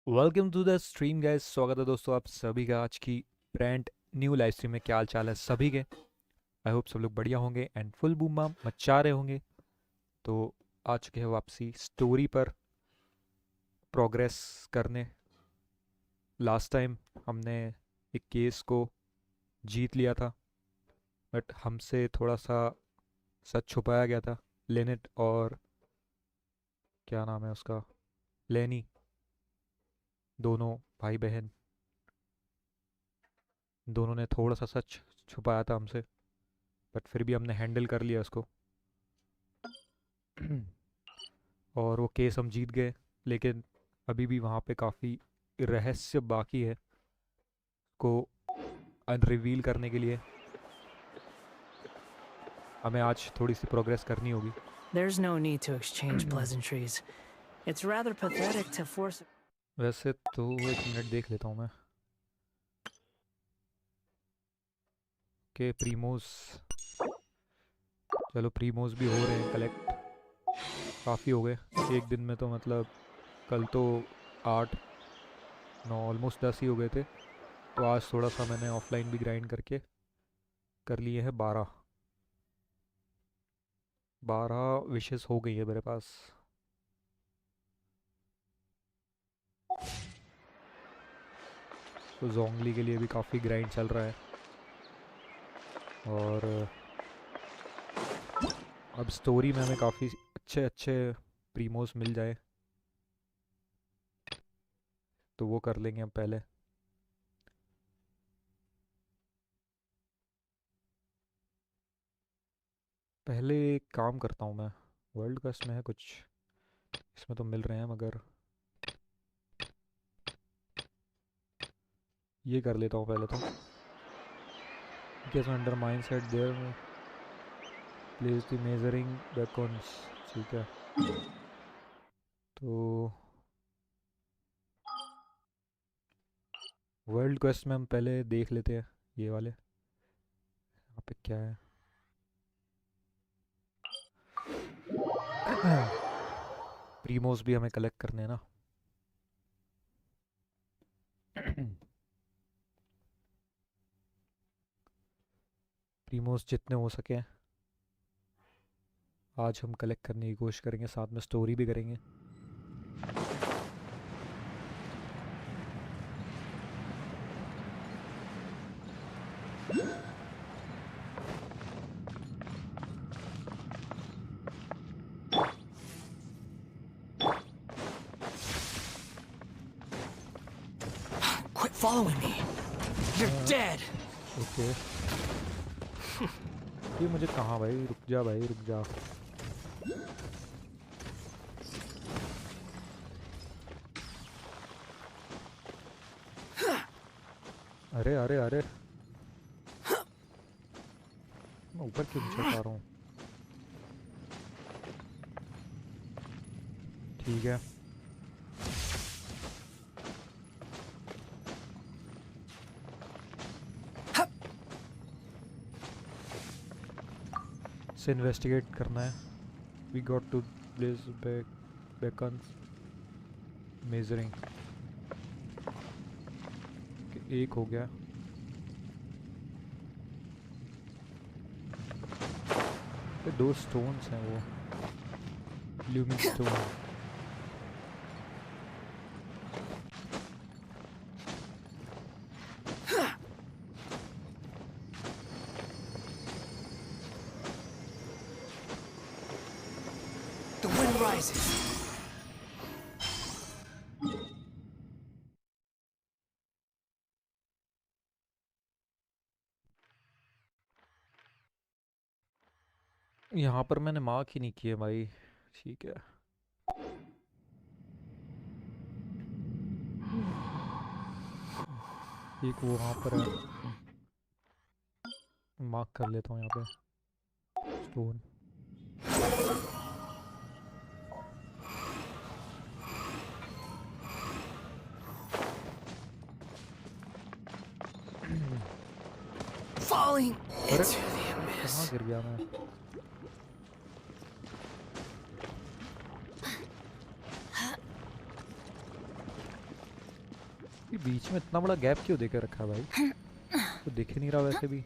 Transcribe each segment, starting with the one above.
Welcome to the stream guys. स्वागत है दोस्तों आप सभी का आज की ब्रांड न्यू लाइव स्ट्रीम में। क्या हाल चाल है सभी के? आई होप सब लोग बढ़िया होंगे एंड फुल बूम बाम मचा रहे होंगे। तो आ चुके हैं वापसी स्टोरी पर प्रोग्रेस करने। लास्ट टाइम हमने एक केस को जीत लिया था, बट हमसे थोड़ा सा सच छुपाया गया था। लेनेट और क्या नाम है उसका, लेनी, दोनों भाई बहन, दोनों ने थोड़ा सा सच छुपाया था हमसे, बट फिर भी हमने हैंडल कर लिया उसको। और वो केस हम जीत गए, लेकिन अभी भी वहाँ पे काफ़ी रहस्य बाकी है को अनरिवील करने के लिए। हमें आज थोड़ी सी प्रोग्रेस करनी होगी। There's no need to exchange pleasantries. It's rather pathetic to force. वैसे तो एक मिनट देख लेता हूँ मैं कि प्रीमोस, चलो प्रीमोस भी हो रहे हैं कलेक्ट। काफ़ी हो गए एक दिन में, तो मतलब कल तो 8 9 ऑलमोस्ट 10 ही हो गए थे। तो आज थोड़ा सा मैंने ऑफलाइन भी ग्राइंड करके कर लिए हैं 12 विशेस हो गई है मेरे पास। तो जोंगली के लिए भी काफ़ी ग्राइंड चल रहा है। और अब स्टोरी में हमें काफ़ी अच्छे अच्छे प्रीमोस मिल जाए तो वो कर लेंगे हम पहले। पहले एक काम करता हूँ मैं, वर्ल्ड कस्ट में है कुछ, इसमें तो मिल रहे हैं, मगर ये कर लेता हूँ पहले तो। Guess under mind set there place the measuring beacons. ठीक है, तो वर्ल्ड क्वेस्ट में हम पहले देख लेते हैं ये वाले, यहाँ पे क्या है। प्रीमोस भी हमें कलेक्ट करने हैं ना। प्रीमोस जितने हो सके आज हम कलेक्ट करने की कोशिश करेंगे, साथ में स्टोरी भी करेंगे। Quit following me. You're dead. Okay, ये मुझे कहाँ, भाई रुक जा, भाई रुक जा। अरे अरे अरे, मैं ऊपर क्यों नहीं चढ़ पा रहा हूँ? ठीक है, से इन्वेस्टिगेट करना है। We got to place beacons measuring. एक हो गया, ये 2 स्टोन्स हैं, वो looming stone. The wind rises. यहाँ पर मैंने मार्क ही नहीं किए भाई। ठीक है, एक वो वहाँ पर है, मार्क कर लेता हूँ यहाँ पे स्टोन। Falling अरे into the abyss. कहाँ गिर गया मैं? ये बीच में इतना बड़ा गैप क्यों देकर रखा है भाई? तो दिख ही नहीं रहा वैसे भी।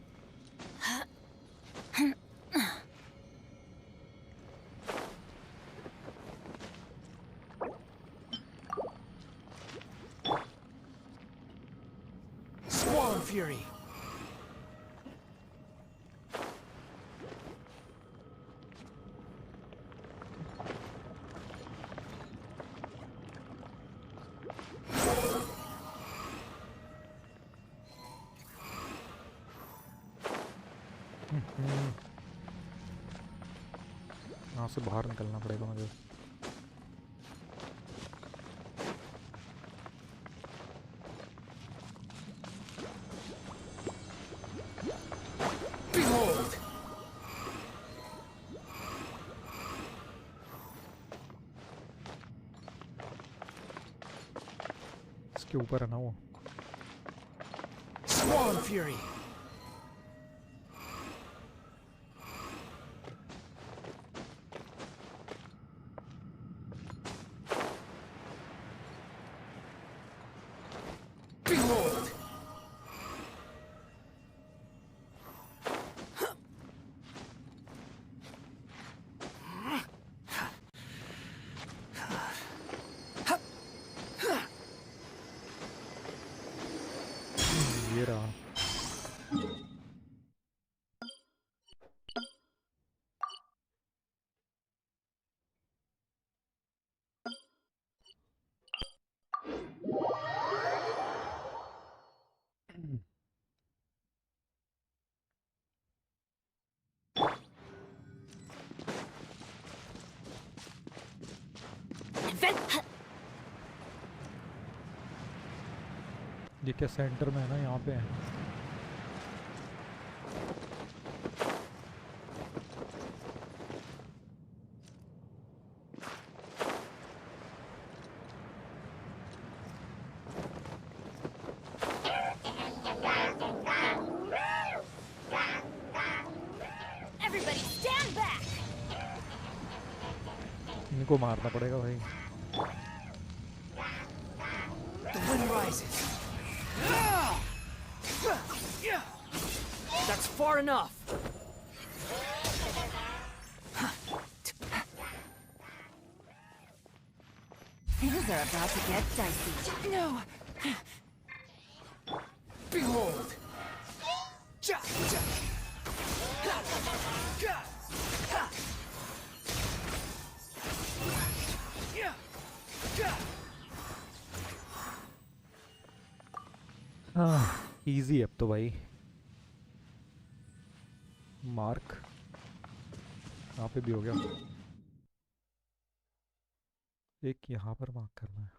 Swan Fury. यहाँ से बाहर निकलना पड़ेगा मुझे। Behold. इसके ऊपर है ना वो। Swan Fury. Behold. ये रहा। ये क्या सेंटर में है ना, यहाँ पे है। Everybody stand back! इनको मारना पड़ेगा भाई। The wind rises. That's far enough. Things are about to get dicey. No. Behold. Ja, ja. Ha, ja, ha. Yeah, yeah. Easy अब तो भाई। मार्क यहाँ पे भी हो गया। एक यहाँ पर मार्क करना है।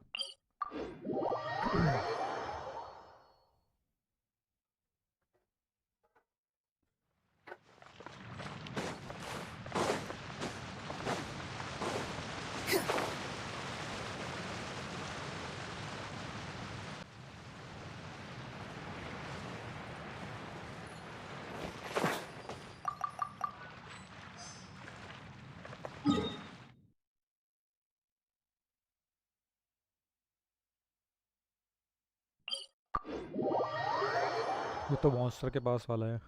ये तो मॉन्स्टर के पास वाला है।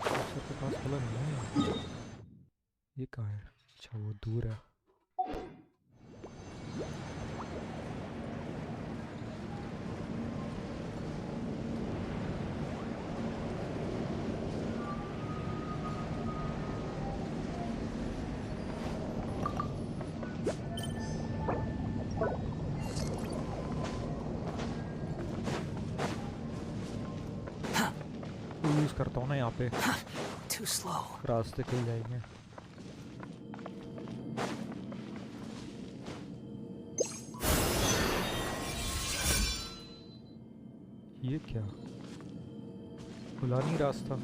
मॉन्स्टर के पास वाला नहीं है। ये कहाँ है? अच्छा वो दूर है। यूज करता हूँ ना यहाँ पे, Too slow. रास्ते खुल जाएंगे। ये क्या खुला नहीं रास्ता?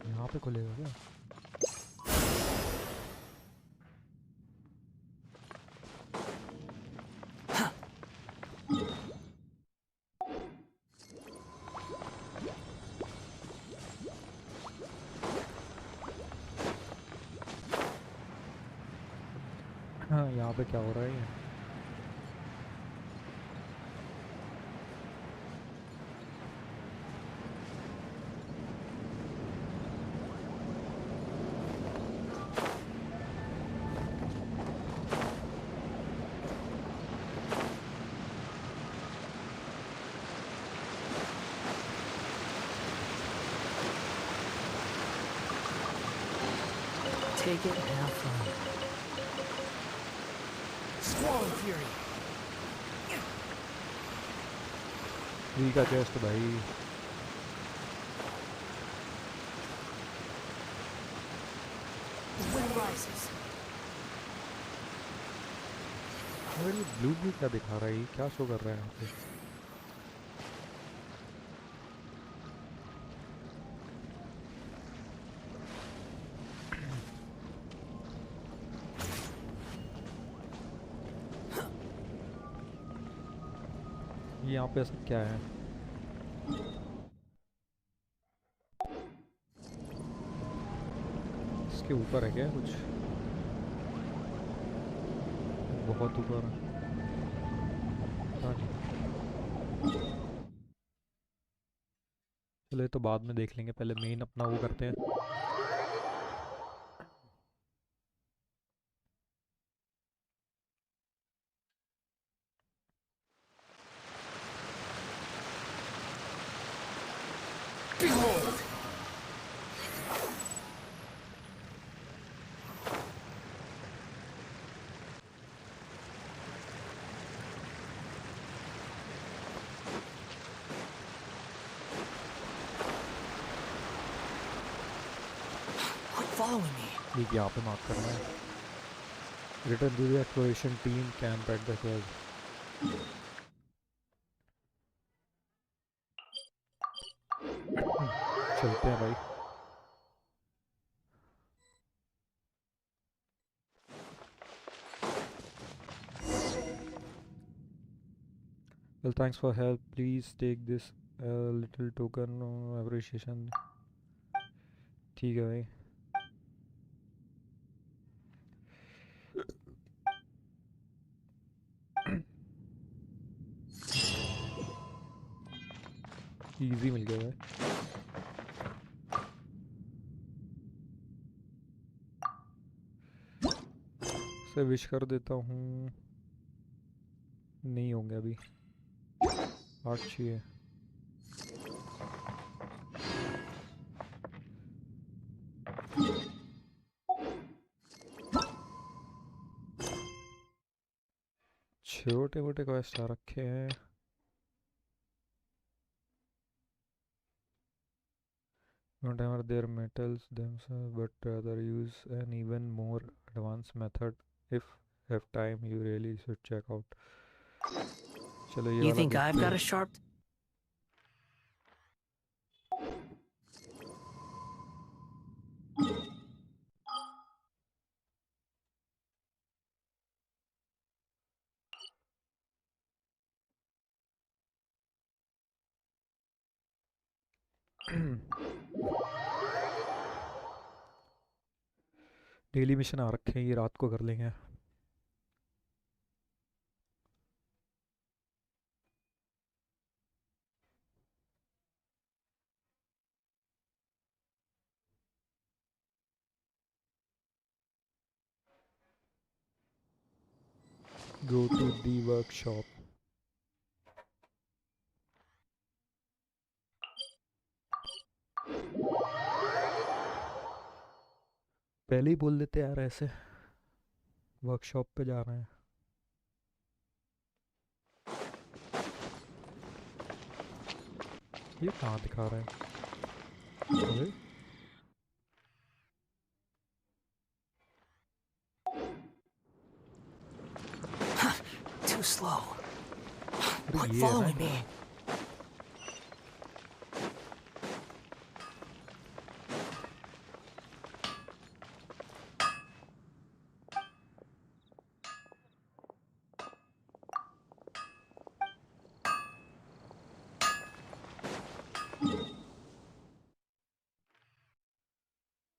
यहाँ पे खुलेगा क्या? हाँ, यहाँ पे क्या हो रहा है ये? Take it and have fun. Squall and fury. वी का चेस्ट भाई। The wind rises. अरे ये ब्लू ब्लू क्या दिखा रहा है, ये क्या शो कर रहा है यहाँ पे? ये यहाँ पे ऐसा क्या है? इसके ऊपर है क्या कुछ? बहुत ऊपर है। पता नहीं। चलो ये तो बाद में देख लेंगे, पहले मेन अपना वो करते हैं। Behold! Quit following me. ठीक, यहाँ पे मार्क करना है। Return to the exploration team camp at the cave. चलते हैं भाई। Well, thanks for help. Please take this little token appreciation. ठीक है भाई। इजी मिल गया भाई। से विश कर देता हूँ। नहीं होंगे अभी। 8 चाहिए। छोटे मोटे क्वेस्ट आ रखे हैं। Not hammer their metals themselves, but rather use an even more advanced method. If have time, you really should check out. चलो ये You वाला think I've देखते got हैं। a sharp... डेली मिशन आ रखे हैं, ये रात को कर लेंगे। Go to the workshop. पहले ही बोल देते यार ऐसे। वर्कशॉप पे जा रहे हैं। ये कहाँ दिखा रहा है? अरे Too slow. अरे Quit ये है ना? following me.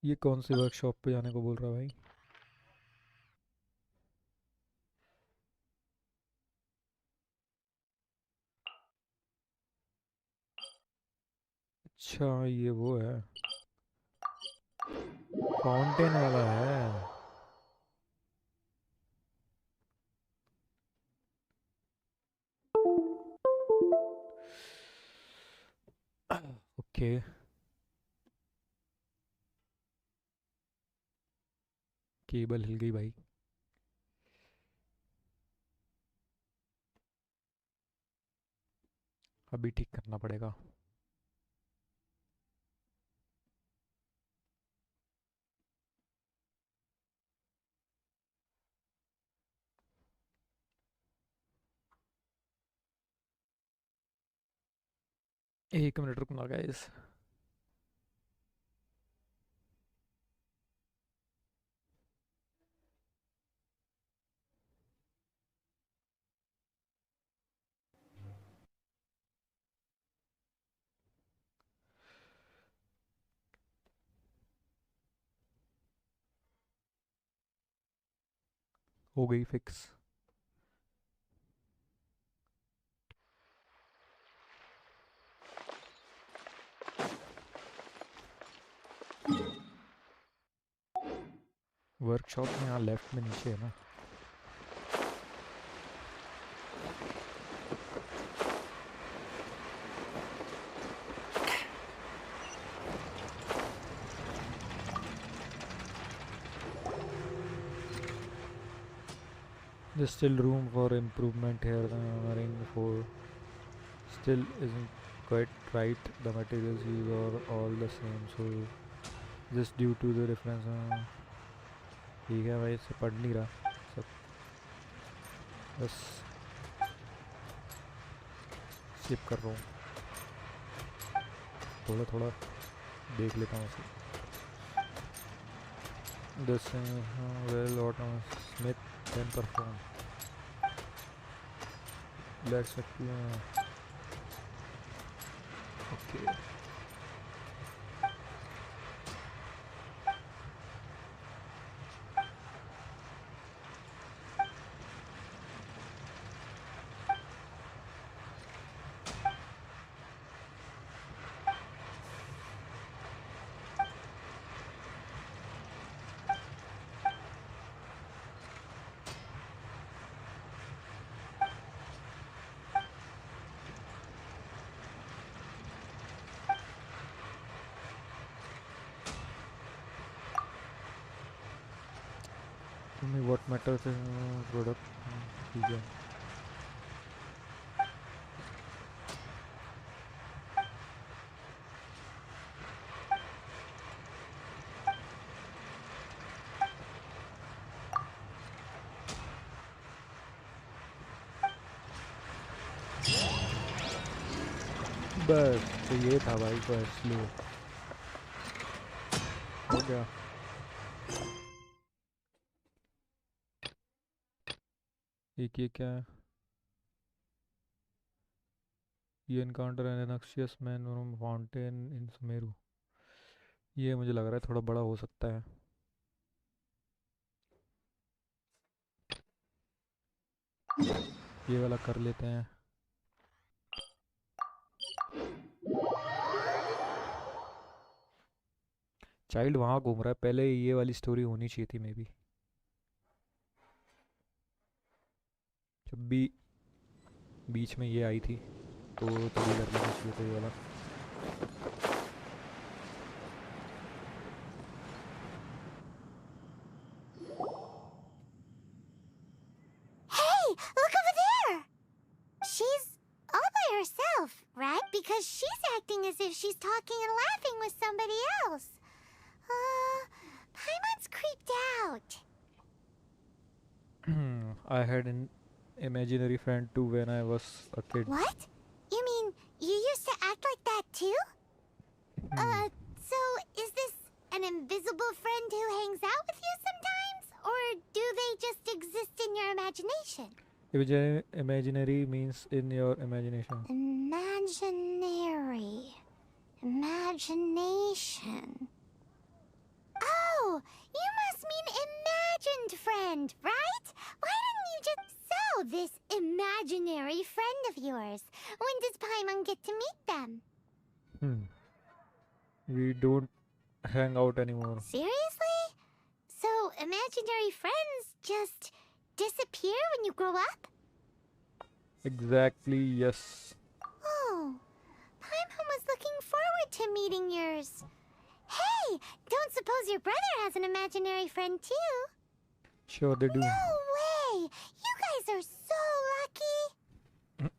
ये कौन सी वर्कशॉप पे जाने को बोल रहा है भाई? अच्छा ये वो है, फाउंटेन वाला है। ओके। केबल हिल गई भाई। अभी ठीक करना पड़ेगा। एक मिनट रुकना गाइस। हो गई फिक्स। वर्कशॉप में यहाँ लेफ्ट में नीचे है ना। There's still room for improvement here. The hammering for still isn't quite right. The materials used are all the same, so just due to the difference. ठीक है भाई, इसे पढ़ नहीं रहा सब, बस स्किप कर रहा हूँ। थोड़ा थोड़ा देख लेता हूँ उसे। This well autonomous Smith can perform. Let's okay. To me what matters is product. ठीक है। बस तो ये था भाई, फर्स्ट लो हो गया। एक ये क्या है? ये encounter an noxious man from fountain in Sumeru. ये मुझे लग रहा है थोड़ा बड़ा हो सकता है। ये वाला कर लेते हैं। चाइल्ड वहाँ घूम रहा है, पहले ये वाली स्टोरी होनी चाहिए थी मे बी। जब भी बीच में ये आई थी तो तभी कर लेना चाहिए था ये वाला। Hey, look over there! She's all by herself, right? Because she's acting as if she's talking and laughing with somebody else. Paimon's creeped out. I had an imaginary friend too when I was a kid. What? You mean you used to act like that too? So is this an invisible friend who hangs out with you sometimes? Or do they just exist in your imagination? Imaginary means in your imagination. Imaginary. Imagination. Oh, you must mean imagined friend, right? Why didn't you just sell this imaginary friend of yours? When does Paimon get to meet them? We don't hang out anymore. Seriously? So imaginary friends just disappear when you grow up? Exactly, yes. Oh, Paimon was looking forward to meeting yours. Hey, don't suppose your brother has an imaginary friend too? Sure they do. No way! You guys are so lucky!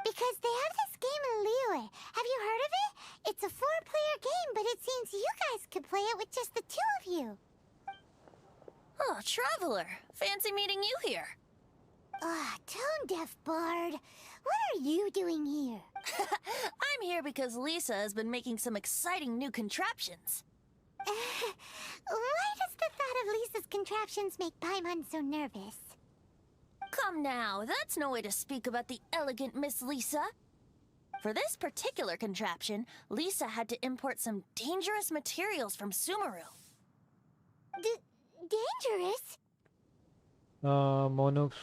Because they have this game in Liyue. Have you heard of it? It's a 4-player game, but it seems you guys could play it with just the 2 of you. Oh, Traveler. Fancy meeting you here. Tone-deaf bard. What are you doing here? I'm here because Lisa has been making some exciting new contraptions. Why does the thought of Lisa's contraptions make Paimon so nervous? Come now, that's no way to speak about the elegant Miss Lisa. For this particular contraption, Lisa had to import some dangerous materials from Sumeru. Dangerous? Monarchs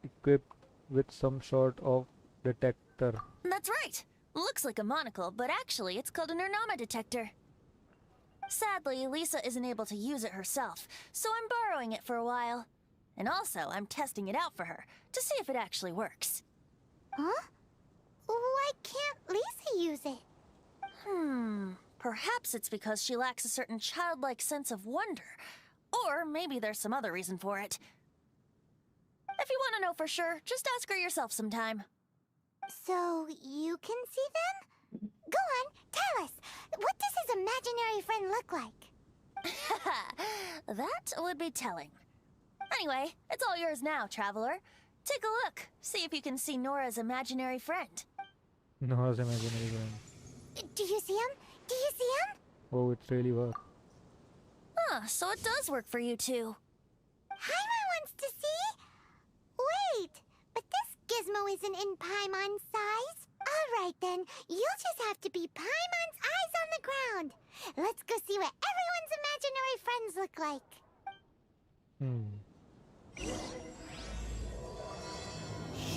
equipped with some sort of detector. That's right. Looks like a monocle, but actually it's called an Ernama detector. Sadly, Lisa isn't able to use it herself, so I'm borrowing it for a while. And also, I'm testing it out for her, to see if it actually works. Huh? Why can't Lisa use it? Perhaps it's because she lacks a certain childlike sense of wonder. Or maybe there's some other reason for it. If you want to know for sure, just ask her yourself sometime. So you can see them? Go on, tell us. What does his imaginary friend look like? That would be telling. Anyway, it's all yours now, Traveler. Take a look. See if you can see Nora's imaginary friend. Noah's imaginary friend. Do you see him? Do you see him? Oh, it really works. So it does work for you two. Paimon wants to see? Wait, but this gizmo isn't in Paimon's size. Alright then, you'll just have to be Paimon's eyes on the ground. Let's go see what everyone's imaginary friends look like.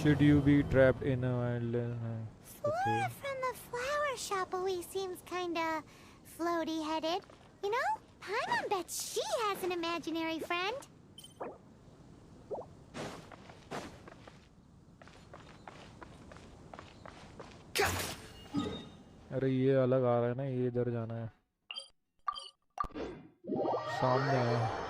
Should you be trapped in a island? Flora from the flower shop always seems kinda floaty-headed. You know, Paimon bets she has an imaginary friend. अरे ये अलग आ रहा है ना, ये इधर जाना है, सामने है.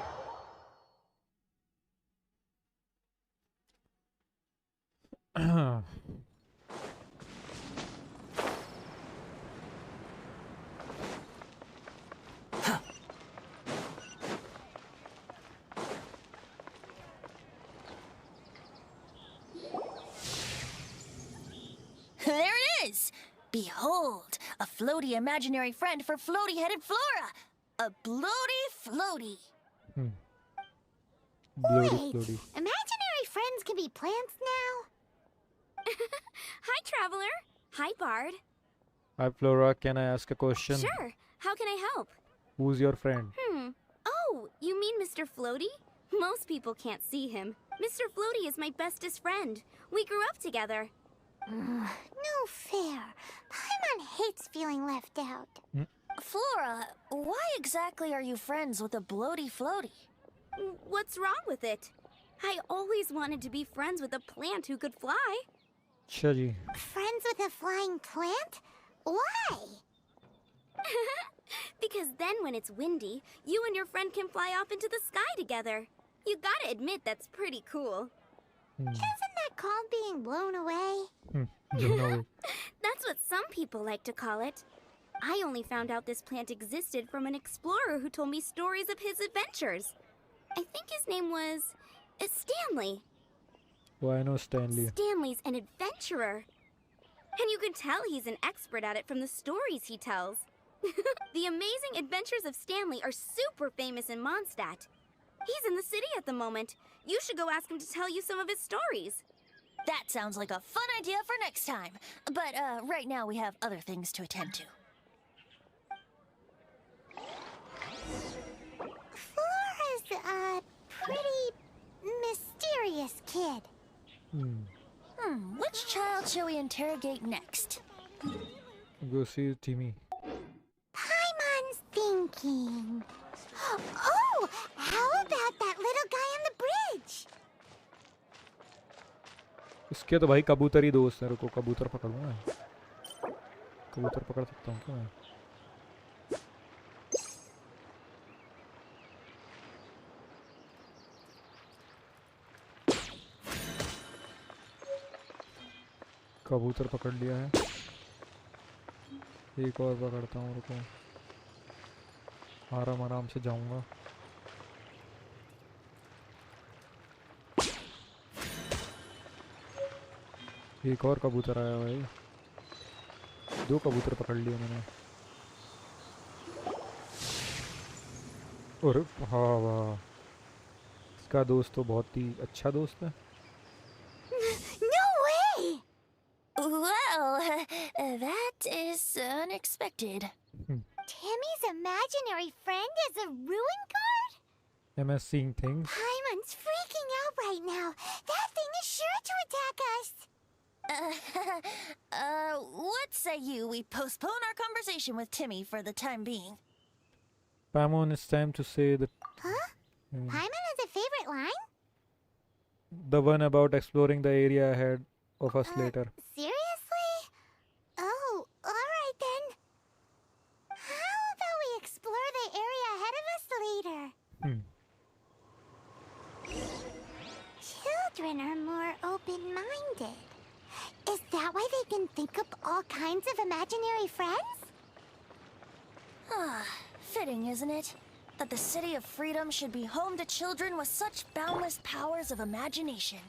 There it is! Behold, a floaty imaginary friend for floaty-headed Flora! A bloaty floaty! Bloody, Wait, imaginary friends can be plants now? Hi, Traveler. Hi, Bard. Hi Flora, can I ask a question? Sure. How can I help? Who's your friend? Oh, you mean Mr. Floaty? Most people can't see him. Mr. Floaty is my bestest friend. We grew up together. No fair. Paimon hates feeling left out. Flora, why exactly are you friends with a bloaty floaty? What's wrong with it? I always wanted to be friends with a plant who could fly. अच्छा जी. Friends with a flying plant? Why? Because then when it's windy, you and your friend can fly off into the sky together. You gotta admit that's pretty cool. Isn't that called being blown away? Don't know. That's what some people like to call it. I only found out this plant existed from an explorer who told me stories of his adventures. I think his name was Stanley. Oh, I know Stanley. Stanley's an adventurer. And you can tell he's an expert at it from the stories he tells. The amazing adventures of Stanley are super famous in Mondstadt. He's in the city at the moment. You should go ask him to tell you some of his stories. That sounds like a fun idea for next time. But right now we have other things to attend to. Flora's a pretty mysterious kid. Which child shall we interrogate next? Go see Timmy. Paimon! thinking. Oh, how about that little guy on the bridge? इसके तो भाई कबूतर ही दोस्त है। रुको कबूतर पकड़ूं मैं। कबूतर पकड़ सकता हूँ क्या मैं? कबूतर पकड़ लिया है। एक और पकड़ता हूँ, रुको। आराम आराम से जाऊंगा। एक और कबूतर आया भाई। 2 कबूतर पकड़ लिए मैंने। और हाँ वाह, इसका दोस्त तो बहुत ही अच्छा दोस्त है। No way! Well, that is unexpected. Timmy's imaginary friend is a ruin guard? Am I seeing things? Paimon's freaking out right now. That thing is sure to attack us. What say we postpone our conversation with Timmy for the time being? Paimon, it's time to say that Huh? Paimon has a favorite line? the one about exploring the area ahead of us later. Seriously? Oh, alright then. How about we explore the area ahead of us later? Children are more open-minded. Is that why they can think up all kinds of imaginary friends? Ah, fitting, isn't it? That the City of Freedom should be home to children with such boundless powers of imagination.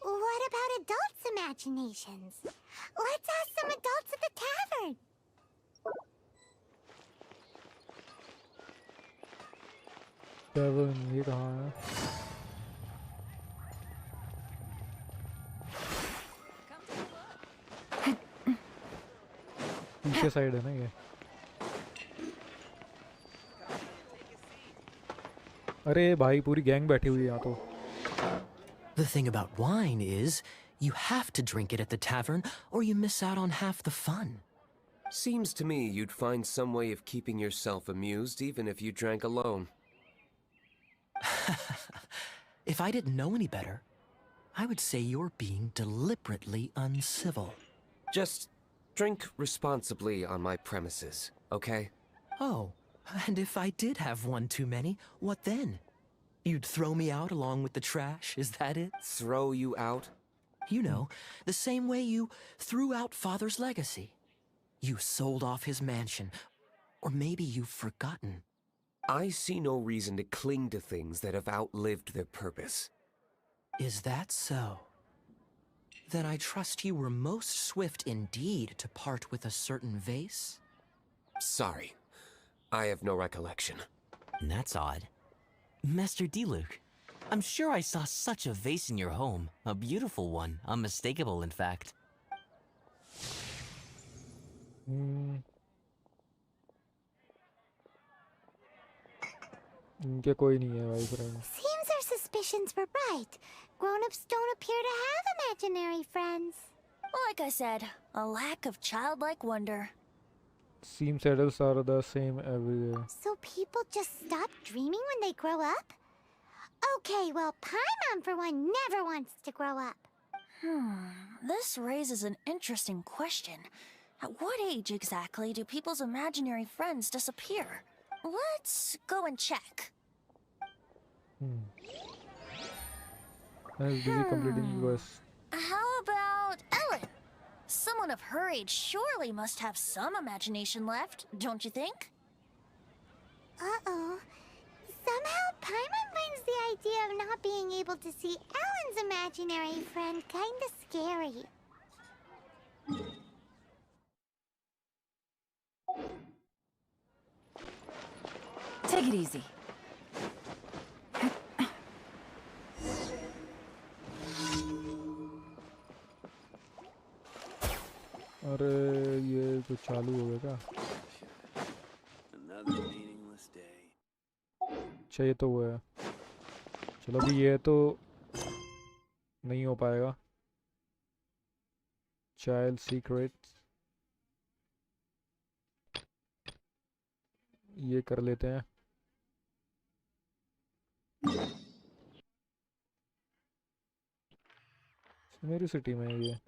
What about adults' imaginations? Let's ask some adults at the tavern. Tavern ये कहाँ है? पीछे side है ना ये? अरे भाई पूरी गैंग बैठी हुई है यहाँ तो। The thing about wine is, you have to drink it at the tavern, or you miss out on half the fun. Seems to me you'd find some way of keeping yourself amused even if you drank alone. If I didn't know any better, I would say you're being deliberately uncivil. Just drink responsibly on my premises, okay? Oh, and if I did have one too many, what then? You'd throw me out along with the trash, is that it? Throw you out? You know, the same way you threw out Father's legacy. You sold off his mansion, or maybe you've forgotten. I see no reason to cling to things that have outlived their purpose. Is that so? Then I trust you were most swift indeed to part with a certain vase? Sorry, I have no recollection. That's odd. Master D-Luke, I'm sure I saw such a vase in your home. A beautiful one, unmistakable in fact. इनके कोई नहीं है भाई friend. Seems our suspicions were right. Grown-ups don't appear to have imaginary friends. Like I said, a lack of childlike wonder. Seems adults are the same everywhere. So people just stop dreaming when they grow up? Okay, well, Paimon for one never wants to grow up. This raises an interesting question. At what age exactly do people's imaginary friends disappear? Let's go and check. I was busy completing quests. How about Ellen? Someone of her age surely must have some imagination left, don't you think? Uh-oh. Somehow Paimon finds the idea of not being able to see Ellen's imaginary friend kinda scary. Take it easy. अरे ये तो चालू हो गया क्या? Another meaningless day. अच्छा ये तो वो है। चलो अभी ये तो नहीं हो पाएगा। Child secrets. ये कर लेते हैं। मेरी सिटी में है ये।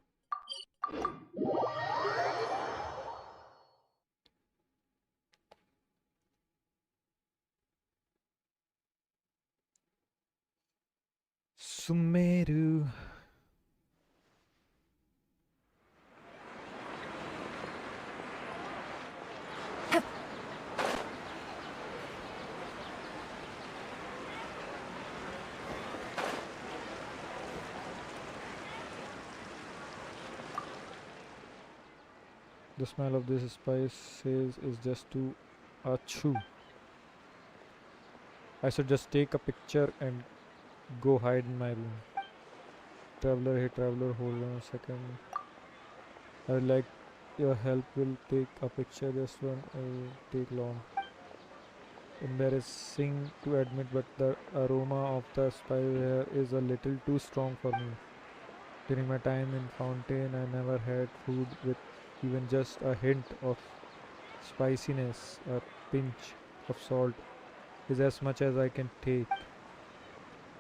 Sumeru. The smell of this spices is just too achoo. I should just take a picture and go hide in my room. Traveler, hey traveler, hold on a second. I would like your help. Will take a picture. Just one. Will take long. Embarrassing to admit, but the aroma of the spice here is a little too strong for me. During my time in Fountain, I never had food with even just a hint of spiciness. A pinch of salt is as much as I can take.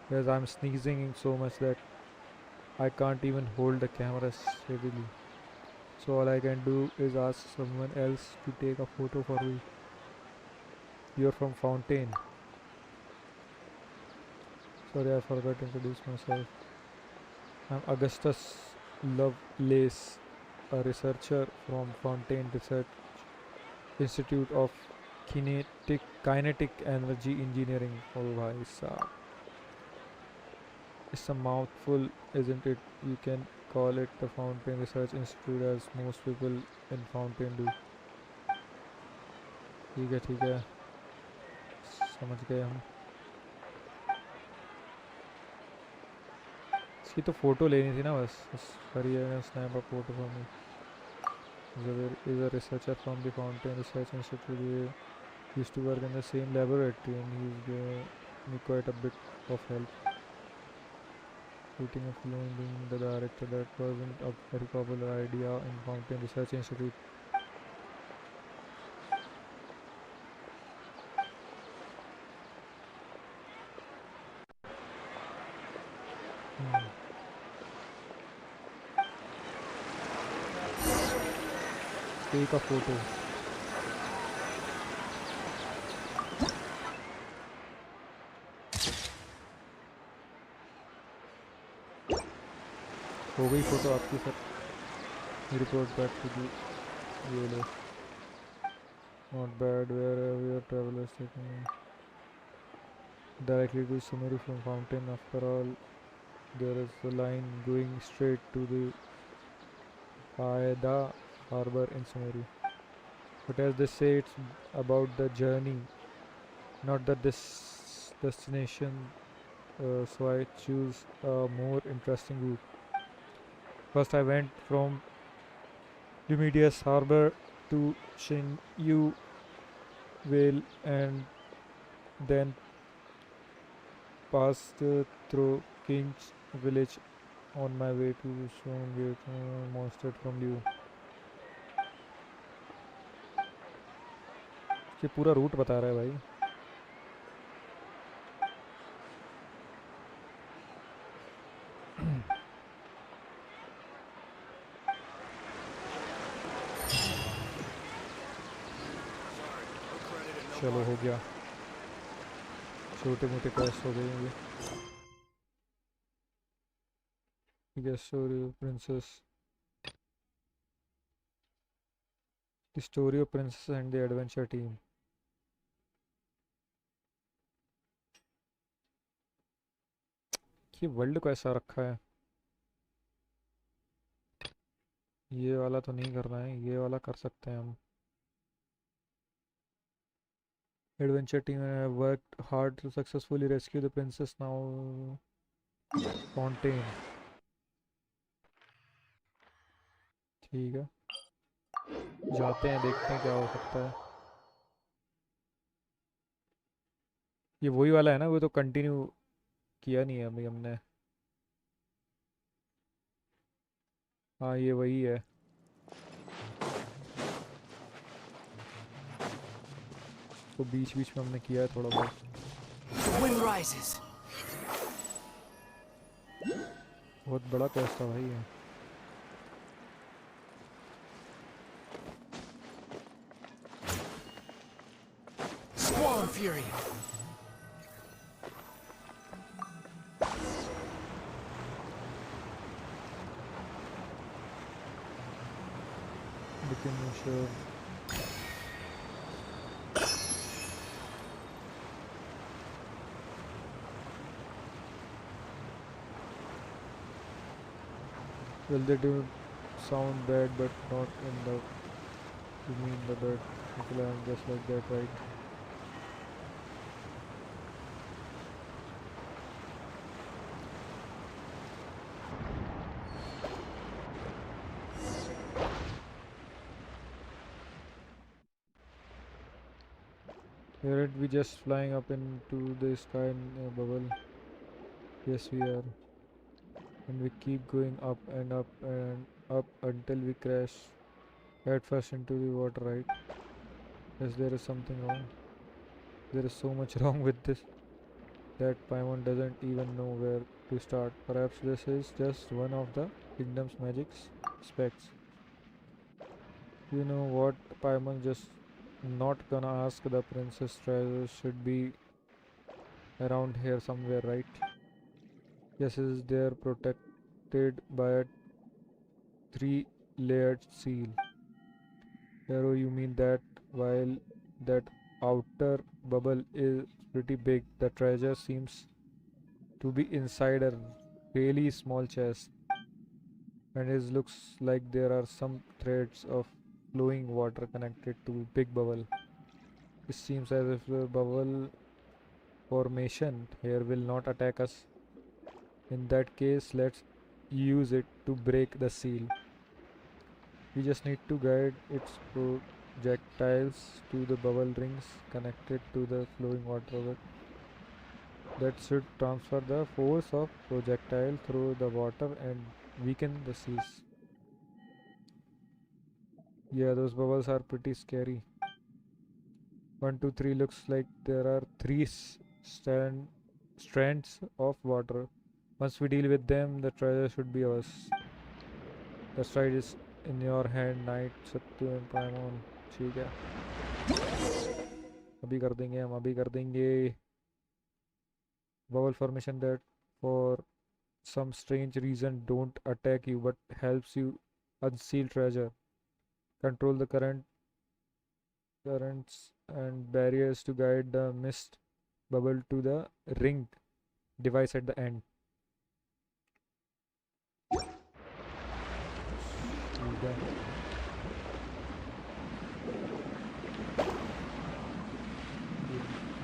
Because I'm sneezing so much that I can't even hold the camera steadily. So all I can do is ask someone else to take a photo for me. You're from Fountain. Sorry, I forgot to introduce myself. I'm Augustus Lovelace, a researcher from Fountain Research Institute of Kinetic Energy Engineering. Oh, bhai saab. It's a mouthful, isn't it? You can call it the Fountain Research Institute as most people in Fountain do. ठीक है समझ गए हम। इसकी तो photo लेनी थी ना बस करिए snap a photo for me. Xavier is a researcher from the Fountain Research Institute. We used to work in the same laboratory and he's given me quite a bit of help. Shooting a film and being the director, that wasn't a very popular idea in Fountain Research Institute. Take a photo. हो गई photo आपकी sir. Report back to the ये लो। Not bad. Where your travelers taking me? Directly to Sumeru from Fountain. After all, there is a line going straight to the Paeda harbor in Sumeru. But as they say, it's about the journey, not the destination. So I choose a more interesting route. First, I went from Remedius Harbor to Shinyu Vale and then passed through King's village on my way to Stone Gate, monster from Liu. ये पूरा root बता रहा है भाई। चलो हो गया, छोटे मोटे क्वेस्ट हो गए ये। The story of princess. The story of princess and the adventure team. ये वर्ल्ड को ऐसा रखा है। ये वाला तो नहीं करना है, ये वाला कर सकते हैं हम। Adventure team have worked hard to successfully rescue the princess. Now Fontaine. ठीक है, जाते हैं देखते हैं क्या हो सकता है। ये वही वाला है ना, वो तो कंटिन्यू किया नहीं है अभी हमने। हाँ ये वही है। तो बीच बीच में हमने किया है थोड़ा बहुत. The wind rises. बहुत बड़ा क्वेस्ट था भाई ये. Squall fury. Became sure. Well, they do sound bad, but not in the. You mean the bad people are just like that, right? Aren't we just flying up into the sky in a bubble? Yes, we are. And we keep going up and up and up until we crash head first into the water, right? Yes, there is something wrong. There is so much wrong with this that Paimon doesn't even know where to start. Perhaps this is just one of the kingdom's magic specs. You know what? Paimon just not gonna ask the princess treasure should be around here somewhere, right? Yes, is there protected by a three-layered seal. Hero, you mean that while that outer bubble is pretty big, the treasure seems to be inside a really small chest, and it looks like there are some threads of flowing water connected to big bubble. It seems as if the bubble formation here will not attack us. In that case, let's use it to break the seal. We just need to guide its projectiles to the bubble rings connected to the flowing water. That should transfer the force of projectile through the water and weaken the seas. Yeah, those bubbles are pretty scary. 1, 2, 3 looks like there are three strands of water. Once we deal with them, the treasure should be ours. The stride is in your hand, Knight, Sattu and Paimon. ठीक है. अभी कर देंगे हम, अभी कर देंगे. Bubble formation that for some strange reason don't attack you but helps you unseal treasure. Control the currents and barriers to guide the mist bubble to the ring device at the end.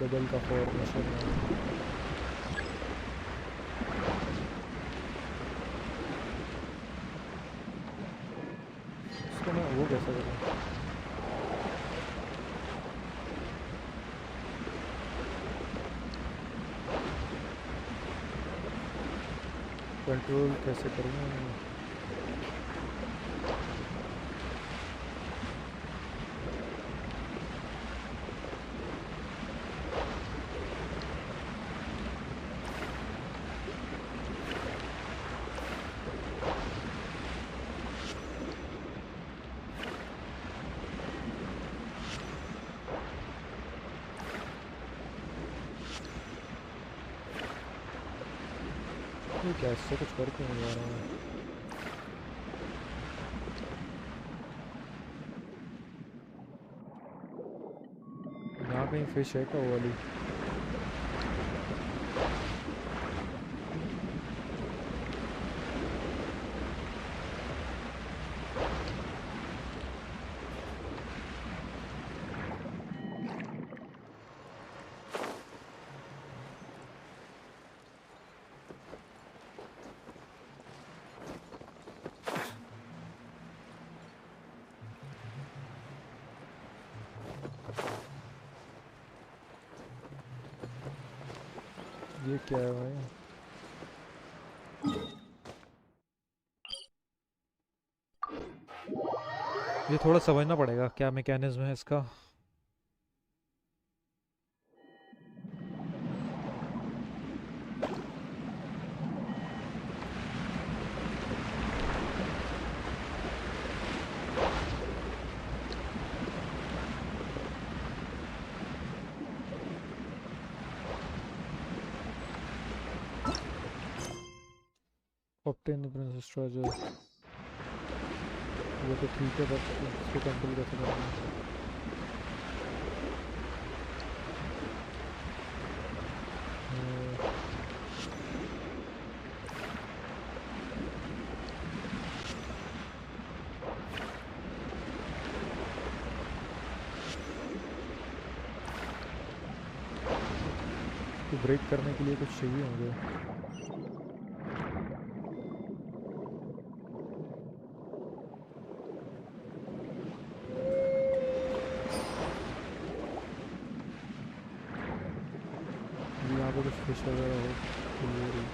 Bubble का formation है. इसको मैं वो कैसे करूँ? Control कैसे करूँ? ये क्या इससे कुछ कर क्यों नहीं आ रहा है? यहाँ कहीं फिश है क्या वो वाली? ये क्या है भाई? ये थोड़ा समझना पड़ेगा क्या मैकेनिज्म है इसका. ऑब्टेन द प्रिंसेस ट्रेजर, वो तो ठीक है, बट इसको कंट्रोल कैसे करना है? तो ब्रेक करने के लिए कुछ चाहिए मुझे। यहाँ पे कुछ फिश वगैरह हो तो ये रही।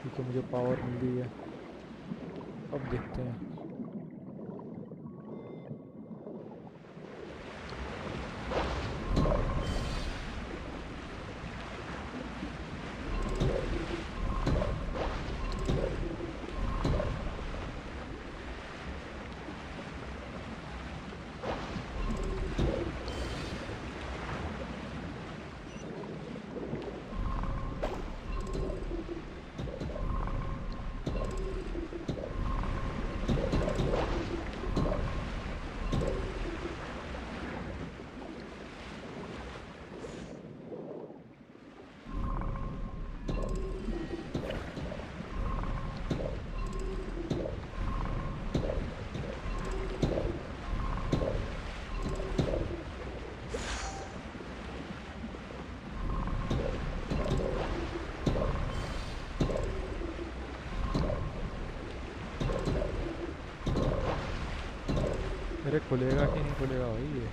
ठीक है, मुझे पावर मिल गई है। अब देखते हैं। मेरे खुलेगा कि नहीं खुलेगा भाई ये?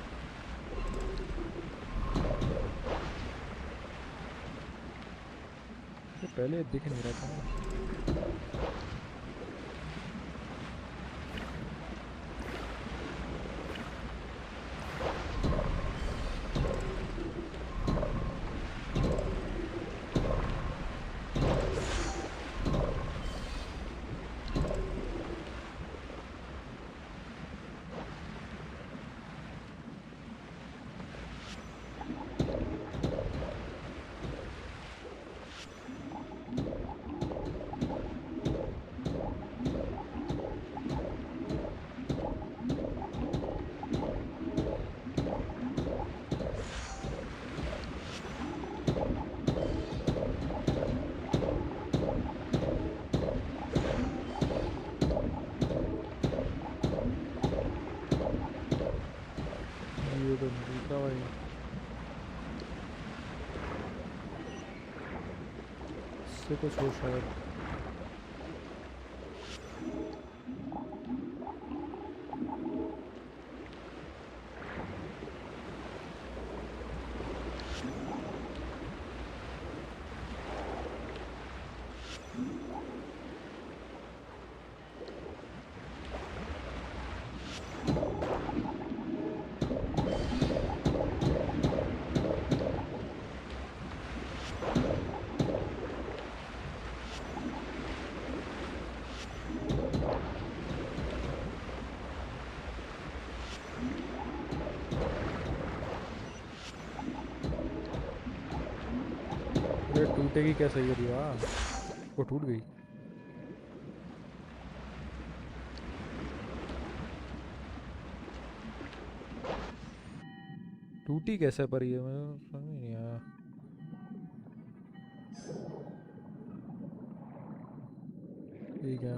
पहले दिख नहीं रहा था ना। ये तो नहीं दिख रहा भाई। इससे कुछ हो शायद। ये टूटेगी कैसे ये दिया? वो टूट गई। टूटी कैसे पर ये मुझे समझ नहीं आया। ठीक है,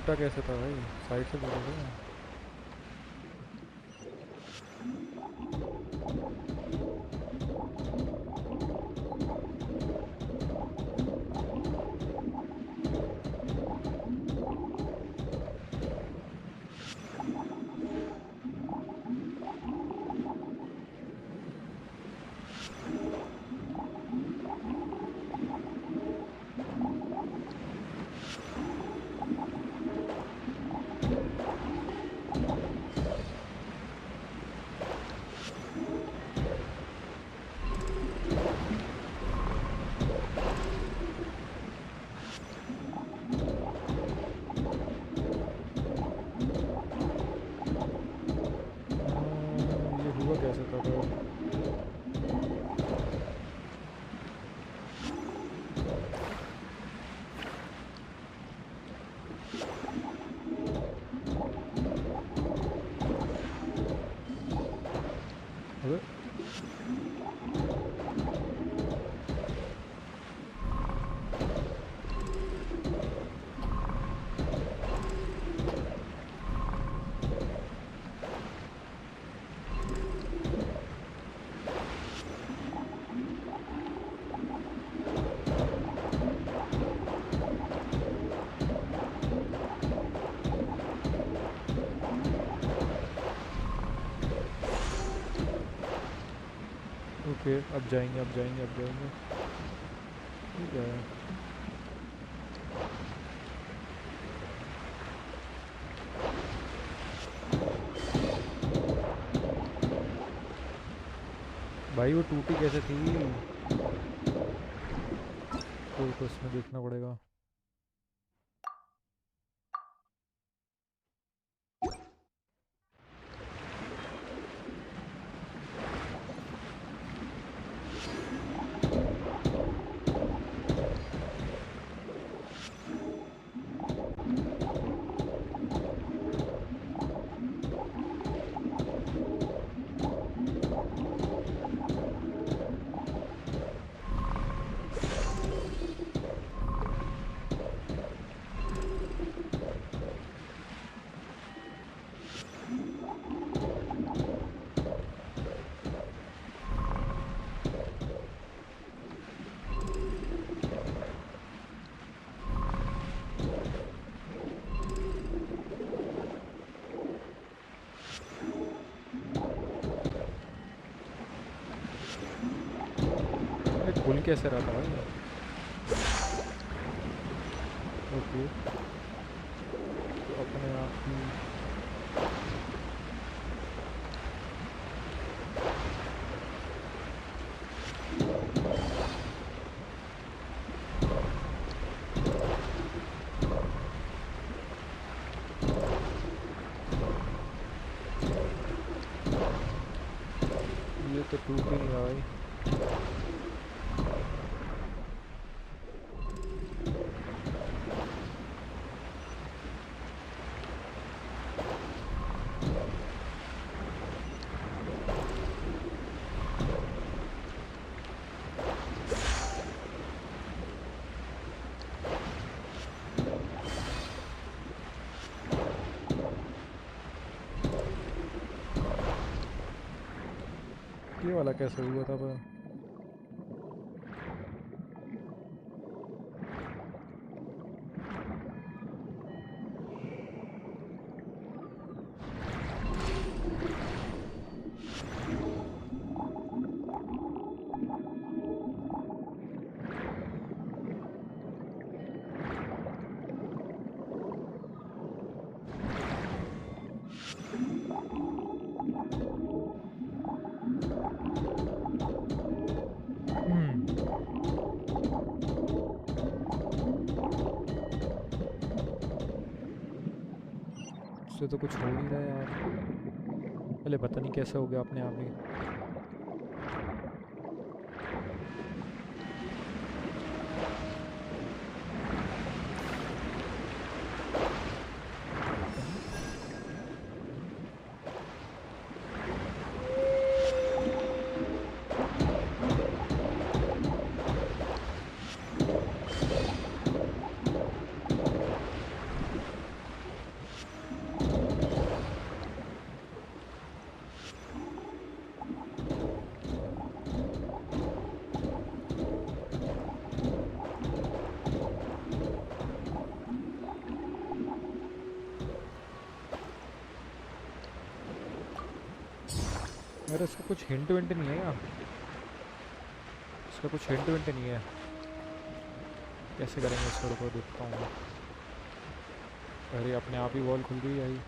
टूटा कैसे था भाई? साइड से टूटा था? ये हुआ कैसे था तो? अबे ओके, अब जाएंगे अब जाएंगे अब जाएंगे। ठीक है। भाई वो टूटी कैसे थी? तो इसमें देखना पड़ेगा। खुल कैसे रहा था भाई? ओके, तो अपने आप ही ये तो टूट ही नहीं रहा भाई। ये वाला कैसे हुआ था पर? इससे तो कुछ हो नहीं रहा है यार। पहले पता नहीं कैसे हो गया अपने आप ही। अरे इसका कुछ हिंट विंट नहीं है यार, इसका कुछ हिंट विंट नहीं है। कैसे करेंगे इसको, रुको देखता हूँ। अरे अपने आप ही वॉल खुल गई आई।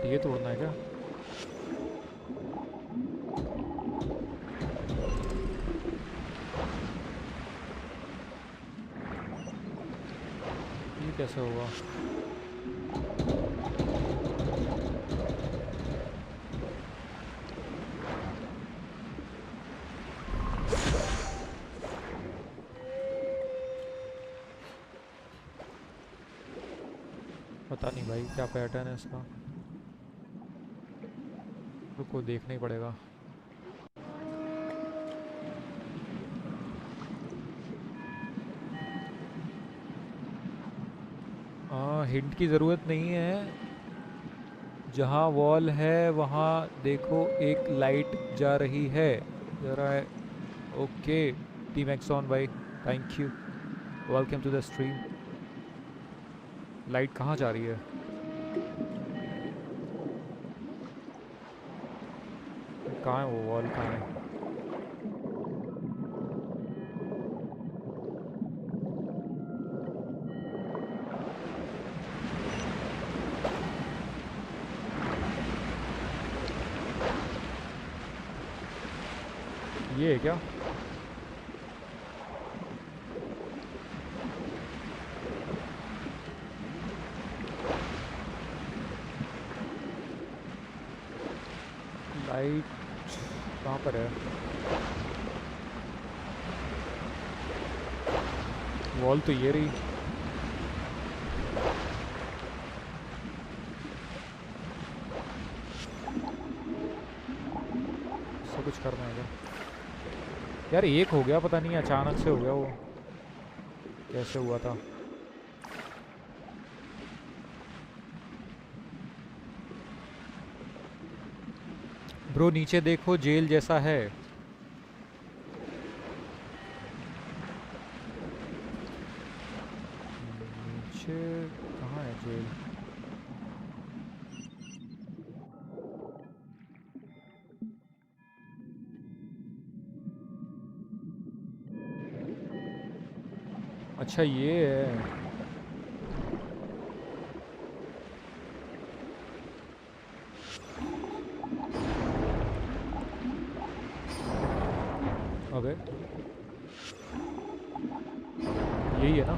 ये तोड़ना है क्या? ये कैसे होगा? पता नहीं भाई क्या पैटर्न है इसका, रुको देखना ही पड़ेगा। हिंट की ज़रूरत नहीं है, जहाँ वॉल है वहाँ देखो एक लाइट जा रही है जरा है। ओके टीम एक्सॉन भाई, thank you, welcome to the stream. Light कहाँ जा रही है? कहाँ है वो वॉल, कहाँ है? ये है क्या? लाइट कहाँ पर है? वॉल तो ये रही। इससे कुछ करना है क्या यार? एक हो गया, पता नहीं अचानक से हो गया, वो कैसे हुआ था? ब्रो नीचे देखो, जेल जैसा है। नीचे कहाँ है जेल? अच्छा ये है। अबे यही है ना?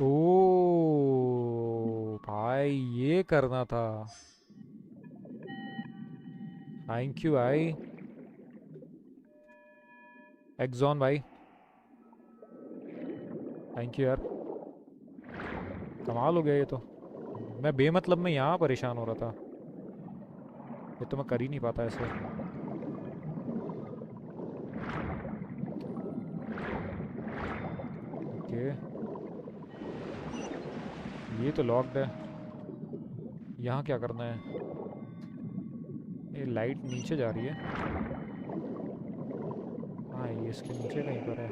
ओ भाई ये करना था। थैंक यू भाई एक्सॉन भाई, थैंक यू यार, कमाल हो गया ये तो। मैं बेमतलब में यहाँ परेशान हो रहा था, ये तो मैं कर ही नहीं पाता ऐसे। ओके ये तो लॉक्ड है, यहाँ क्या करना है? ये लाइट नीचे जा रही है। हाँ ये इसके नीचे कहीं पर है।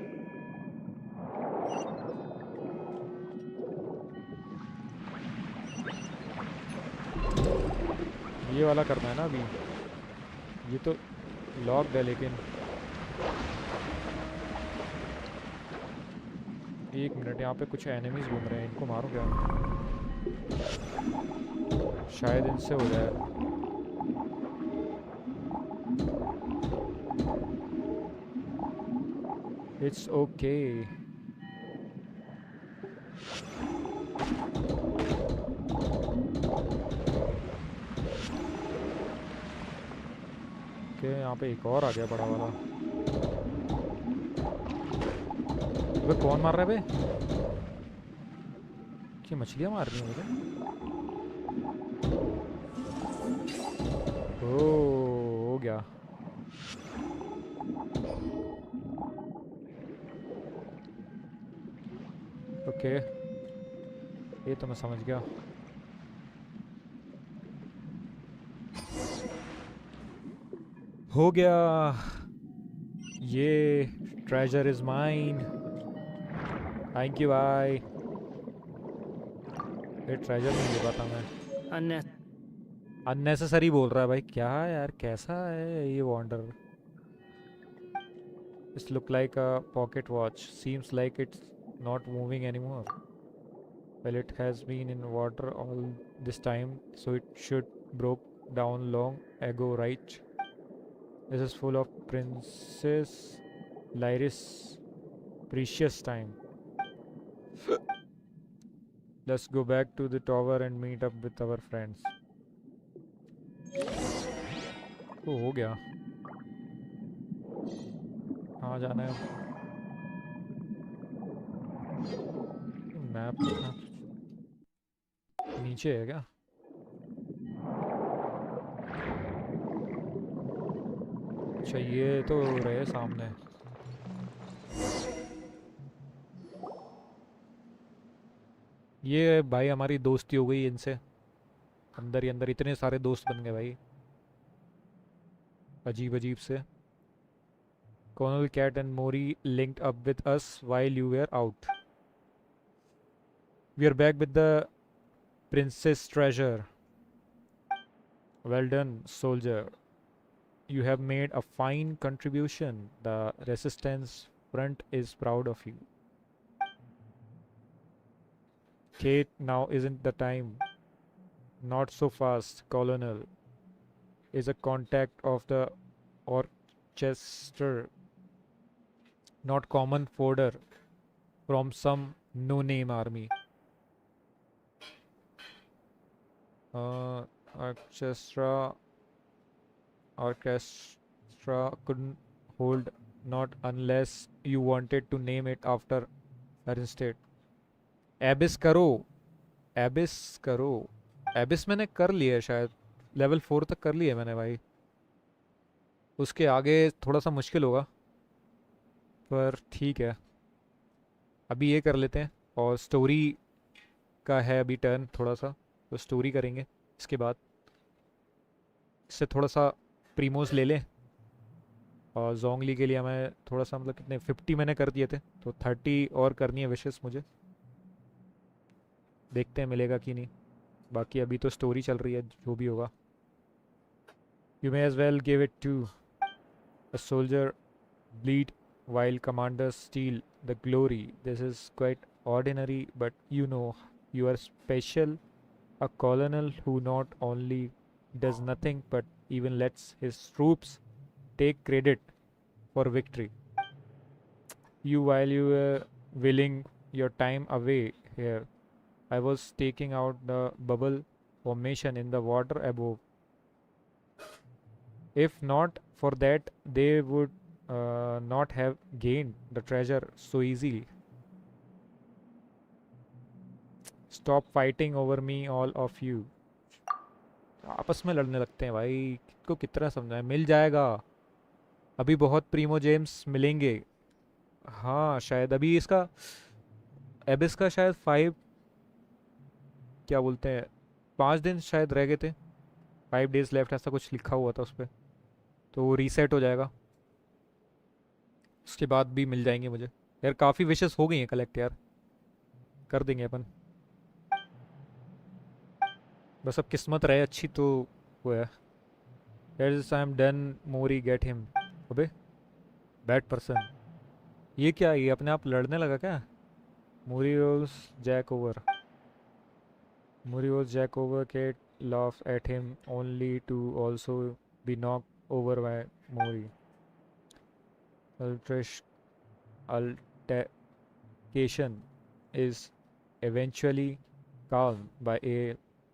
ये वाला करना है ना अभी, ये तो लॉक्ड है लेकिन। एक मिनट, यहाँ पे कुछ एनिमीज घूम रहे हैं, इनको मारूं क्या? शायद इनसे हो जाए। It's okay. ओके यहाँ पे एक और आ गया बड़ा वाला। अबे कौन मार रहा है बे? क्या मछलियाँ मार रही हैं मुझे? क्या? ओके, ये तो मैं समझ गया. हो गया. ये treasure is mine. Thank you भाई. ये ट्रेजर नहीं ले पाता मैं. Unnecessary. अननेसेसरी बोल रहा है भाई. क्या यार, कैसा है ये wander? This look like a pocket watch. Seems like it's not moving anymore. Well, it has been in water all this time, so it should broke down long ago, right? This is full of Princess Lyris precious time. Let's go back to the tower and meet up with our friends. तो हो गया. कहाँ जाना है? Map कहाँ? नीचे है क्या? अच्छा, ये तो रहे सामने. ये भाई हमारी दोस्ती हो गई इनसे. अंदर ही अंदर इतने सारे दोस्त बन गए भाई, अजीब अजीब से. Colonel Cat and Mori linked up with us while you were out. We are back with the princess treasure. Well done, soldier. You have made a fine contribution. The resistance front is proud of you. Kate, now isn't the time. Not so fast, Colonel. Is a contact of the orchestra, not common fodder from some no-name army. Orchestra couldn't hold, not unless you wanted to name it after her instead. Abyss करो. Abyss करो. Abyss मैंने कर लिया है शायद. Level 4 तक कर लिया है मैंने भाई. उसके आगे थोड़ा सा मुश्किल होगा, पर ठीक है. अभी ये कर लेते हैं. और स्टोरी का है अभी टर्न थोड़ा सा, तो स्टोरी करेंगे इसके बाद. इससे थोड़ा सा प्रीमोस ले लें. और जोंगली के लिए हमें थोड़ा सा, मतलब कितने 50 मैंने कर दिए थे, तो 30 और करनी है विशेष मुझे. देखते हैं मिलेगा कि नहीं. बाकी अभी तो स्टोरी चल रही है, जो भी होगा. You may as well give it to a soldier bleed while commanders steal the glory. This is quite ordinary, but you know you are special. A colonel who not only does nothing but even lets his troops take credit for victory. You, while you were willing your time away here, I was taking out the bubble formation in the water above. If not for that, they would not have gained the treasure so easily. Stop fighting over me, all of you. आपस में लड़ने लगते हैं भाई. किसको कितना समझाए. मिल जाएगा. अभी बहुत प्रीमो जेम्स मिलेंगे. हाँ शायद अभी इसका एबिस का शायद 5, क्या बोलते हैं, 5 दिन शायद रह गए थे. 5 days लेफ्ट ऐसा कुछ लिखा हुआ था उस पर. तो वो रीसेट हो जाएगा. उसके बाद भी मिल जाएंगे मुझे. यार काफ़ी विशेस हो गई हैं कलेक्ट यार. कर देंगे अपन. बस अब किस्मत रहे अच्छी तो वो है. Yes, I am done. Mori, get him. अबे बैड पर्सन. ये क्या, ये अपने आप लड़ने लगा क्या? Mori was jack over. Mori was jack over. Kate laughed at him only to also be knocked over by Mori. Altercation is eventually calmed by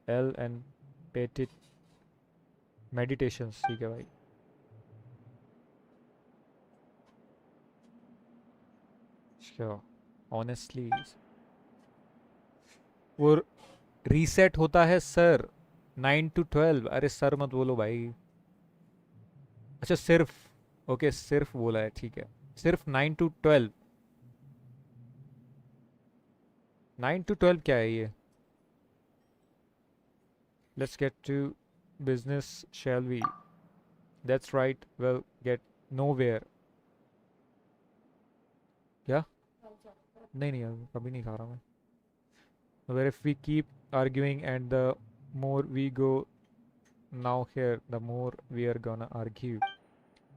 L and petit meditations. ठीक है भाई. Sure. Honestly, वो reset होता है sir 9 to 12. अरे sir मत बोलो भाई. अच्छा सिर्फ, ओके सिर्फ बोला है, ठीक है। सिर्फ 9 to 12, 9 to 12 क्या है ये? Let's get to business, shall we? That's right, we'll get nowhere. क्या? नहीं नहीं यार, कभी नहीं खा रहा मैं। Where if we keep arguing and the more we go now here, the more we are gonna argue.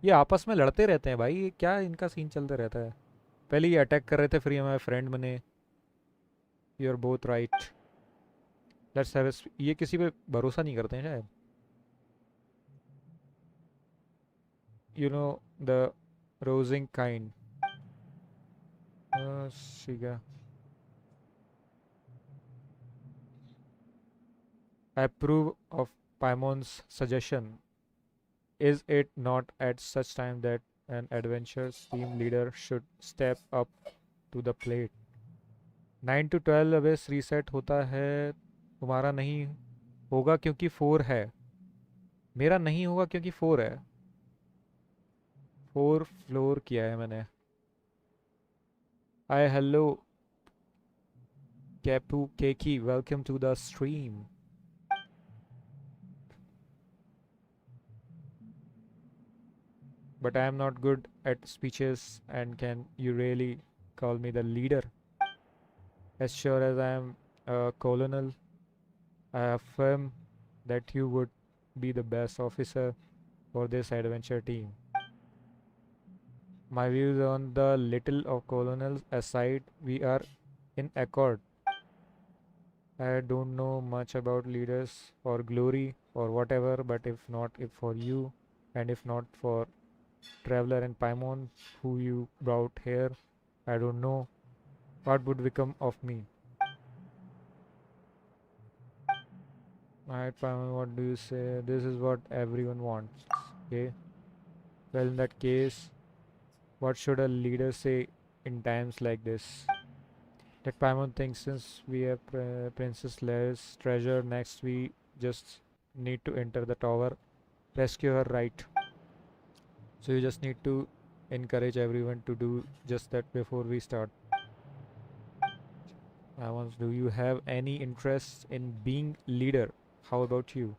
ये आपस में लड़ते रहते हैं भाई, ये क्या इनका सीन चलते रहता है। पहले ये अटैक कर रहे थे, फिर ये हमारे फ्रेंड बने। You are both right, let's have ये किसी पे भरोसा नहीं करते हैं शायद। यू नो द रोजिंग काइंड। ठीक है। I approve of Paimon's suggestion. Is it not at such time that an adventure team leader should step up to the plate? 9 to 12 अवेस reset होता है, तुम्हारा नहीं होगा क्योंकि 4 है, मेरा नहीं होगा क्योंकि 4 है। 4 फ्लोर किया है मैंने। Hi, hello, Kepu Keki, welcome to the stream. But I am not good at speeches, and can you really call me the leader? As sure as I am a colonel, I affirm that you would be the best officer for this adventure team. My views on the little of colonels aside, we are in accord. I don't know much about leaders or glory or whatever, but if not if for you, and if not for Traveler and Paimon, who you brought here, I don't know what would become of me. Alright, Paimon, what do you say? This is what everyone wants. Okay. Well, in that case, what should a leader say in times like this? That Paimon thinks since we have Princess Leia's treasure next, we just need to enter the tower, rescue her, right? So you just need to encourage everyone to do just that before we start. Do you have any interest in being leader? How about you?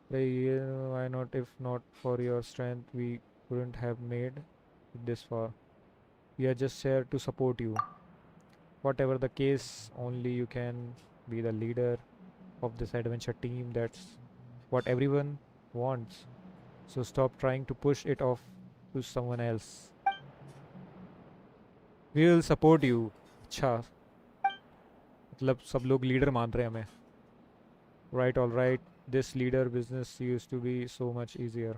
Why not? If not for your strength, we couldn't have made it this far. We are just here to support you. Whatever the case, only you can be the leader of this adventure team. That's what everyone wants. So stop trying to push it off to someone else. We will support you. अच्छा, मतलब सब लोग leader मान रहे हैं हमें। Right, all right. This leader business used to be so much easier.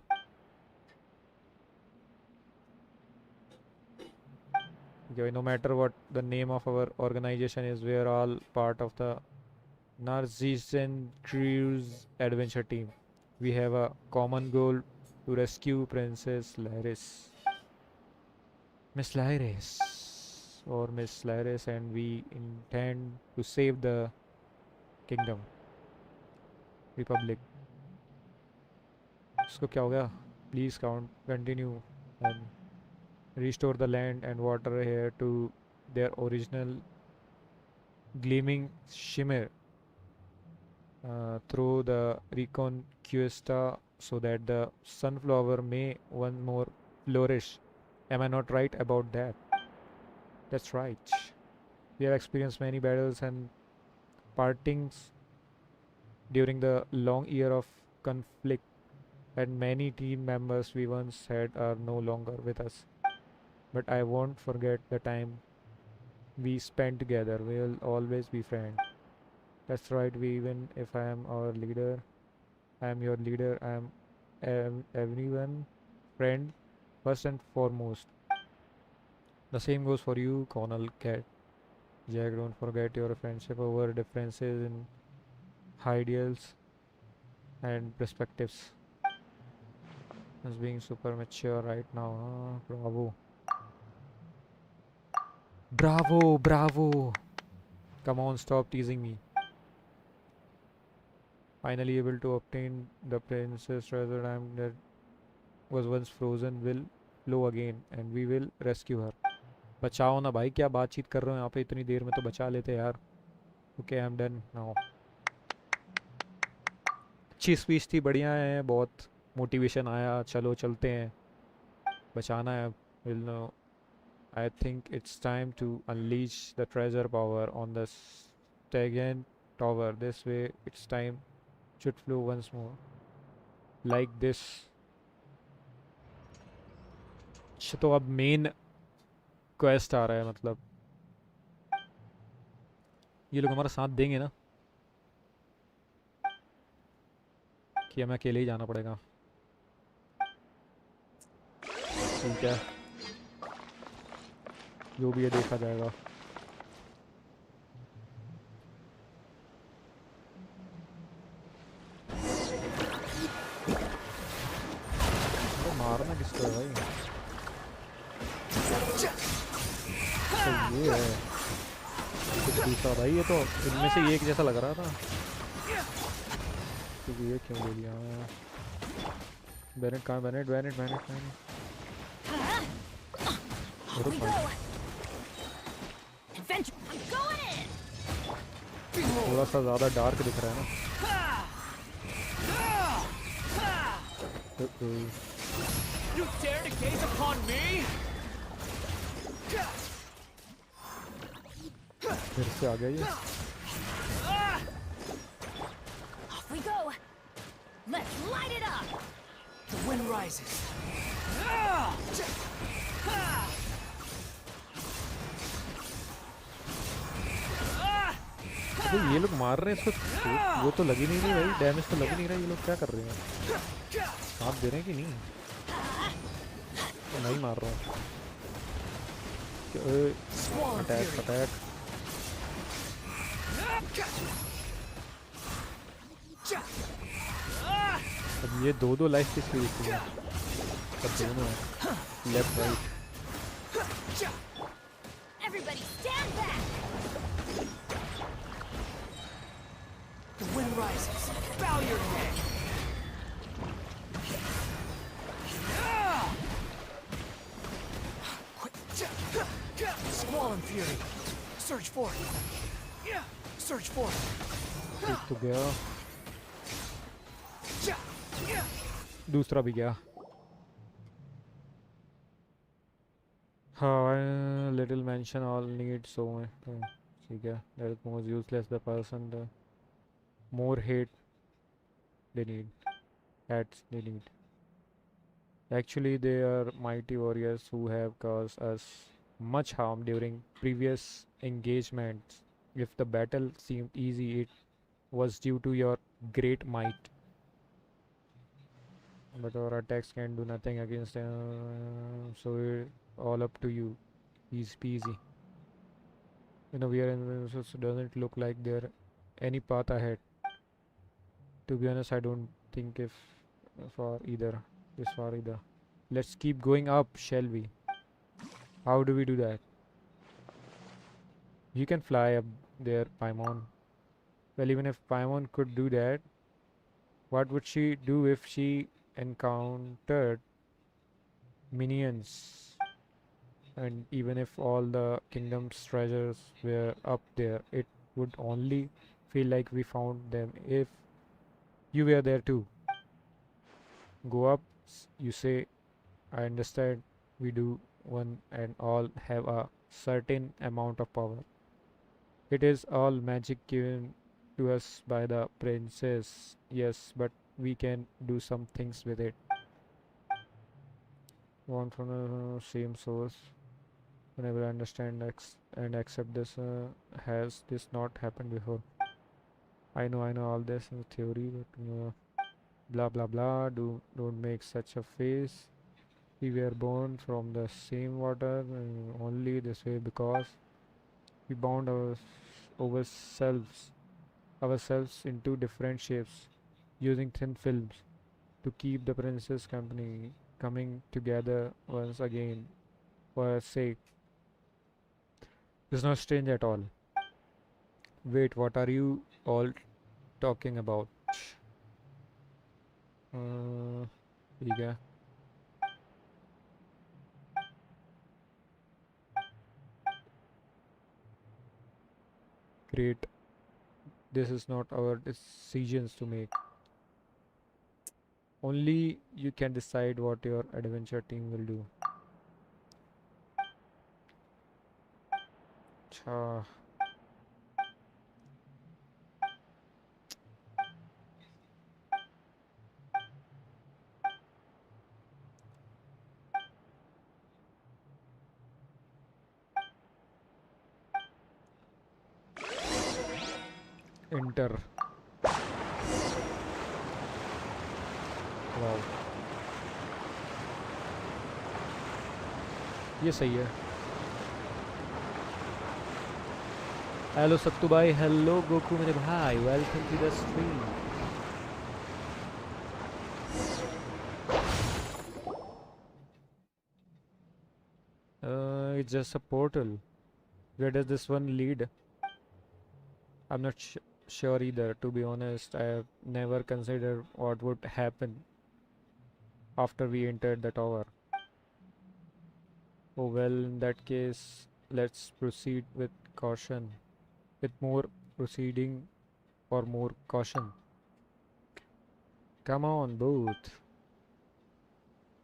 Okay, no matter what the name of our organization is, we are all part of the Narcissan Cruise Adventure Team. We have a common goal to rescue Princess Lyris. Miss Lyris, or Miss Lyris, and we intend to save the kingdom. Republic. इसको क्या हो गया? Please continue and restore the land and water here to their original gleaming shimmer through the Reconquista, so that the sunflower may once more flourish. Am I not right about that? That's right. We have experienced many battles and partings during the long year of conflict, and many team members we once had are no longer with us. But I won't forget the time we spent together. We'll always be friends. That's right, even if I am our leader, I am your leader, I am everyone friend first and foremost. The same goes for you, Colonel Cat. Jack, don't forget your friendship over differences in ideals and perspectives. As being super mature right now, huh? Bravo. Bravo. Come on, stop teasing me. Finally able to obtain the princess treasure diamond that was once frozen will flow again and we will rescue her. बचाओ ना भाई, क्या बातचीत कर रहे हो यहाँ पे, इतनी देर में तो बचा लेते यार. Okay, I am done now. अच्छी स्पीच थी, बढ़िया है, बहुत मोटिवेशन आया. चलो चलते हैं, बचाना है. Will no. I think it's time to unleash the treasure power on the stagnant tower. This way, its time should flow once more. Like this. अच्छा, तो अब मेन क्वेस्ट आ रहा है, मतलब ये लोग हमारा साथ देंगे ना, कि हमें अकेले ही जाना पड़ेगा? ठीक है, जो भी है देखा जाएगा. तो मारना किसको है भाई? तो ये है कुछ दूसरा भाई, ये तो इनमें से एक जैसा लग रहा था. तो ये क्यों ले लिया? बैनेट कहाँ? बैनेट बैनेट बैनेट बैनेट. थोड़ा सा ज़्यादा डार्क दिख रहा है ना. You dare to gaze upon me? फिर से आ गया ये. Off we go. Let's light it up. The wind rises. अबे ये लोग मार रहे हैं इसको, वो तो लग ही नहीं रही भाई, डैमेज तो लग ही नहीं रहा. ये लोग क्या कर रहे हैं? साथ दे रहे हैं कि नहीं? तो नहीं मार रहा हूँ. Attack attack. अब ये दो लाइफ किसकी दिखती है? सब दोनों हैं, left right. Everybody stand back. The wind rises. Bow your head. Squall and fury. Search for it. Search for it. एक तो गया, दूसरा भी गया. हाँ, little mention all need so much. ठीक है, that is most useless the person, the more hate they need, hats they need. Actually, they are mighty warriors who have caused us much harm during previous engagements. If the battle seemed easy, it was due to your great might. But our attacks can do nothing against them, so it's all up to you. Easy peasy. You know, we are in, so it doesn't look like there any path ahead. To be honest, I don't think if far either, this far either. Let's keep going up, shall we? How do we do that? You can fly up there, Paimon. Well, even if Paimon could do that, what would she do if she encountered minions? And even if all the kingdom's treasures were up there, it would only feel like we found them if you were there too. Go up, you say. I understand we do one and all have a certain amount of power. It is all magic given to us by the princess, yes, but we can do some things with it. One from the same source. Whenever I understand and accept this, has this not happened before? I know all this in theory, but blah blah blah. Don't make such a face. We were born from the same water, only this way because we bound ourselves into different shapes using thin films to keep the princess company coming together once again for her sake. It's not strange at all. Wait, what are you all talking about? ठीक है. Great. This is not our decisions to make. Only you can decide what your adventure team will do. अच्छा. Enter. Wow. ये सही है. Hello सत्तू भाई. Hello Goku मेरे भाई. Welcome to the stream. It's just a portal. Where does this one lead? I'm not sure either, to be honest. I have never considered what would happen after we entered the tower. Oh well, in that case, let's proceed with caution. With more proceeding or more caution. Come on, both.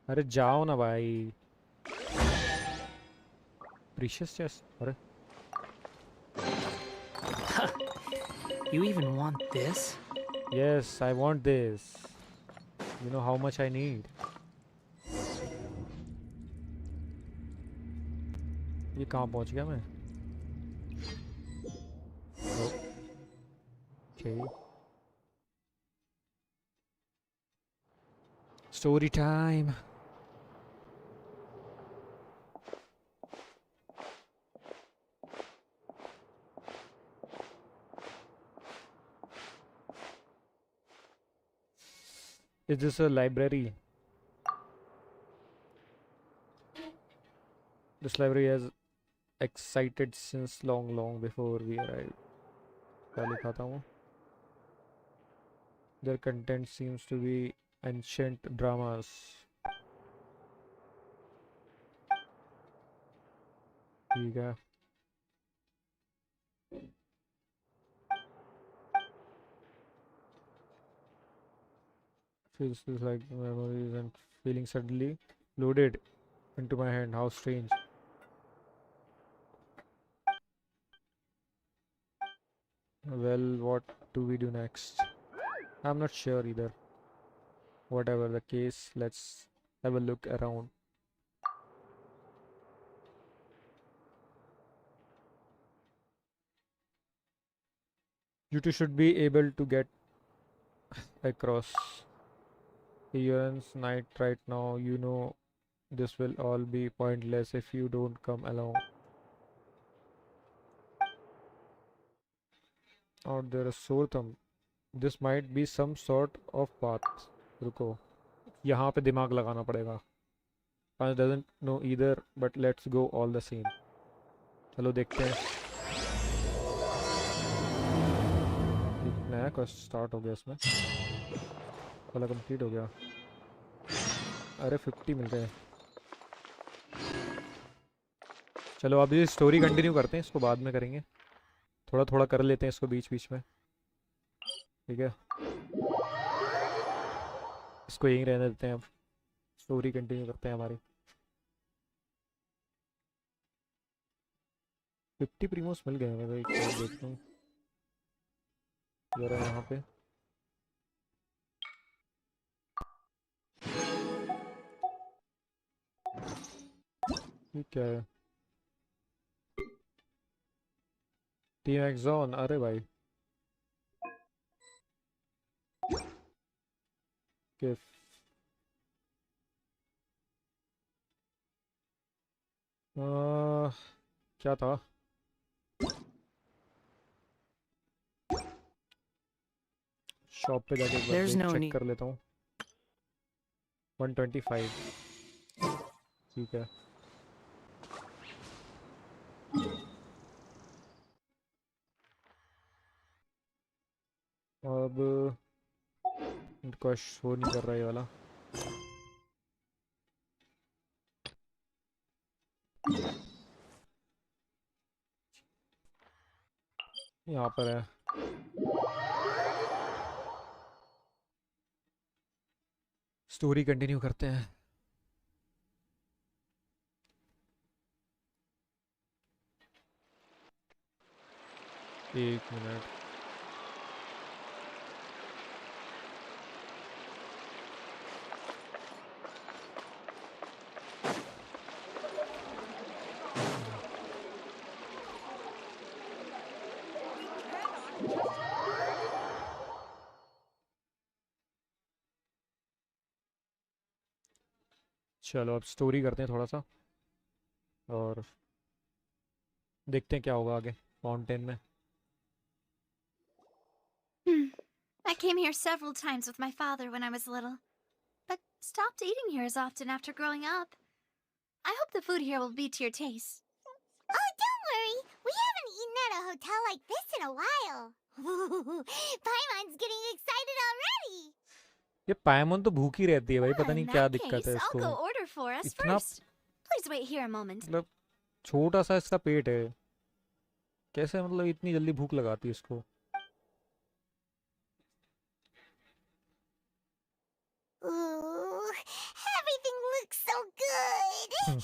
अरे जाओ ना भाई. Precious chest. अरे. You even want this? Yes, I want this. You know how much I need. ये कहाँ पहुँच गया मैं? Okay. Story time. Is this a library? This library has excited since long before we arrived. क्या लिखा था वो? Their content seems to be ancient dramas. ठीक है. Feels like memories and feeling suddenly loaded into my hand. How strange. Well, what do we do next? I'm not sure either. Whatever the case, let's have a look around. You two should be able to get across. Ion's night right now. You know this will all be pointless if you don't come along. Out there a sore thumb. This might be some sort of path. रुको. यहाँ पे दिमाग लगाना पड़ेगा. I doesn't know either, but let's go all the same. चलो देखते हैं. एक नया क्वेस्ट स्टार्ट हो गया इसमें. वाला कंप्लीट हो गया. अरे 50 मिल गए. चलो अब ये स्टोरी कंटिन्यू करते हैं. इसको बाद में करेंगे. थोड़ा थोड़ा कर लेते हैं इसको बीच बीच में. ठीक है. इसको यहीं रहने देते हैं. अब स्टोरी कंटिन्यू करते हैं हमारी. 50 प्रीमोस मिल गए हैं. मैं एक देखता हूँ जरा यहाँ पे. ये क्या है? टीम एक्सॉन. अरे भाई किफ. क्या था? शॉप पे जाके एक There's बार no चेक need. कर लेता हूँ. 125. ठीक है. अब को शो नहीं कर रहा ये वाला। यहाँ पर है। स्टोरी कंटिन्यू करते हैं। एक मिनट। चलो अब स्टोरी करते हैं थोड़ा सा और देखते हैं क्या होगा आगे फाउंटेन में। I came here several times with my father when I was little, but stopped eating here as often after growing up. I hope the food here will be to your taste. Oh, don't worry. We haven't eaten at a hotel like this in a while. Paimon's getting excited already. ये पायमोन तो भूखी रहती है भाई, पता In नहीं क्या that दिक्कत है case, I'll इसको। go order for us इतना first. Please wait here a moment. मतलब छोटा सा इसका पेट है, कैसे मतलब इतनी जल्दी भूख लगाती है इसको। Ooh, everything looks so good.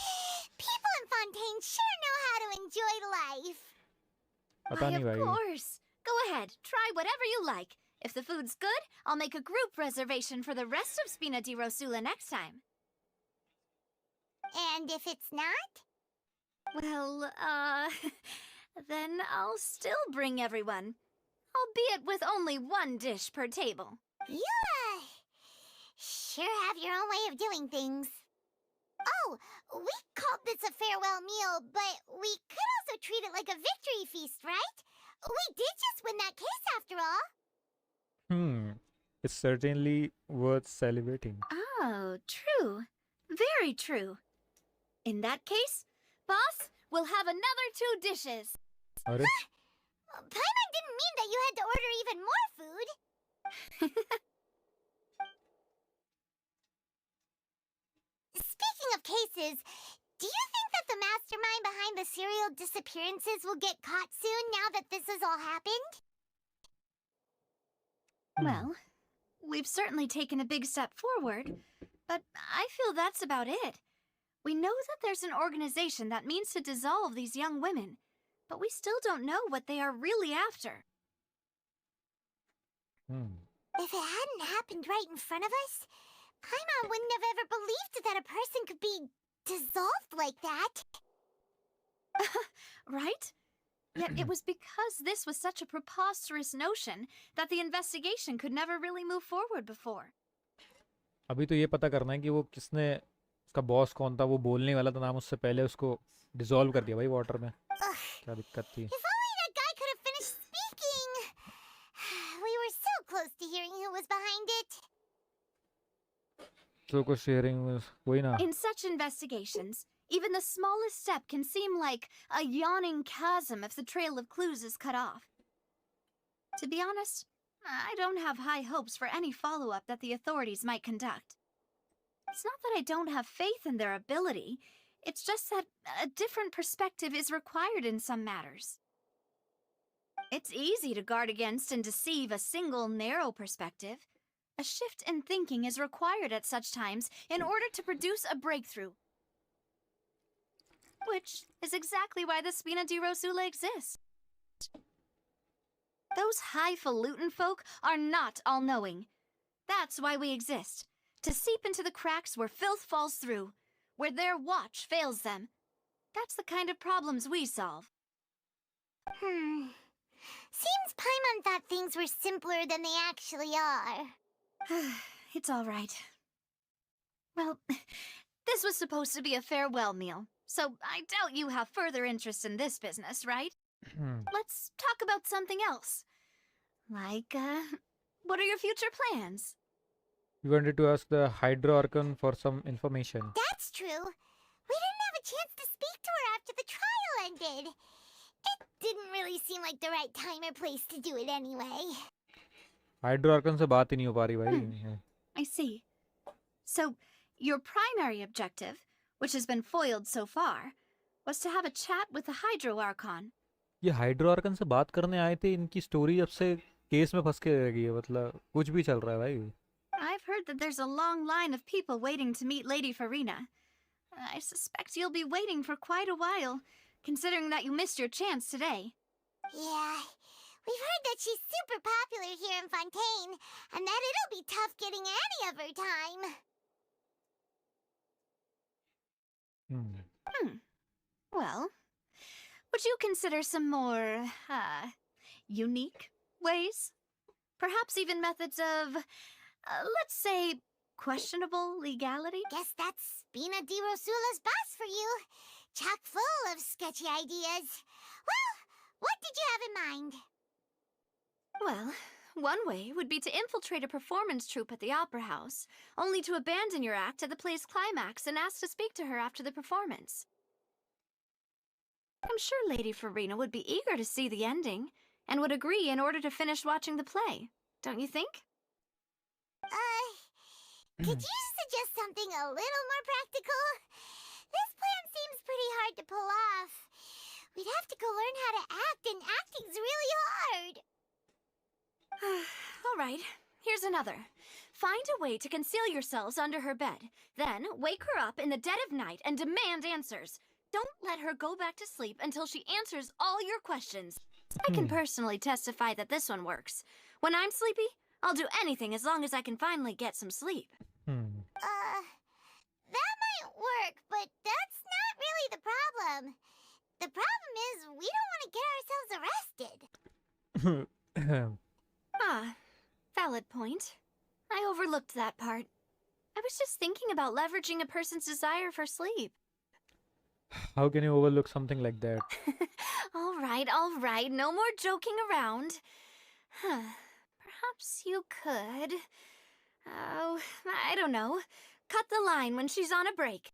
People in Fontaine sure know how to enjoy life. पता Why, नहीं of भाई। course. Go ahead, try whatever you like. If the food's good, I'll make a group reservation for the rest of Spina di Rosula next time. And if it's not? Well, then I'll still bring everyone. Albeit with only one dish per table. You, sure have your own way of doing things. Oh, we called this a farewell meal, but we could also treat it like a victory feast, right? We did just win that case after all. It's certainly worth celebrating. Oh, true. Very true. In that case, boss, we'll have another 2 dishes. अरे Paimon didn't mean that you had to order even more food. Speaking of cases, do you think that the mastermind behind the serial disappearances will get caught soon now that this has all happened? Well, we've certainly taken a big step forward, but I feel that's about it. We know that there's an organization that means to dissolve these young women, but we still don't know what they are really after. If it hadn't happened right in front of us, Paimon wouldn't have ever believed that a person could be dissolved like that. Right? Yet it was because this was such a preposterous notion that the investigation could never really move forward before. अभी तो ये पता करना है कि वो किसने, उसका बॉस कौन था, वो बोलने वाला था नाम, उससे पहले उसको डिसॉल्व कर दिया भाई वाटर में। क्या दिक्कत थी? If only that guy could have finished speaking. We were so close to hearing who was behind it. तो कुछ शेयरिंग वही ना। In such investigations, even the smallest step can seem like a yawning chasm if the trail of clues is cut off. To be honest, I don't have high hopes for any follow-up that the authorities might conduct. It's not that I don't have faith in their ability, it's just that a different perspective is required in some matters. It's easy to guard against and deceive a single narrow perspective. A shift in thinking is required at such times in order to produce a breakthrough. Which is exactly why the Spina di Rosula exists. Those highfalutin folk are not all-knowing. That's why we exist. To seep into the cracks where filth falls through, where their watch fails them. That's the kind of problems we solve. Seems Paimon thought things were simpler than they actually are. It's all right. Well, this was supposed to be a farewell meal, so I doubt you have further interest in this business, right? Let's talk about something else. Like, what are your future plans? You wanted to ask the Hydro Archon for some information. That's true. We didn't have a chance to speak to her after the trial ended. It didn't really seem like the right time or place to do it anyway. Hydro Arkan से बात ही नहीं हो पा रही भाई। I see. So, your primary objective, which has been foiled so far, was to have a chat with the Hydro Archon. ये hydro Arkan से बात करने आए थे, इनकी स्टोरी जब से केस में फंस के रह गई है, मतलब कुछ भी चल रहा है भाई. I've heard that there's a long line of people waiting to meet Lady Farina. I suspect you'll be waiting for quite a while, considering that you missed your chance today. Yeah, we've heard that she's super popular here in Fontaine, and that it'll be tough getting any of her time. Well, would you consider some more, unique ways? Perhaps even methods of, let's say, questionable legality? Guess that's Spina di Rosula's boss for you. Chock full of sketchy ideas. Well, what did you have in mind? Well, one way would be to infiltrate a performance troupe at the Opera House, only to abandon your act at the play's climax and ask to speak to her after the performance. I'm sure Lady Farina would be eager to see the ending, and would agree in order to finish watching the play. Don't you think? Could you suggest something a little more practical? This plan seems pretty hard to pull off. We'd have to go learn how to act, and acting's really hard. All right, here's another. Find a way to conceal yourselves under her bed. Then wake her up in the dead of night and demand answers. Don't let her go back to sleep until she answers all your questions. I can personally testify that this one works. When I'm sleepy, I'll do anything as long as I can finally get some sleep. That might work, but that's not really the problem. The problem is we don't want to get ourselves arrested. Valid point. I overlooked that part. I was just thinking about leveraging a person's desire for sleep. How can you overlook something like that? All right, no more joking around. Perhaps you could... Oh, I don't know. Cut the line when she's on a break.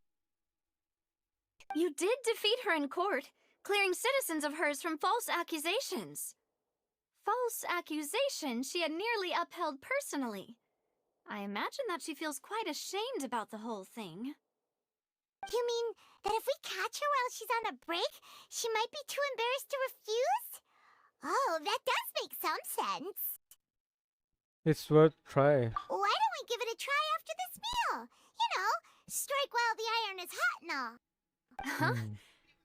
You did defeat her in court, clearing citizens of hers from false accusations. False accusations she had nearly upheld personally. I imagine that she feels quite ashamed about the whole thing. You mean that if we catch her while she's on a break, she might be too embarrassed to refuse? Oh, that does make some sense. It's worth try. Why don't we give it a try after this meal? You know, strike while the iron is hot and all. Huh?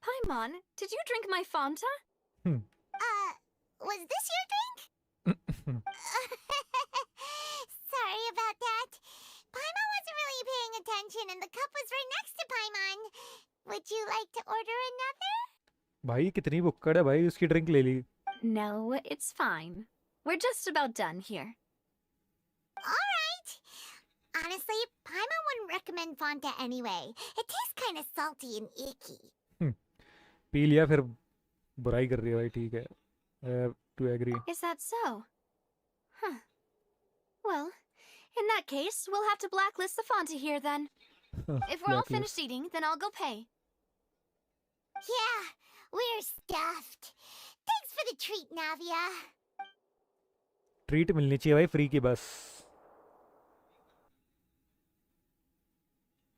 Paimon, did you drink my Fanta? Was this your drink? Sorry about that. Paimon wasn't really paying attention and the cup was right next to Paimon. Would you like to order another? भाई कितनी बुक्कड़ है भाई, उसकी drink ले ली. No, it's fine. We're just about done here. Alright. Honestly, Paimon wouldn't recommend Fanta anyway. It tastes kind of salty and icky. P लिया फिर बुराई कर रही है भाई, ठीक है. To agree. Is that so? Huh. Well, in that case, we'll have to blacklist the Fanta here then. If we're all finished eating, then I'll go pay. Yeah, we're stuffed. Thanks for the treat, Navia. Treat मिलनी चाहिए भाई, free की बस.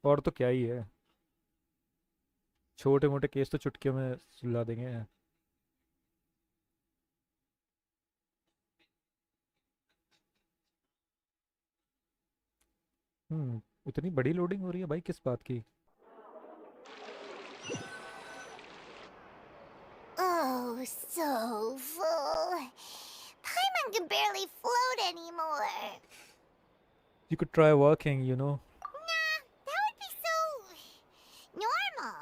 और तो क्या ही है, छोटे मोटे केस तो चुटकियों में सुलझा देंगे. इतनी बड़ी लोडिंग हो रही है भाई, किस बात की? Oh, so full. Paimon can barely float anymore. You could try working, you know. Nah, that would be so normal.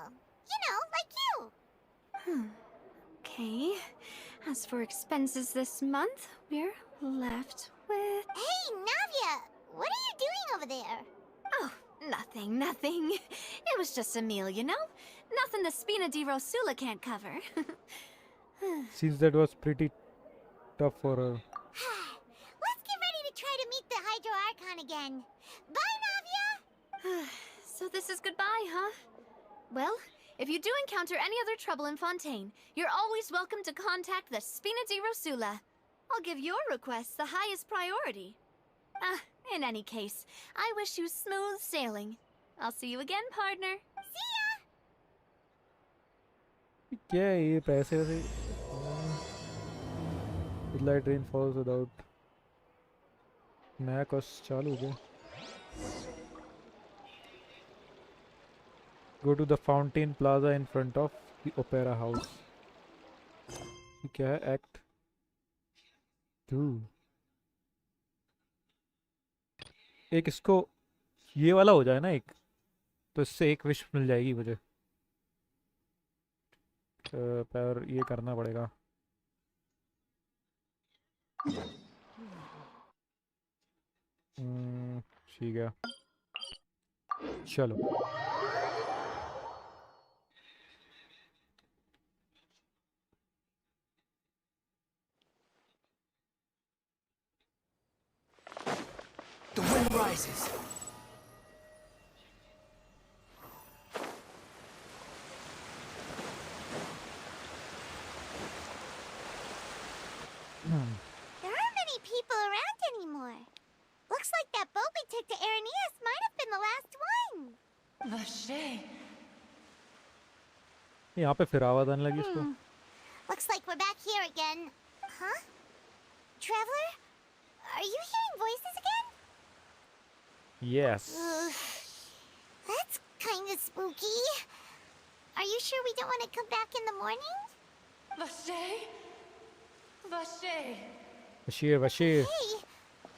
You know, like you. Okay. As for expenses this month, we're left with... Hey, Navia, what are you doing over there? Oh, nothing. It was just a meal, you know? Nothing the Spina di Rosula can't cover. Seems that was pretty tough for her. Let's get ready to try to meet the Hydro Archon again. Bye, Navia! So this is goodbye, huh? Well, if you do encounter any other trouble in Fontaine, you're always welcome to contact the Spina di Rosula. I'll give your requests the highest priority. In any case, I wish you smooth sailing. I'll see you again, partner. See ya! क्या है ये पैसे वैसे light rain falls without नया cost चालू हो गया go to the fountain plaza in front of the opera house ये क्या है एक्ट 2 एक इसको ये वाला हो जाए ना एक तो इससे एक विश मिल जाएगी मुझे पर ये करना पड़ेगा ठीक है चलो The wind rises. There aren't many people around anymore. Looks like that boat we took to Araneas might have been the last one. Vache. यहाँ पे फिर आवाज आने लगी इसको Looks like we're back here again. Huh? Traveler? Are you hearing voices again? yes That's kind of spooky. Are you sure we don't want to come back in the morning? Vache. Vache. Bashir Hey,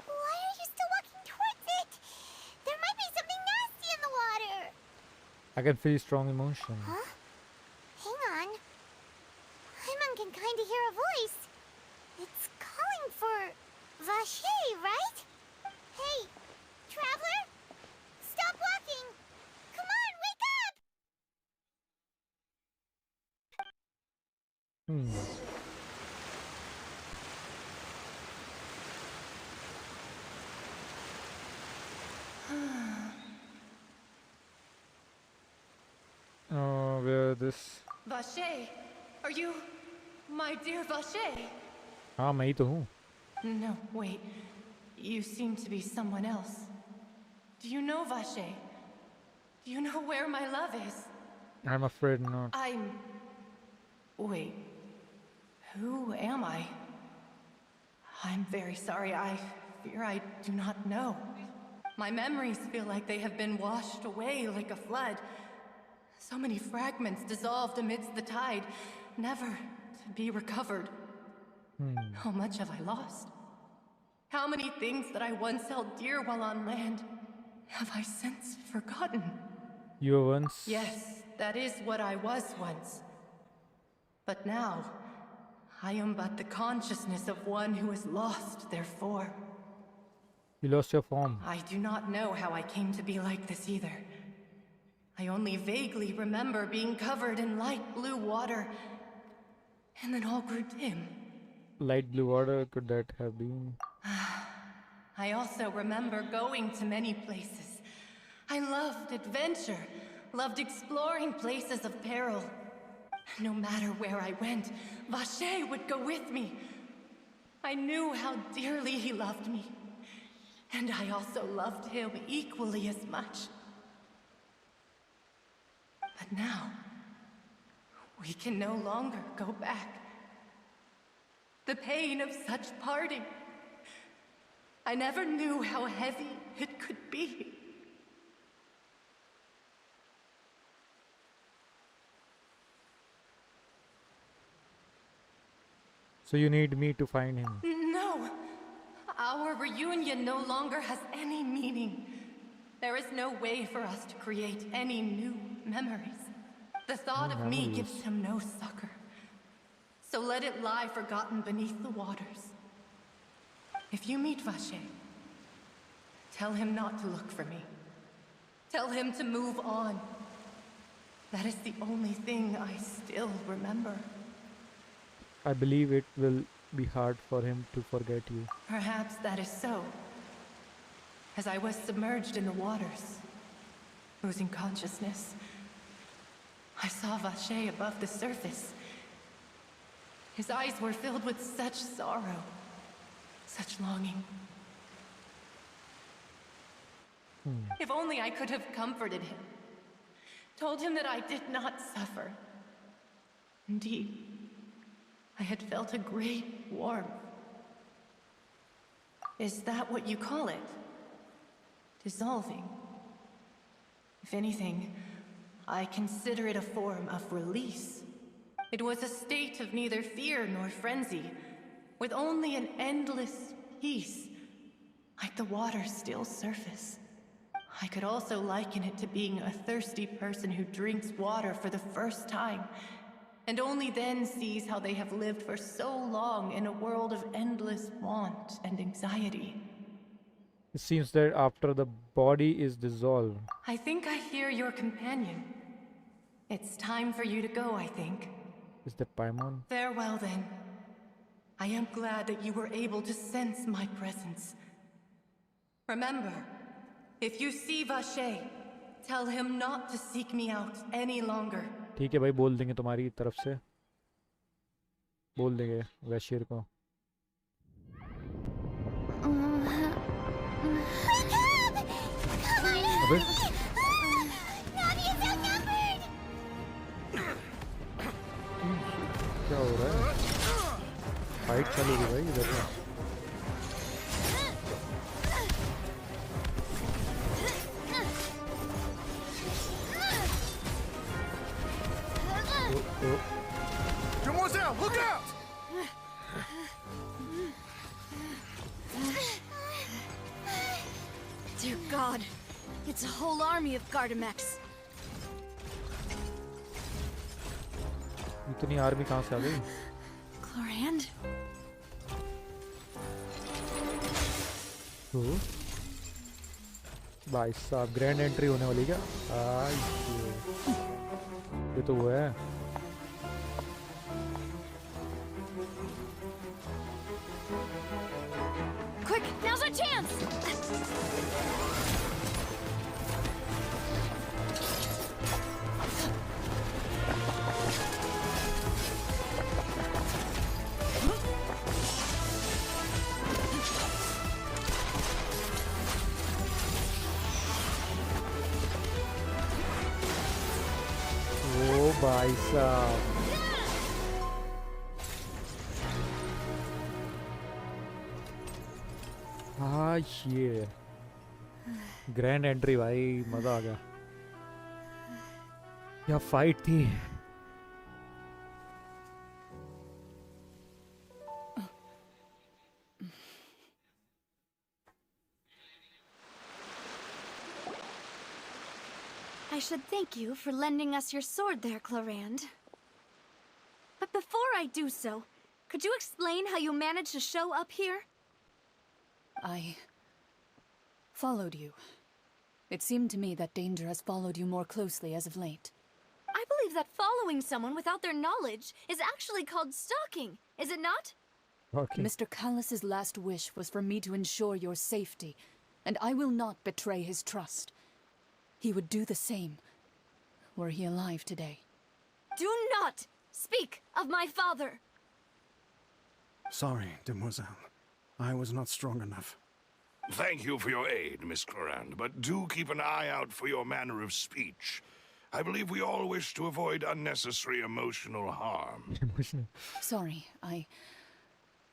why are you still walking towards it? There might be something nasty in the water. I can feel strong emotion Huh? Hang on. Hyman can kind of hear a voice. It's calling for Vache, right? Hey, traveler! Stop walking! Come on, wake up! where this Vache. Are you my dear Vache? हाँ मैं ही तो हूँ No, wait. You seem to be someone else. Do you know Vache? Do you know where my love is? I'm afraid not I'm... Wait. Who am I? I'm very sorry. I fear I do not know. My memories feel like they have been washed away like a flood. So many fragments dissolved amidst the tide, never to be recovered. How much have I lost? How many things that I once held dear while on land have I since forgotten? you were once Yes, that is what I was once. But now, I am but the consciousness of one who is lost, therefore. you lost your form I do not know how I came to be like this either. I only vaguely remember being covered in light blue water, and then all grew dim. light blue water could that have been I also remember going to many places. I loved adventure, loved exploring places of peril. No matter where I went, Vache would go with me. I knew how dearly he loved me, and I also loved him equally as much. But now, we can no longer go back. The pain of such parting, I never knew how heavy it could be. so you need me to find him No! Our reunion no longer has any meaning. There is no way for us to create any new memories. The thought of me gives him no succor. So let it lie forgotten beneath the waters. If you meet Vache, tell him not to look for me. Tell him to move on. That is the only thing I still remember. I believe it will be hard for him to forget you Perhaps that is so. As I was submerged in the waters, losing consciousness, I saw Vache above the surface. His eyes were filled with such sorrow, such longing. If only I could have comforted him. Told him that I did not suffer. Indeed, I had felt a great warmth. Is that what you call it? Dissolving? If anything, I consider it a form of release. It was a state of neither fear nor frenzy, with only an endless peace, like the water's still surface. I could also liken it to being a thirsty person who drinks water for the first time, and only then sees how they have lived for so long in a world of endless want and anxiety. It seems that after the body is dissolved. I think I hear your companion. It's time for you to go, I think. Is that Paimon? Farewell, then. I am glad that you were able to sense my presence. Remember, if you see Vache, tell him not to seek me out any longer. ठीक है भाई, बोल देंगे तुम्हारी तरफ से, बोल देंगे वैशिर को. अबे क्या हो रहा है? फाइट चालू हो भाई इधर में. Demoiselle, look out! Dear God, it's a whole army of Gardamex. इतनी आर्मी कहाँ से आ गई? Clorand? भाई साहब, ग्रैंड एंट्री होने वाली क्या? ये तो वो है. Quick, now's our chance! ओ भाई साहब, हाँ ये ग्रैंड एंट्री भाई, मजा आ गया. क्या फाइट थी. I should thank you for lending us your sword there, Clorand. But before I do so, could you explain how you managed to show up here? I followed you. It seemed to me that danger has followed you more closely as of late. I believe that following someone without their knowledge is actually called stalking, is it not? Okay. Mr. Callus's last wish was for me to ensure your safety, and I will not betray his trust. He would do the same, were he alive today. Do not speak of my father! Sorry, Demoiselle. I was not strong enough. Thank you for your aid, Miss Clorand, but do keep an eye out for your manner of speech. I believe we all wish to avoid unnecessary emotional harm. Sorry, I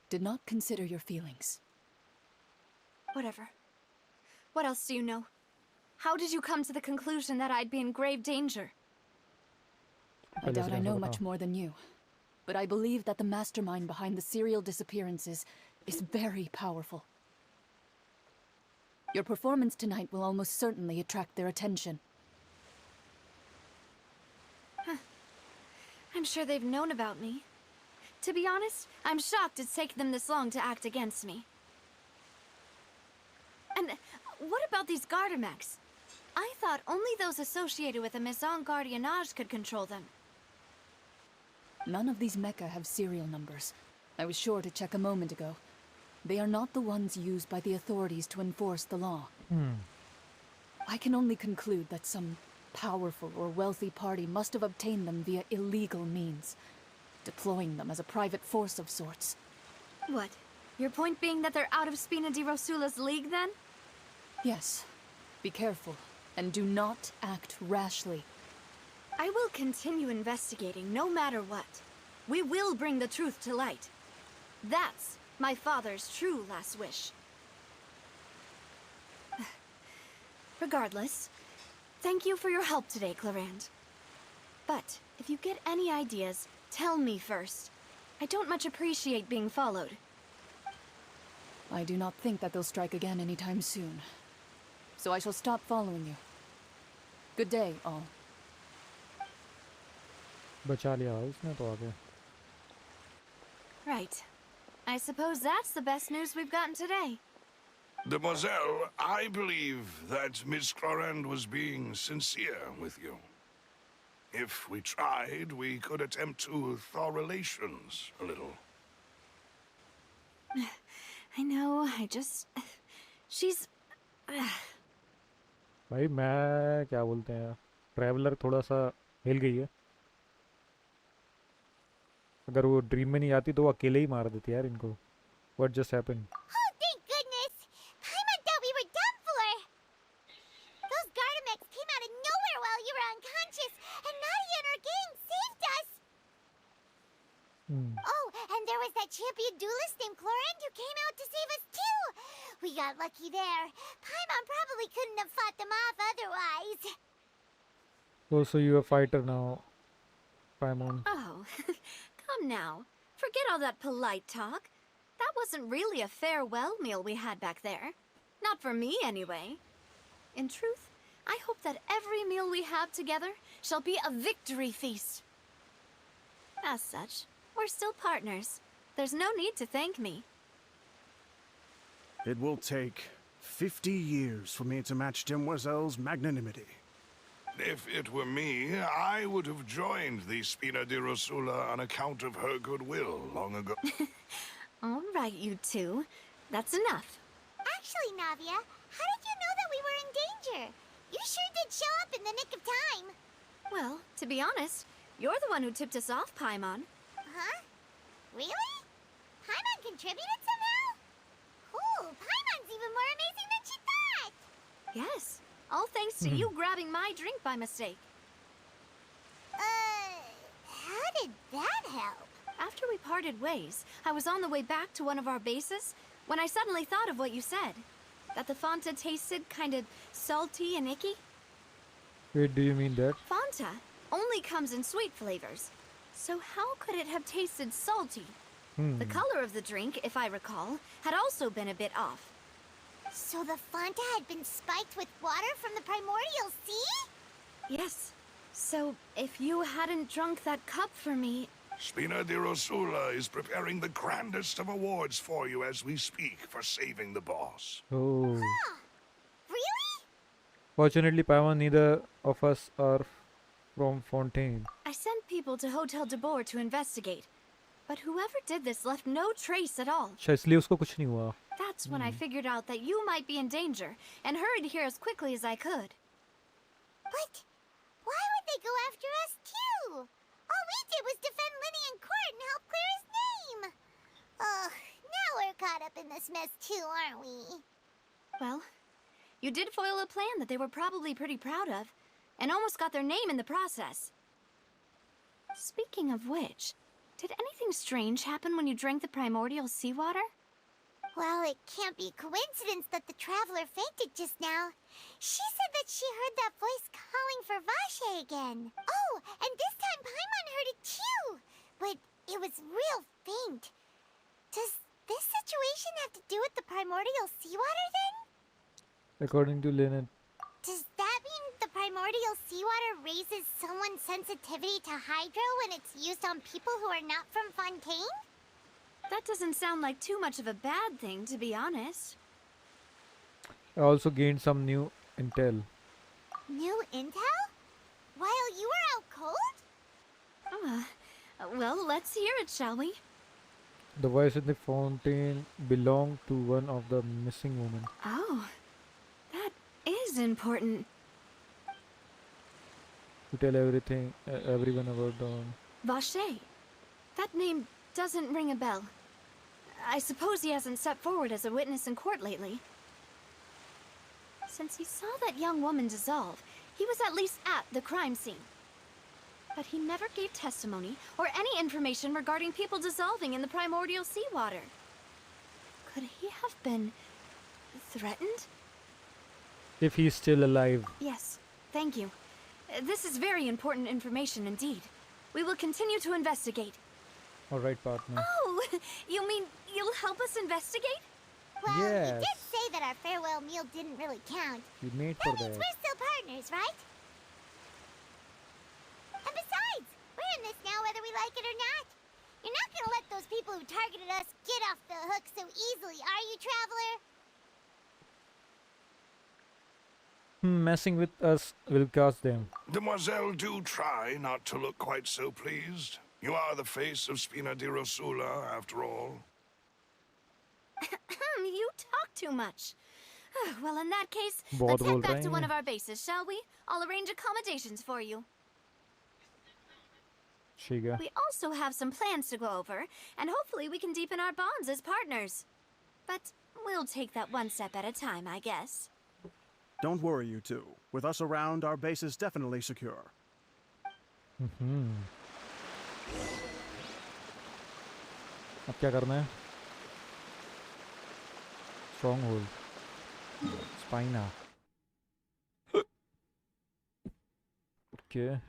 did not consider your feelings. Whatever. What else do you know? How did you come to the conclusion that I'd be in grave danger? I doubt I know much more than you, but I believe that the mastermind behind the serial disappearances is very powerful. Your performance tonight will almost certainly attract their attention. I'm sure they've known about me. To be honest, I'm shocked it's taken them this long to act against me. And what about these Gardamex? I thought only those associated with a Maison Gardiennage could control them. None of these mecha have serial numbers. I was sure to check a moment ago. They are not the ones used by the authorities to enforce the law. I can only conclude that some powerful or wealthy party must have obtained them via illegal means, deploying them as a private force of sorts. What? Your point being that they're out of Spina di Rosula's league, then? Yes. Be careful, and do not act rashly. I will continue investigating no matter what. We will bring the truth to light. That's my father's true last wish. Regardless, thank you for your help today, Clarand. But if you get any ideas, tell me first. I don't much appreciate being followed. I do not think that they'll strike again anytime soon. So I shall stop following you. Good day, all. बचा लिया उसने तो आगे. Right. I suppose that's the best news we've gotten today. Demoiselle, I believe that Miss Clorand was being sincere with you. If we tried, we could attempt to thaw relations a little. I know, she's... भाई मैं क्या बोलते हैं traveller थोड़ा सा हिल गई है. अगर वो ड्रीम में नहीं आती तो वो अकेले ही मार देती यार इनको. What just happened? Oh, thank goodness! Paimon thought we were done for! Those Gardamex came out of nowhere while you were unconscious, and Nadia and her gang saved us! Oh, and there was that champion duelist named Clorand who came out to save us too! We got lucky there. Paimon probably couldn't have fought them off otherwise. Oh, so you're a fighter now, Paimon. Oh, come now. Forget all that polite talk. That wasn't really a farewell meal we had back there. Not for me, anyway. In truth, I hope that every meal we have together shall be a victory feast. As such, we're still partners. There's no need to thank me. It will take 50 years for me to match Demoiselle's magnanimity. If it were me, I would have joined the Spina di Rosula on account of her goodwill long ago. All right, you two. That's enough. Actually, Navia, how did you know that we were in danger? You sure did show up in the nick of time. Well, to be honest, you're the one who tipped us off, Paimon. Huh? Really? Paimon contributed somehow? Cool, Paimon's even more amazing than she thought! Yes, all thanks to you grabbing my drink by mistake. How did that help? After we parted ways, I was on the way back to one of our bases when I suddenly thought of what you said. That the Fanta tasted kind of salty and icky. Wait, do you mean that? Fanta only comes in sweet flavors. So how could it have tasted salty? The color of the drink, if I recall, had also been a bit off. So the Fanta had been spiked with water from the primordial sea? Yes. So if you hadn't drunk that cup for me... Spina di Rosula is preparing the grandest of awards for you as we speak for saving the boss. Oh. Huh. Really? Fortunately, Paimon, neither of us are from Fontaine. I sent people to Hotel de Boer to investigate. But whoever did this left no trace at all. शायद इसलिए उसको कुछ नहीं हुआ. That's when I figured out that you might be in danger and hurried here as quickly as I could. But why would they go after us too? All we did was defend Linny in court and help clear his name. Ugh, now we're caught up in this mess too, aren't we? Well, you did foil a plan that they were probably pretty proud of, and almost got their name in the process. Speaking of which, did anything strange happen when you drank the primordial seawater? Well, it can't be coincidence that the traveler fainted just now. She said that she heard that voice calling for Vache again. Oh, and this time Paimon heard it too. But it was real faint. Does this situation have to do with the primordial seawater then? According to Lynette. Does that mean the primordial seawater raises someone's sensitivity to hydro when it's used on people who are not from Fontaine? That doesn't sound like too much of a bad thing, to be honest. I also gained some new intel. New intel? While you were out cold? Well, let's hear it, shall we? The voice in the fountain belonged to one of the missing women. Oh, that is important. To tell everyone about Dawn. Vache. That name doesn't ring a bell. I suppose he hasn't stepped forward as a witness in court lately. Since he saw that young woman dissolve, he was at least at the crime scene. But he never gave testimony or any information regarding people dissolving in the primordial seawater. Could he have been threatened? If he's still alive. Yes, thank you. This is very important information indeed. We will continue to investigate. Alright, partner. Oh, you mean you'll help us investigate? Well, Yes. you did say that our farewell meal didn't really count. We made That for means that. we're still partners, right? And besides, we're in this now whether we like it or not. You're not gonna let those people who targeted us get off the hook so easily, are you, Traveler? Messing with us will cost them. Demoiselle, do try not to look quite so pleased. You are the face of Spina di Rosula, after all. You talk too much. Well, in that case, बहुत let's बोल head back रहे to one हैं। of our bases, shall we? I'll arrange accommodations for you. ठीक है। We also have some plans to go over, and hopefully we can deepen our bonds as partners. But we'll take that one step at a time, I guess. Don't worry, you two. With us around, our base is definitely secure. अब क्या करना है? Stronghold. Spina. Okay.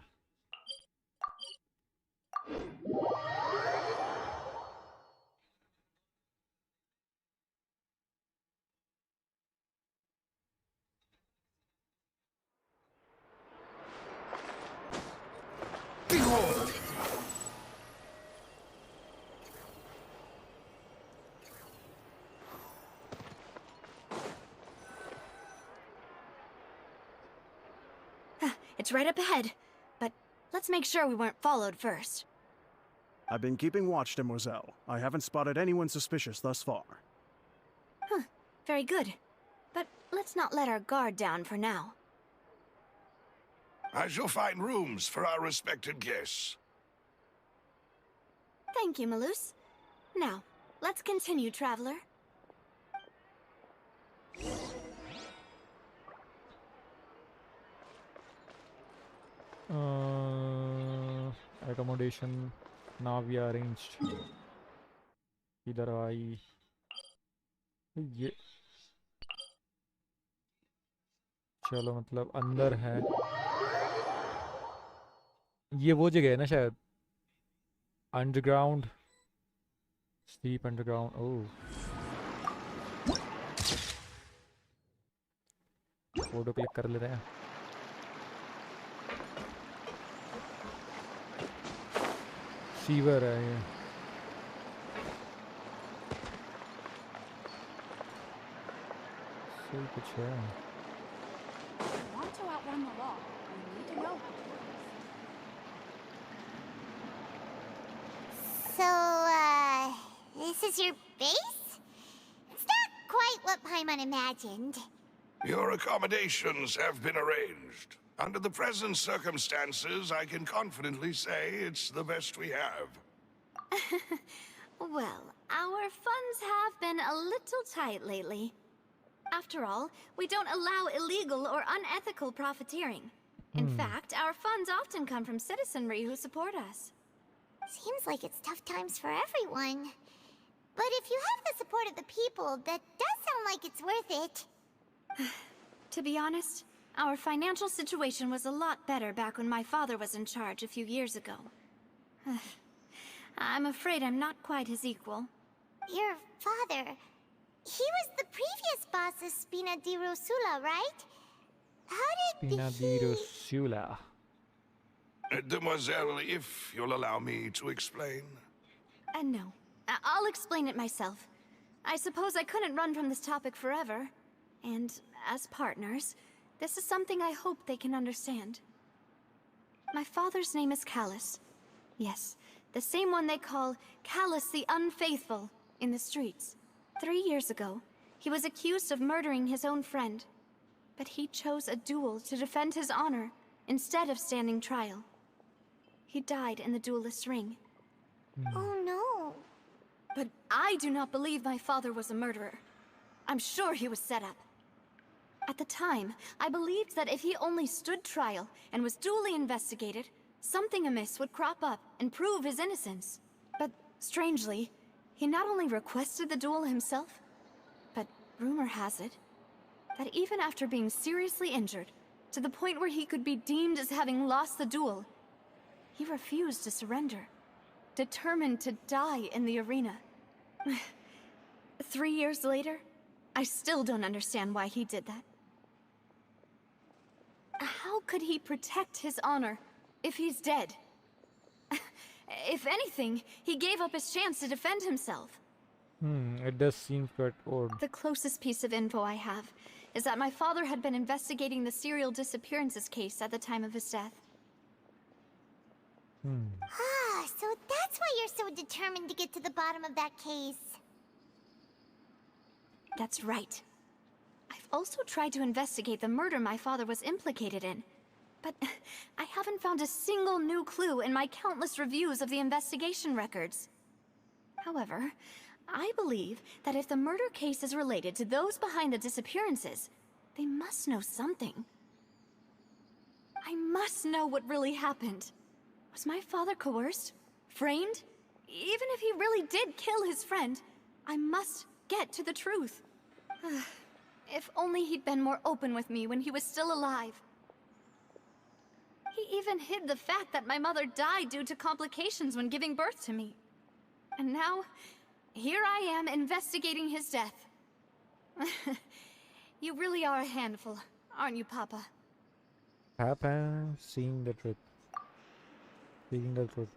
Behold! It's right up ahead, but let's make sure we weren't followed first. I've been keeping watch, Demoiselle. I haven't spotted anyone suspicious thus far. Very good. But let's not let our guard down for now. I shall find rooms for our respected guests. Thank you, Malus. Now, let's continue, Traveler. Accommodation now we are arranged. इधर आई ये चलो मतलब अंदर है ये वो जगह है ना शायद अंडरग्राउंड स्लीप अंडरग्राउंड ओह फोटो क्लिक कर ले रहे हैं सीवर है ये सही कुछ है Want to outrun the law? You need to know. So, this is your base? It's not quite what Paimon imagined. Your accommodations have been arranged. Under the present circumstances, I can confidently say it's the best we have. Well, our funds have been a little tight lately. After all, we don't allow illegal or unethical profiteering. In fact, our funds often come from citizenry who support us. Seems like it's tough times for everyone. But if you have the support of the people, that does sound like it's worth it. To be honest, our financial situation was a lot better back when my father was in charge a few years ago. I'm afraid I'm not quite his equal. Your father... He was the previous boss of Spina di Rosula, right? How did Spina di Rosula. Demoiselle, if you'll allow me to explain. No. I'll explain it myself. I suppose I couldn't run from this topic forever. And as partners, this is something I hope they can understand. My father's name is Callus. Yes, the same one they call Callus the Unfaithful in the streets. 3 years ago, he was accused of murdering his own friend. But he chose a duel to defend his honor instead of standing trial. He died in the duelist's ring. Oh no. But I do not believe my father was a murderer. I'm sure he was set up. At the time, I believed that if he only stood trial and was duly investigated, something amiss would crop up and prove his innocence. But strangely, he not only requested the duel himself, but rumor has it that even after being seriously injured, to the point where he could be deemed as having lost the duel, he refused to surrender, determined to die in the arena. 3 years later, I still don't understand why he did that. How could he protect his honor if he's dead? If anything, he gave up his chance to defend himself. It does seem quite odd. The closest piece of info I have is that my father had been investigating the serial disappearances case at the time of his death. Ah, so that's why you're so determined to get to the bottom of that case. That's right. I've also tried to investigate the murder my father was implicated in, but I haven't found a single new clue in my countless reviews of the investigation records. However, I believe that if the murder case is related to those behind the disappearances, they must know something. I must know what really happened. Was my father coerced? Framed? Even if he really did kill his friend, I must get to the truth. If only he'd been more open with me when he was still alive. He even hid the fact that my mother died due to complications when giving birth to me. And now, here I am investigating his death. You really are a handful, aren't you, Papa? Papa, seeing the truth. Speaking the truth.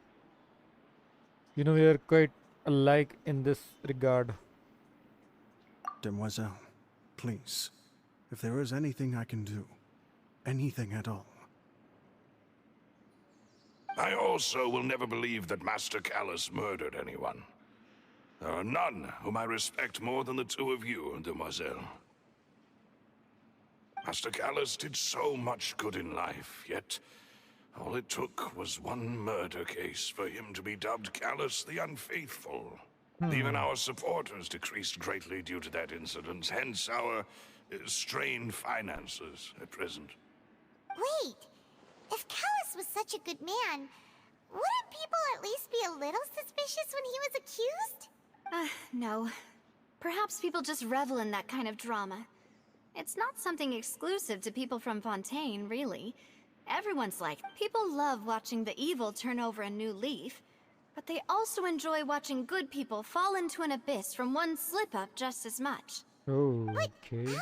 You know, we are quite alike in this regard. Demoiselle, please, if there is anything I can do, anything at all. I also will never believe that Master Callus murdered anyone. There are none whom I respect more than the two of you, Demoiselle. Master Callus did so much good in life, yet all it took was one murder case for him to be dubbed Callus the Unfaithful. Even our supporters decreased greatly due to that incident, hence our strained finances at present. Wait, if Callus was such a good man, wouldn't people at least be a little suspicious when he was accused? No. Perhaps people just revel in that kind of drama. It's not something exclusive to people from Fontaine, really. Everyone's like, people love watching the evil turn over a new leaf, but they also enjoy watching good people fall into an abyss from one slip-up just as much. Oh, okay. Never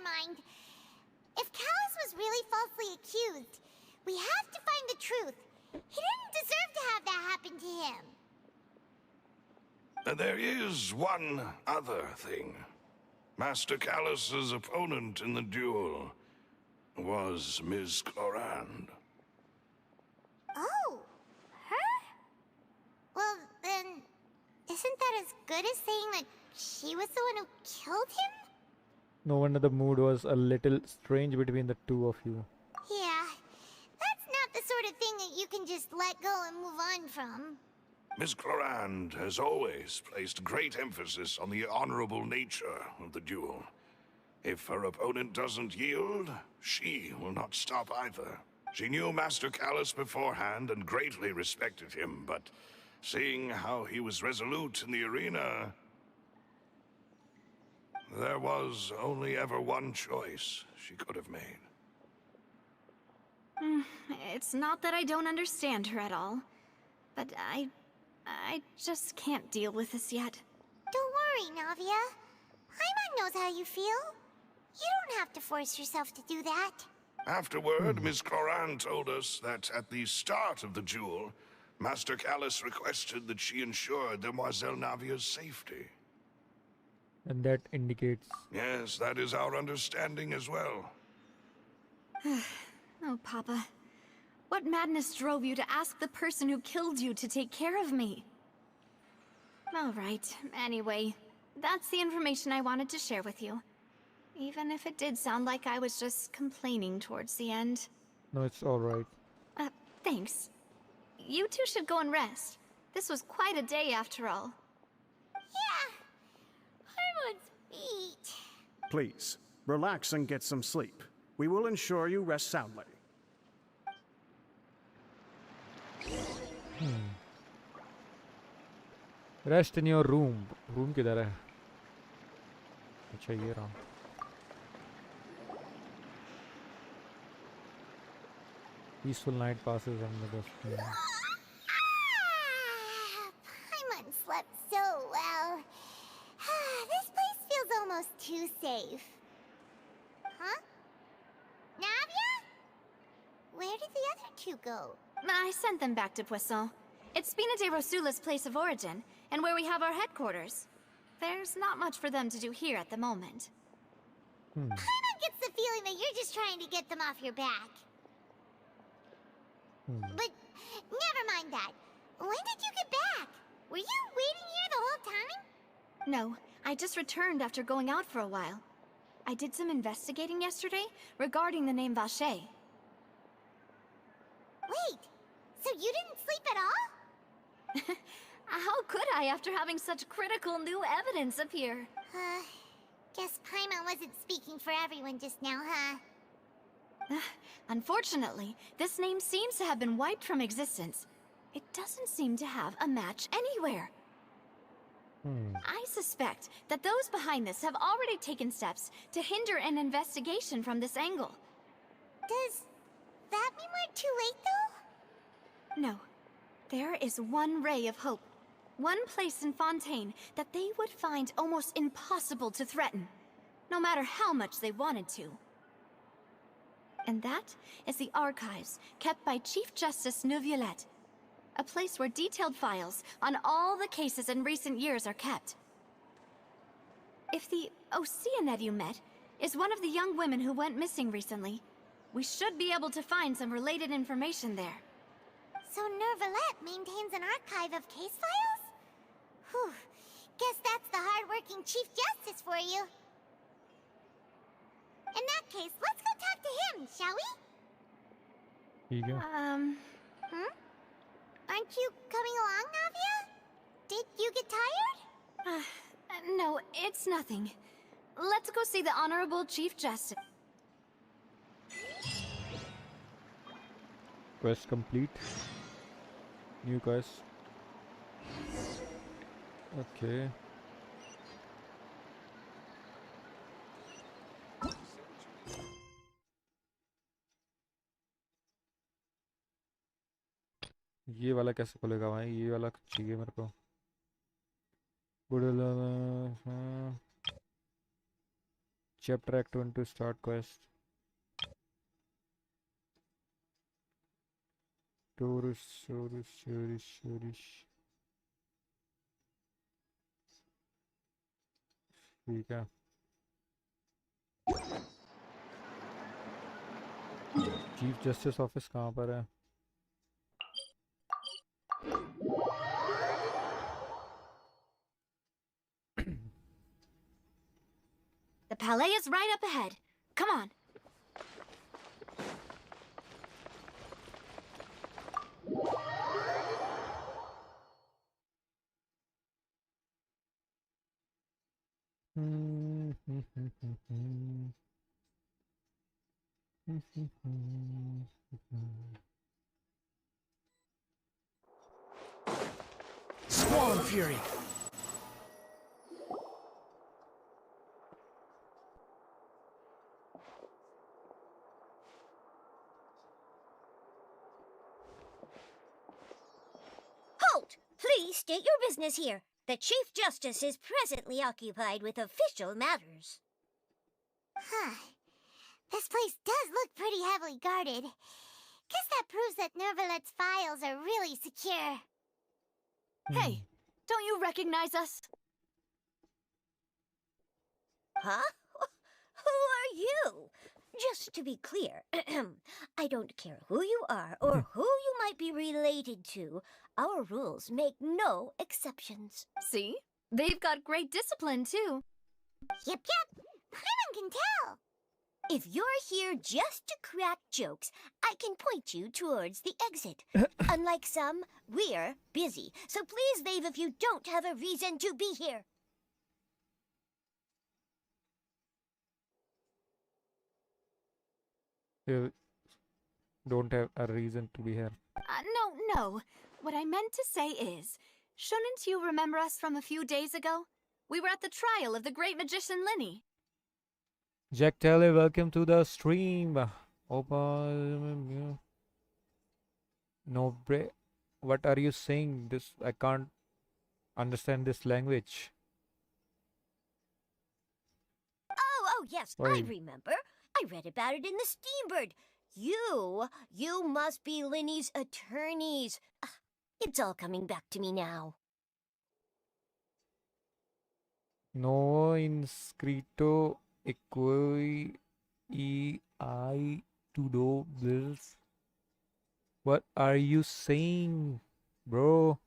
mind. If Callus was really falsely accused, we have to find the truth. He didn't deserve to have that happen to him. There is one other thing. Master Callus's opponent in the duel was Ms. Clorand. Oh, her? Well, then, isn't that as good as saying that she was the one who killed him? No wonder the mood was a little strange between the two of you. Yeah, that's not the sort of thing that you can just let go and move on from. Ms. Clorand has always placed great emphasis on the honorable nature of the duel. If her opponent doesn't yield, she will not stop either. She knew Master Callus beforehand and greatly respected him, but seeing how he was resolute in the arena, there was only ever one choice she could have made. It's not that I don't understand her at all, but I just can't deal with this yet. Don't worry, Navia. Paimon knows how you feel. You don't have to force yourself to do that. Afterward, Ms. Clorand told us that at the start of the duel, Master Callus requested that she ensure Demoiselle Navia's safety. And that indicates... Yes, that is our understanding as well. Oh, Papa. What madness drove you to ask the person who killed you to take care of me? All right, anyway, that's the information I wanted to share with you. Even if it did sound like I was just complaining towards the end. No, it's alright. Thanks. You two should go and rest. This was quite a day after all. Yeah. Paimon's beat. Please, relax and get some sleep. We will ensure you rest soundly. Rest in your room. Room किधर है? अच्छा ये रहा. Peaceful night passes under the sky. Paimon slept so well. This place feels almost too safe. Huh? Navia? Where did the other two go? I sent them back to Poisson. It's Spina de Rosula's place of origin, and where we have our headquarters. There's not much for them to do here at the moment. Paimon gets the feeling that you're just trying to get them off your back. But never mind that. When did you get back? Were you waiting here the whole time? No, I just returned after going out for a while. I did some investigating yesterday regarding the name Vache. Wait, so you didn't sleep at all? How could I after having such critical new evidence appear? Guess Paimon wasn't speaking for everyone just now, huh? Unfortunately, this name seems to have been wiped from existence. It doesn't seem to have a match anywhere. I suspect that those behind this have already taken steps to hinder an investigation from this angle. Does that mean we're too late, though? No. There is one ray of hope. One place in Fontaine that they would find almost impossible to threaten, no matter how much they wanted to. And that is the archives kept by Chief Justice Neuvillette, a place where detailed files on all the cases in recent years are kept. If the Oceanette you met is one of the young women who went missing recently, we should be able to find some related information there. So Neuvillette maintains an archive of case files? Whew. Guess that's the hard-working Chief Justice for you. In that case, let's go talk to him, shall we? ठीक है. Aren't you coming along, Navia? Did you get tired? No, it's nothing. Let's go see the Honorable Chief Justice. Quest complete. New quest. Okay. ये वाला कैसे खुलेगा भाई? ये वाला चाहिए मेरे को. Chapter Act 1 to start quest. Tourist. ठीक है. चीफ जस्टिस ऑफिस कहाँ पर है? The palais is right up ahead. Come on. Squall Fury! Halt! Please state your business here. The Chief Justice is presently occupied with official matters. This place does look pretty heavily guarded. Guess that proves that Neuvillette's files are really secure. Hey, don't you recognize us? Huh? Who are you? Just to be clear, I don't care who you are or who you might be related to. Our rules make no exceptions. See? They've got great discipline, too. Yep. Paimon can tell. If you're here just to crack jokes, I can point you towards the exit. Unlike some, we're busy, so please leave if you don't have a reason to be here. You don't have a reason to be here. No. What I meant to say is, shouldn't you remember us from a few days ago? We were at the trial of the great magician Linny. Jack Taylor, welcome to the stream. Opa, no break. What are you saying? This I can't understand this language. Oh, yes, I Oi. remember. I read about it in the Steambird. You must be Linny's attorneys. It's all coming back to me now. No inscrito equi I to do bills. What are you saying, bro?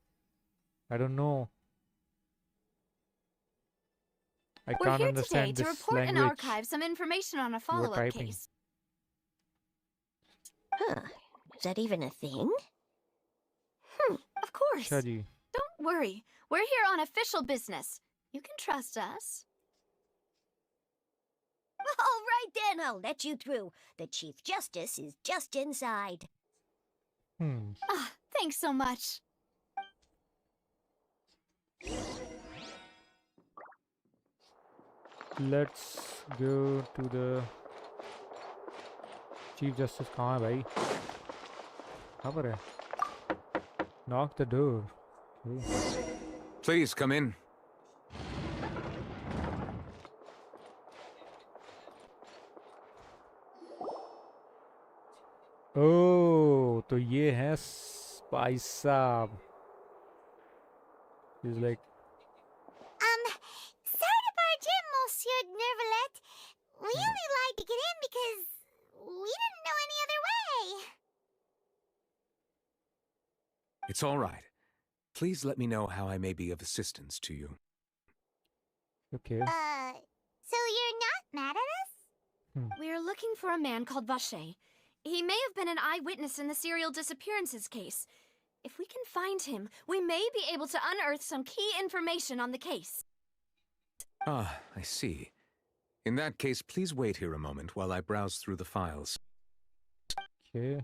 I don't know. I We're can't here understand today to this report and language archive some information on a you are follow-up typing. case. Huh. Is that even a thing? Of course. Shaji. Don't worry. We're here on official business. You can trust us. All right then, I'll let you through. The Chief Justice is just inside. Thanks so much. Let's go to the Chief Justice. कहाँ है भाई? कहाँ पर है? Knock the door. Okay. Please come in. Oh, तो ये है spice साहब. He's like, Sorry to barge in, Monsieur Nervalet. We only lied to get in because we didn't know any other way. It's all right. Please let me know how I may be of assistance to you. okay. So you're not mad at us? We're looking for a man called Vache. He may have been an eyewitness in the serial disappearances case. If we can find him, we may be able to unearth some key information on the case. Ah, I see. In that case, please wait here a moment while I browse through the files. Okay.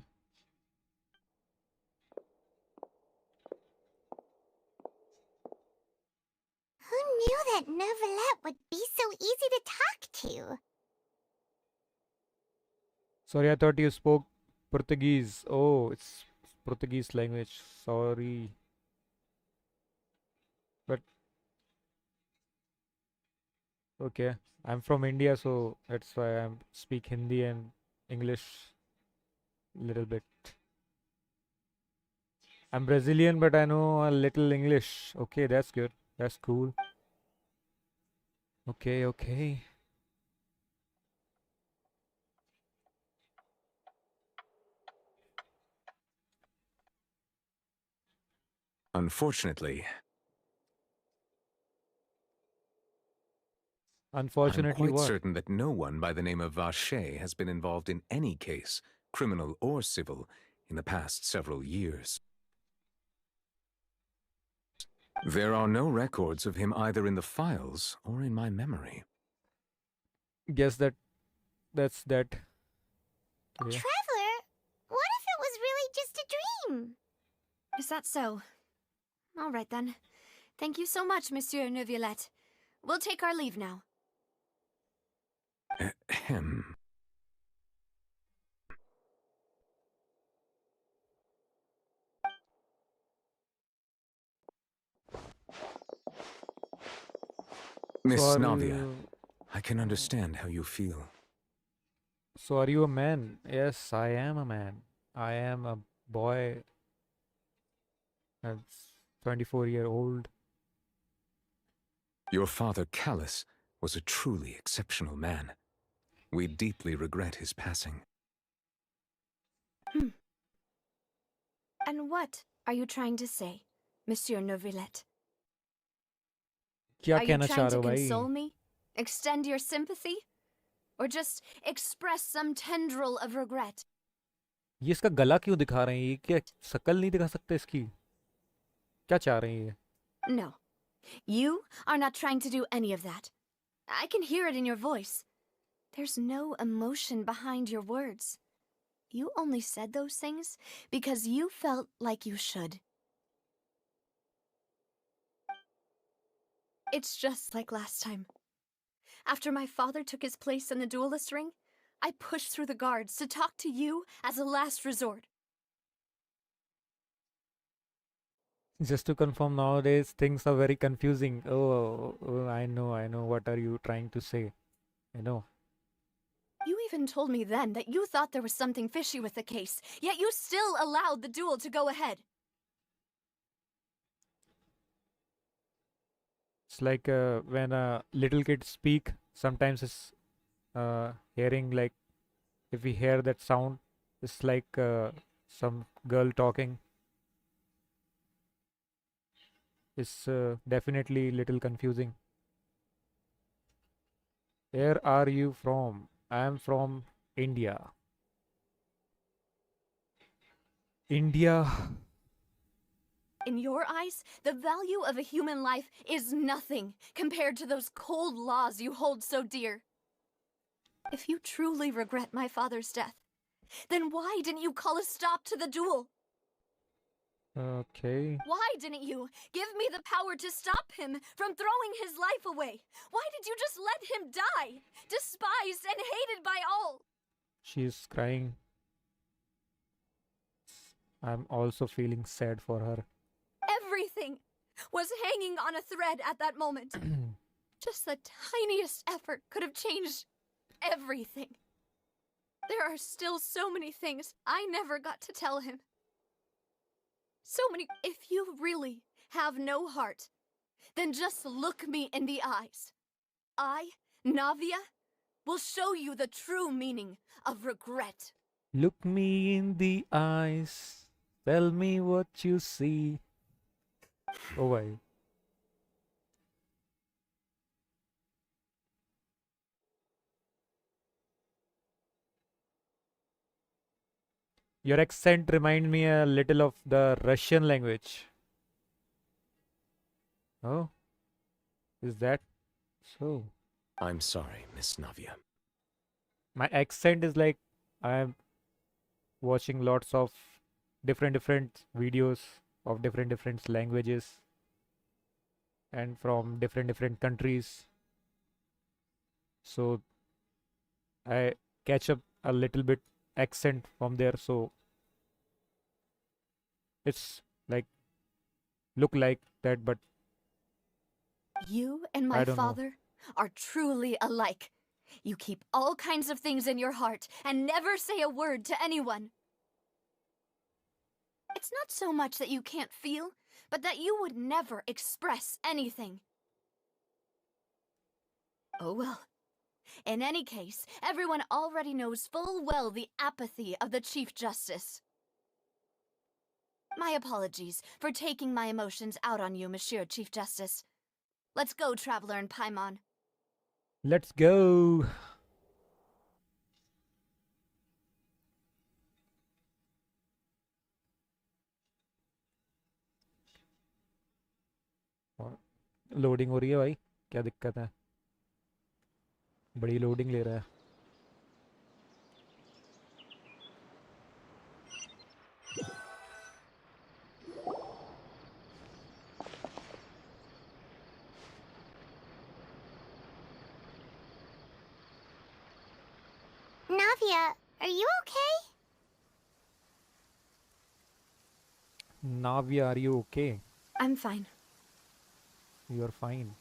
Who knew that Nervalet would be so easy to talk to? Sorry, I thought you spoke Portuguese. Oh, it's Portuguese language. Sorry. But okay, I'm from India, so that's why I speak Hindi and English little bit. I'm Brazilian, but I know a little English. Okay, that's good. That's cool. Okay. Unfortunately, I'm Unfortunately, quite what? certain that no one by the name of Vache has been involved in any case, criminal or civil, in the past several years. There are no records of him either in the files or in my memory. Guess that's that. Okay. Traveler, what if it was really just a dream? Is that so? All right then. Thank you so much, Monsieur Neuvillette. We'll take our leave now. Ahem. Miss So are Navia, you- I can understand how you feel. So are you a man? Yes, I am a man. I am a boy that's 24-year-old. Your father, Callus, was a truly exceptional man. We deeply regret his passing. And what are you trying to say, Monsieur Neuvillette? क्या Are you कहना चाह trying रहे to हो भाई? console me? Extend your sympathy? Or just express some tendril of regret? ये इसका गला क्यों दिखा रहे हैं? ये क्या शकल नहीं दिखा सकते इसकी? क्या चाह रहे हैं ये? No. You are not trying to do any of that. I can hear it in your voice. There's no emotion behind your words. You only said those things because you felt like you should. It's just like last time. After my father took his place in the duelist ring, I pushed through the guards to talk to you as a last resort. Just to confirm, nowadays things are very confusing. I know. What are you trying to say? I know. You even told me then that you thought there was something fishy with the case, yet you still allowed the duel to go ahead. It's like when little kids speak, sometimes it's hearing like, if we hear that sound, it's like some girl talking. It's definitely little confusing. Where are you from? I am from India. India. In your eyes, the value of a human life is nothing compared to those cold laws you hold so dear. If you truly regret my father's death, then why didn't you call a stop to the duel? Okay. Why didn't you give me the power to stop him from throwing his life away? Why did you just let him die, despised and hated by all? She's crying. I'm also feeling sad for her. Everything was hanging on a thread at that moment. Just the tiniest effort could have changed everything. There are still so many things I never got to tell him. So many. If you really have no heart, then just look me in the eyes. I, Navia, will show you the true meaning of regret. Look me in the eyes. Tell me what you see. Oh, why? Your accent remind me a little of the Russian language. Oh, is that so? I'm sorry, Miss Navia. My accent is like I'm watching lots of different videos of different languages and from different countries. So I catch up a little bit accent from there. So it's like look like that, but You and I my don't know. father are truly alike. You keep all kinds of things in your heart and never say a word to anyone. It's not so much that you can't feel, but that you would never express anything. Oh well. In any case, everyone already knows full well the apathy of the Chief Justice. My apologies for taking my emotions out on you, Monsieur Chief Justice. Let's go, Traveler and Paimon. Let's go. Loading हो रही है भाई, क्या दिक्कत है? बड़ी loading ले रहा है. Navia, are you okay? Navia, are you okay? I'm fine. You're fine.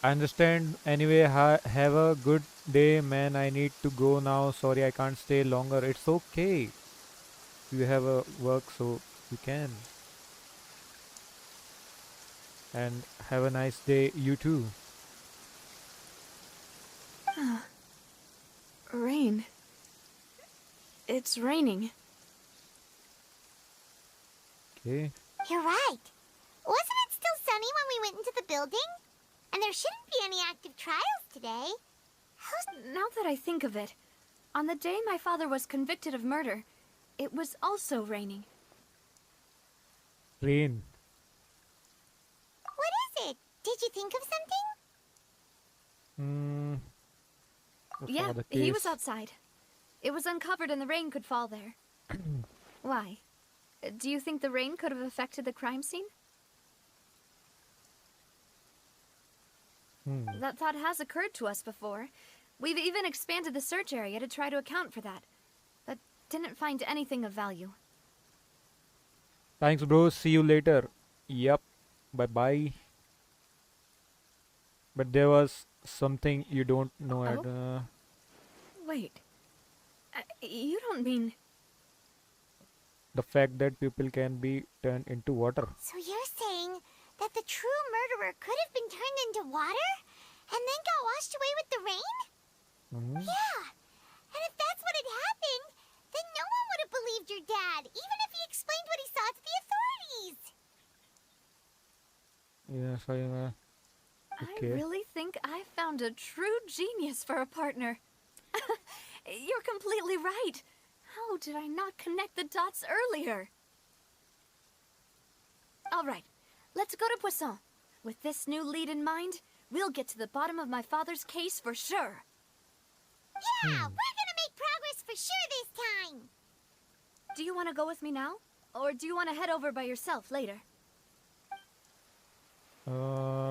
I understand. Anyway, have a good day, man. I need to go now. Sorry, I can't stay longer. It's okay. You have a work, so you can. And have a nice day, you too. Rain. It's raining. Okay. You're right. Wasn't it still sunny when we went into the building? And there shouldn't be any active trials today. Now that I think of it, on the day my father was convicted of murder, it was also raining. Rain. What is it? Did you think of something? Yeah, he was outside. It was uncovered and the rain could fall there. Why? Do you think the rain could have affected the crime scene? That thought has occurred to us before. We've even expanded the search area to try to account for that, but didn't find anything of value. Thanks, bro. See you later. Yep. Bye bye. But there was something you don't know. Wait. You don't mean... The fact that people can be turned into water. So you're saying that the true murderer could have been turned into water and then got washed away with the rain? Yeah. And if that's what had happened, then no one would have believed your dad, even if he explained what he saw to the authorities. Yes, okay. I really think I found a true genius for a partner. You're completely right. How did I not connect the dots earlier? All right, let's go to Poisson. With this new lead in mind, we'll get to the bottom of my father's case for sure. Yeah, we're gonna make progress for sure this time. Do you want to go with me now? Or do you want to head over by yourself later?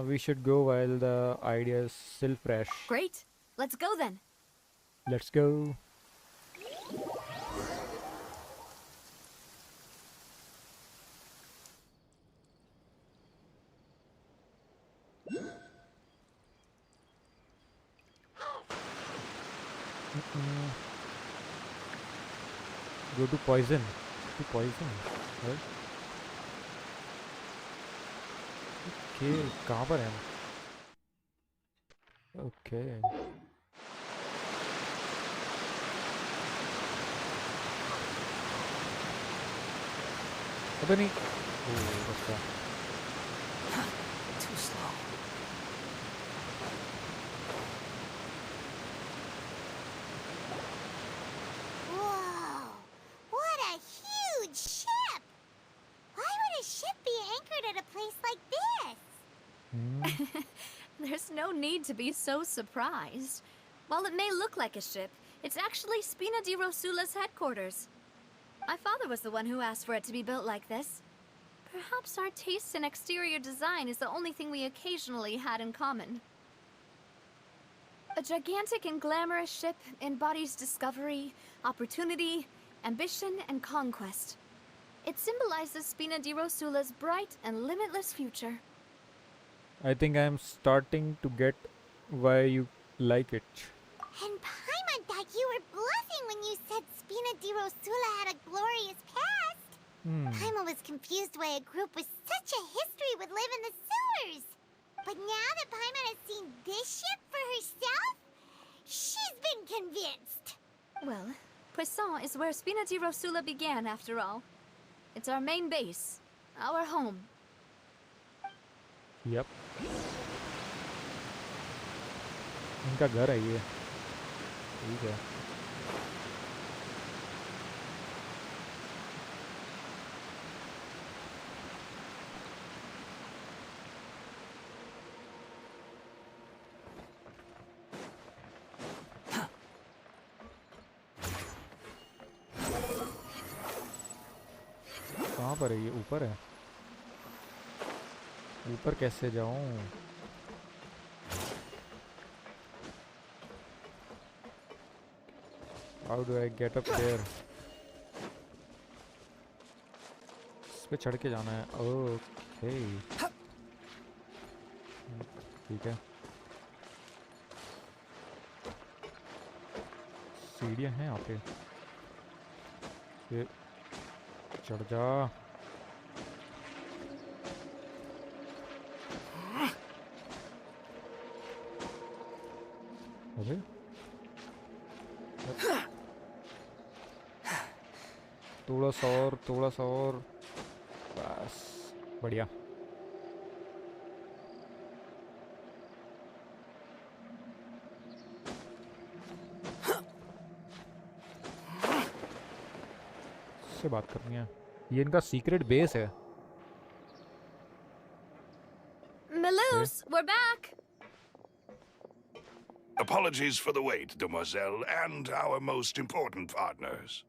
We should go while the idea is still fresh. Great. Let's go then. Let's go. Go to poison. To poison. Right? Okay, कहाँ पर है? Okay. पता नहीं. Oh, अच्छा. Too slow. Whoa! What a huge ship! Why would a ship be anchored at a place like this? There's no need to be so surprised. While it may look like a ship, it's actually Spina di Rosula's headquarters. My father was the one who asked for it to be built like this. Perhaps our taste in exterior design is the only thing we occasionally had in common. A gigantic and glamorous ship embodies discovery, opportunity, ambition, and conquest. It symbolizes Spina di Rosula's bright and limitless future. I think I'm starting to get why you like it. And Paimon thought you were bluffing when you said Spina di Rosula had a glorious past. Paimon was confused why a group with such a history would live in the sewers. But now that Paimon has seen this ship for herself, she's been convinced. Well, Poisson is where Spina di Rosula began, after all. It's our main base, our home. Yep. इनका घर है ये. ठीक है. कहाँ पर है ये? ऊपर है. ऊपर कैसे जाऊं? How do I get up there? इस पे चढ़ के जाना है. ओके. ठीक है. सीढ़ियाँ हैं यहाँ पे. ये चढ़ जा. अबे थोड़ा सा और बस. बढ़िया. इससे बात करनी है. ये इनका सीक्रेट बेस है. Maloose, we're back. Apologies for the wait, demoiselle, and our most important partners.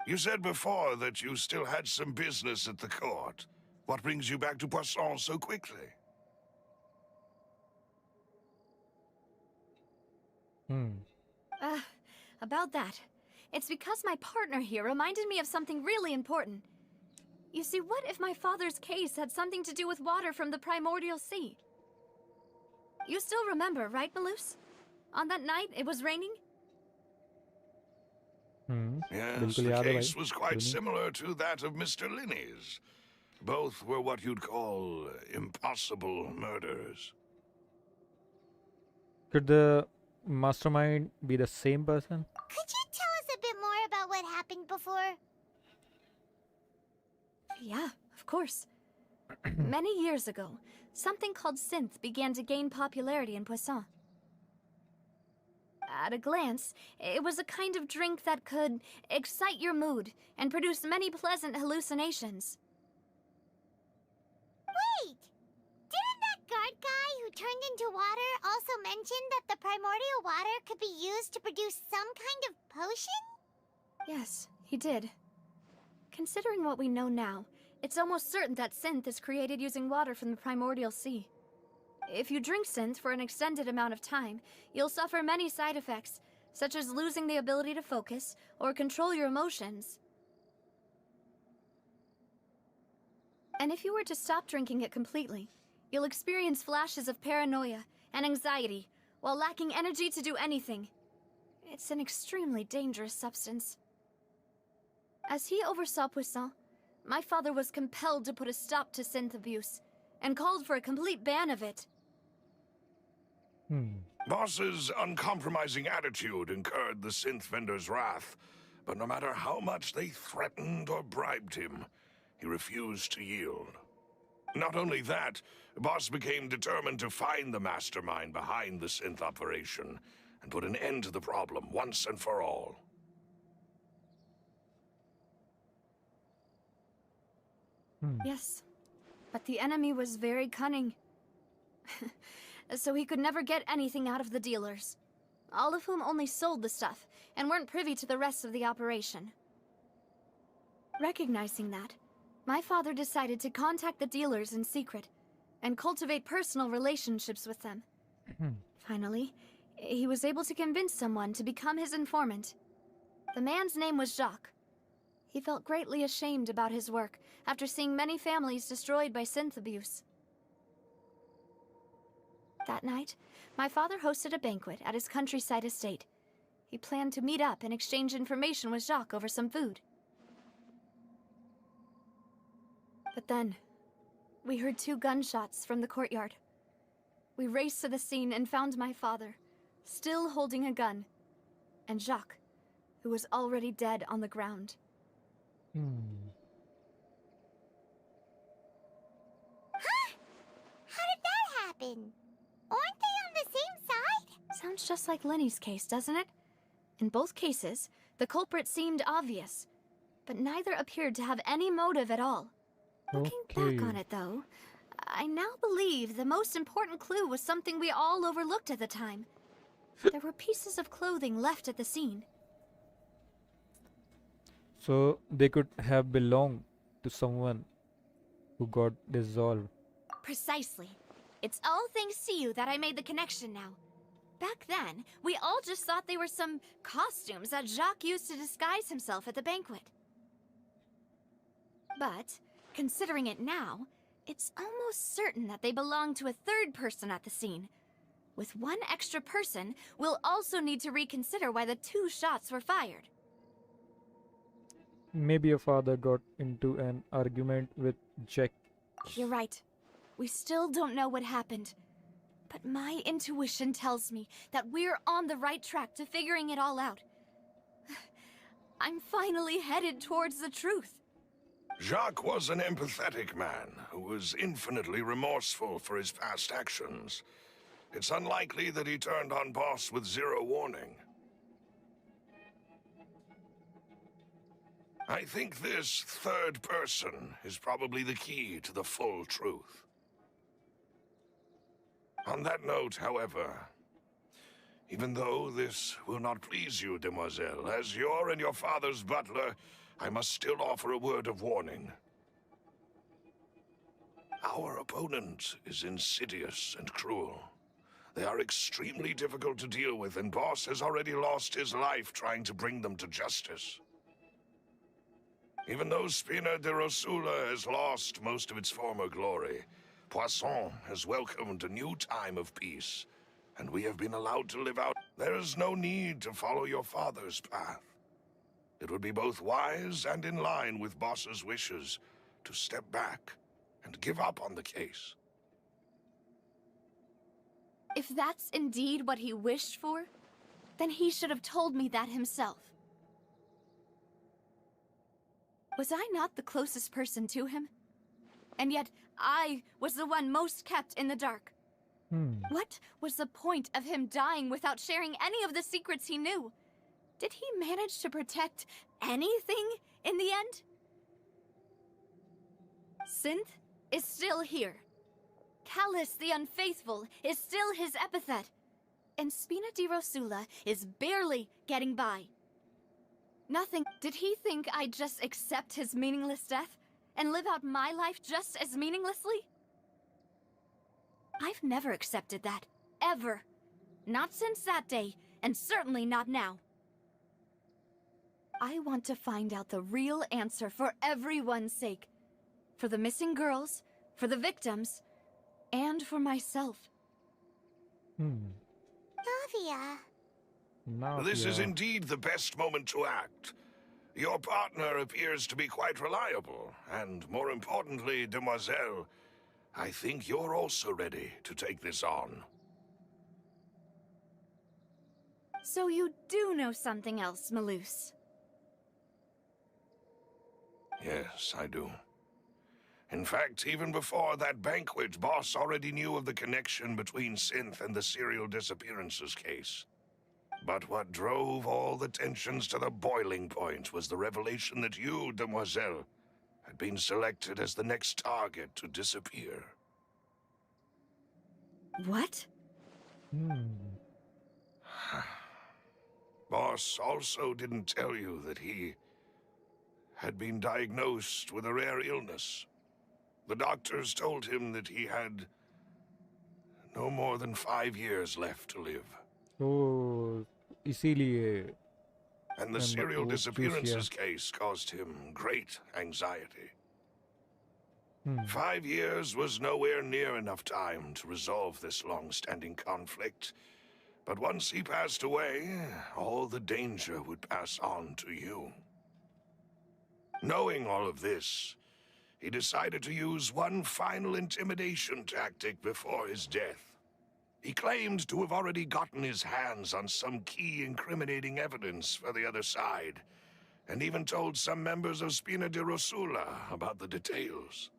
You said before that you still had some business at the court. What brings you back to Poisson so quickly? About that. It's because my partner here reminded me of something really important. You see, what if my father's case had something to do with water from the primordial sea? You still remember, right, Malus? On that night, it was raining? Yes, बिल्कुल the याद है भाई case was quite क्यों नहीं? similar to that of Mr. Linney's. Both were what you'd call impossible murders. Could the mastermind be the same person? Could you tell us a bit more about what happened before? Yeah, of course. Many years ago, something called synth began to gain popularity in Poisson. At a glance, it was a kind of drink that could excite your mood and produce many pleasant hallucinations. Wait! Didn't that guard guy who turned into water also mention that the primordial water could be used to produce some kind of potion? Yes, he did. Considering what we know now, it's almost certain that synth is created using water from the primordial sea. If you drink synth for an extended amount of time, you'll suffer many side effects, such as losing the ability to focus or control your emotions. And if you were to stop drinking it completely, you'll experience flashes of paranoia and anxiety while lacking energy to do anything. It's an extremely dangerous substance. As he oversaw Poisson, my father was compelled to put a stop to synth abuse and called for a complete ban of it. Boss's uncompromising attitude incurred the synth vendor's wrath, but no matter how much they threatened or bribed him, he refused to yield. Not only that, Boss became determined to find the mastermind behind the synth operation and put an end to the problem once and for all. Yes, but the enemy was very cunning. So he could never get anything out of the dealers, all of whom only sold the stuff and weren't privy to the rest of the operation. Recognizing that, my father decided to contact the dealers in secret and cultivate personal relationships with them. Finally, he was able to convince someone to become his informant. The man's name was Jacques. He felt greatly ashamed about his work after seeing many families destroyed by synth abuse. That night, my father hosted a banquet at his countryside estate. He planned to meet up and exchange information with Jacques over some food. But then, we heard 2 gunshots from the courtyard. We raced to the scene and found my father, still holding a gun, and Jacques, who was already dead on the ground. Huh? How did that happen? Aren't they on the same side? Sounds just like Lenny's case, doesn't it? In both cases, the culprit seemed obvious, but neither appeared to have any motive at all. Looking back on it, though, I now believe the most important clue was something we all overlooked at the time. There were pieces of clothing left at the scene. So they could have belonged to someone who got dissolved. Precisely. It's all thanks to you that I made the connection now. Back then, we all just thought they were some costumes that Jacques used to disguise himself at the banquet. But, considering it now, it's almost certain that they belong to a third person at the scene. With one extra person, we'll also need to reconsider why the 2 shots were fired. Maybe your father got into an argument with Jack. You're right. We still don't know what happened. But my intuition tells me that we're on the right track to figuring it all out. I'm finally headed towards the truth. Jacques was an empathetic man who was infinitely remorseful for his past actions. It's unlikely that he turned on Boss with 0 warning. I think this third person is probably the key to the full truth. On that note, however, Even though this will not please you, demoiselle, as your and your father's butler, I must still offer a word of warning. Our opponent is insidious and cruel. They are extremely difficult to deal with, and Boss has already lost his life trying to bring them to justice. Even though Spina de Rosula has lost most of its former glory, Poisson has welcomed a new time of peace, and we have been allowed to live out. There is no need to follow your father's path. It would be both wise and in line with Boss's wishes to step back and give up on the case. If that's indeed what he wished for, then he should have told me that himself. Was I not the closest person to him? And yet, I was the one most kept in the dark. What was the point of him dying without sharing any of the secrets he knew? Did he manage to protect anything in the end? Synth is still here. Callus the Unfaithful is still his epithet. And Spina di Rosula is barely getting by. Nothing. Did he think I'd just accept his meaningless death and live out my life just as meaninglessly? I've never accepted that. Ever. Not since that day, and certainly not now. I want to find out the real answer for everyone's sake. For the missing girls, for the victims, and for myself. Navia. This is indeed the best moment to act. Your partner appears to be quite reliable, and more importantly, demoiselle, I think you're also ready to take this on. So you do know something else, Malus? Yes, I do. In fact, even before that banquet, Boss already knew of the connection between Synth and the serial disappearances case. But what drove all the tensions to the boiling point was the revelation that you, demoiselle, had been selected as the next target to disappear. What? Boss also didn't tell you that he had been diagnosed with a rare illness. The doctors told him that he had no more than 5 years left to live. तो इसीलिए And the serial disappearances case caused him great anxiety. 5 years was nowhere near enough time to resolve this long-standing conflict. But once he passed away, all the danger would pass on to you. Knowing all of this, he decided to use one final intimidation tactic before his death. He claimed to have already gotten his hands on some key incriminating evidence for the other side, and even told some members of Spina de Rosula about the details.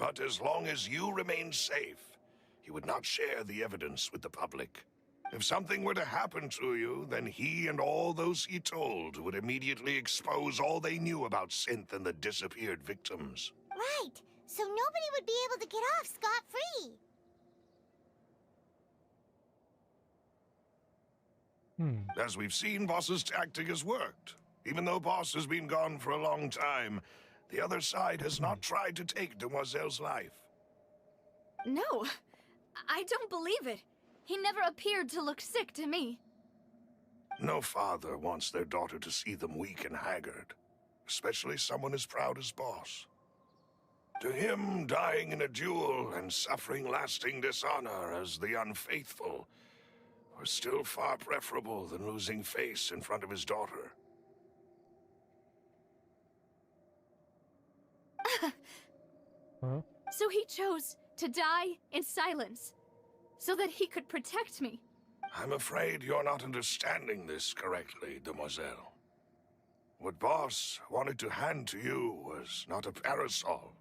But as long as you remained safe, he would not share the evidence with the public. If something were to happen to you, then he and all those he told would immediately expose all they knew about Synth and the disappeared victims. Right, so nobody would be able to get off scot-free. As we've seen, Boss's tactic has worked. Even though Boss has been gone for a long time, the other side has not tried to take Demoiselle's life. No, I don't believe it. He never appeared to look sick to me. No father wants their daughter to see them weak and haggard, especially someone as proud as Boss. To him, dying in a duel and suffering lasting dishonor as the unfaithful were still far preferable than losing face in front of his daughter. So he chose to die in silence, so that he could protect me. I'm afraid you're not understanding this correctly, demoiselle. What Boss wanted to hand to you was not a parasol,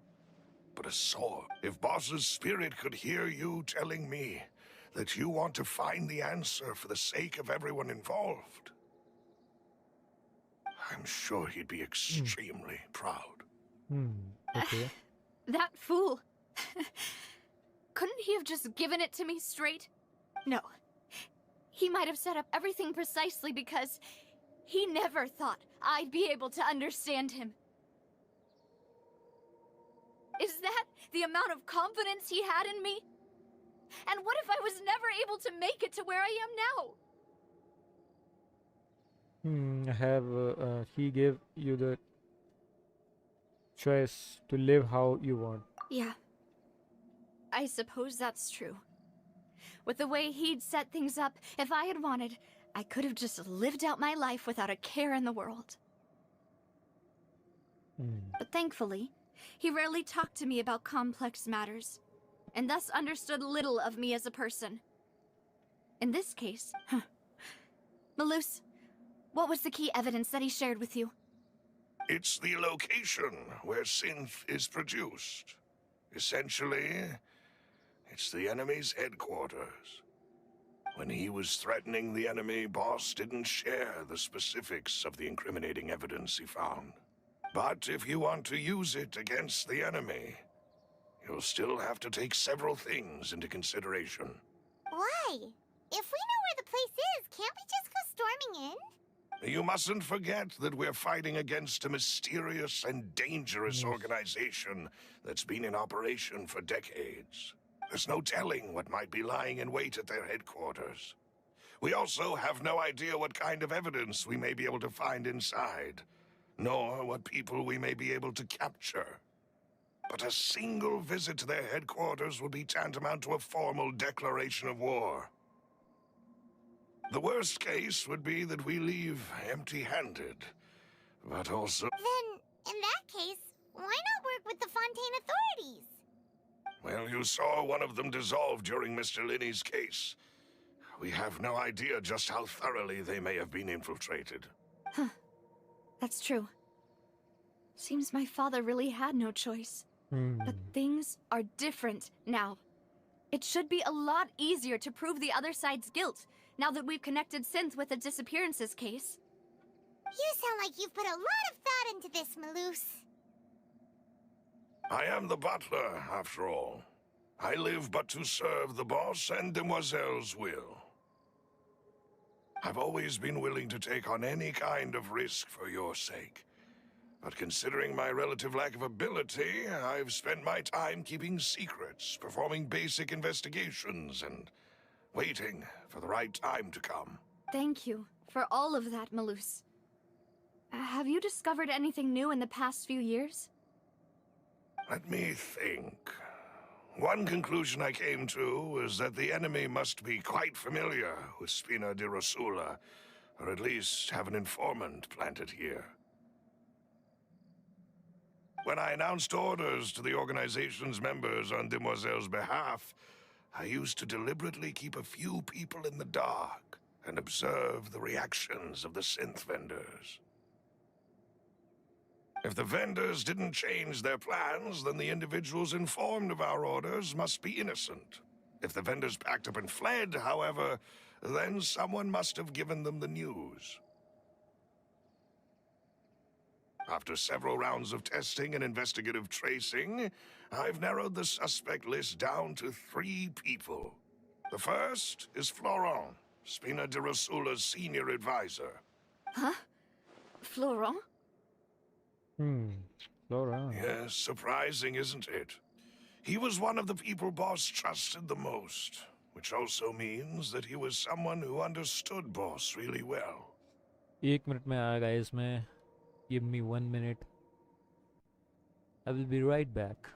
but a sword. If Boss's spirit could hear you telling me that you want to find the answer for the sake of everyone involved, I'm sure he'd be extremely proud. Okay. That fool. Couldn't he have just given it to me straight? No. He might have set up everything precisely because he never thought I'd be able to understand him. Is that the amount of confidence he had in me? And what if I was never able to make it to where I am now? He gave you the choice to live how you want. Yeah. I suppose that's true. With the way he'd set things up, if I had wanted, I could have just lived out my life without a care in the world. But thankfully, he rarely talked to me about complex matters, and thus understood little of me as a person. In this case, Malus, what was the key evidence that he shared with you? It's the location where synth is produced. Essentially, it's the enemy's headquarters. When he was threatening the enemy, Boss didn't share the specifics of the incriminating evidence he found. But if you want to use it against the enemy, you'll still have to take several things into consideration. Why? If we know where the place is, can't we just go storming in? You mustn't forget that we're fighting against a mysterious and dangerous organization that's been in operation for decades. There's no telling what might be lying in wait at their headquarters. We also have no idea what kind of evidence we may be able to find inside, nor what people we may be able to capture. But a single visit to their headquarters would be tantamount to a formal declaration of war. The worst case would be that we leave empty-handed, but also... Then, in that case, why not work with the Fontaine authorities? Well, you saw one of them dissolve during Mr. Linney's case. We have no idea just how thoroughly they may have been infiltrated. Huh. That's true. Seems my father really had no choice. But things are different now. It should be a lot easier to prove the other side's guilt, now that we've connected Synth with the disappearances case. You sound like you've put a lot of thought into this, Malus. I am the butler, after all. I live but to serve the boss and Demoiselle's will. I've always been willing to take on any kind of risk for your sake. But considering my relative lack of ability, I've spent my time keeping secrets, performing basic investigations, and waiting for the right time to come. Thank you for all of that, Malus. Have you discovered anything new in the past few years? Let me think. One conclusion I came to is that the enemy must be quite familiar with Spina di Rosula, or at least have an informant planted here. When I announced orders to the organization's members on Demoiselle's behalf, I used to deliberately keep a few people in the dark and observe the reactions of the synth vendors. If the vendors didn't change their plans, then the individuals informed of our orders must be innocent. If the vendors packed up and fled, however, then someone must have given them the news. After several rounds of testing and investigative tracing, I've narrowed the suspect list down to 3 people. The first is Florent, Spina di Rosula's senior advisor. Huh? Florent? Florent. Yes, surprising, isn't it? He was one of the people Boss trusted the most, which also means that he was someone who understood Boss really well. 1 minute में आएगा इसमें. Give me 1 minute. I will be right back.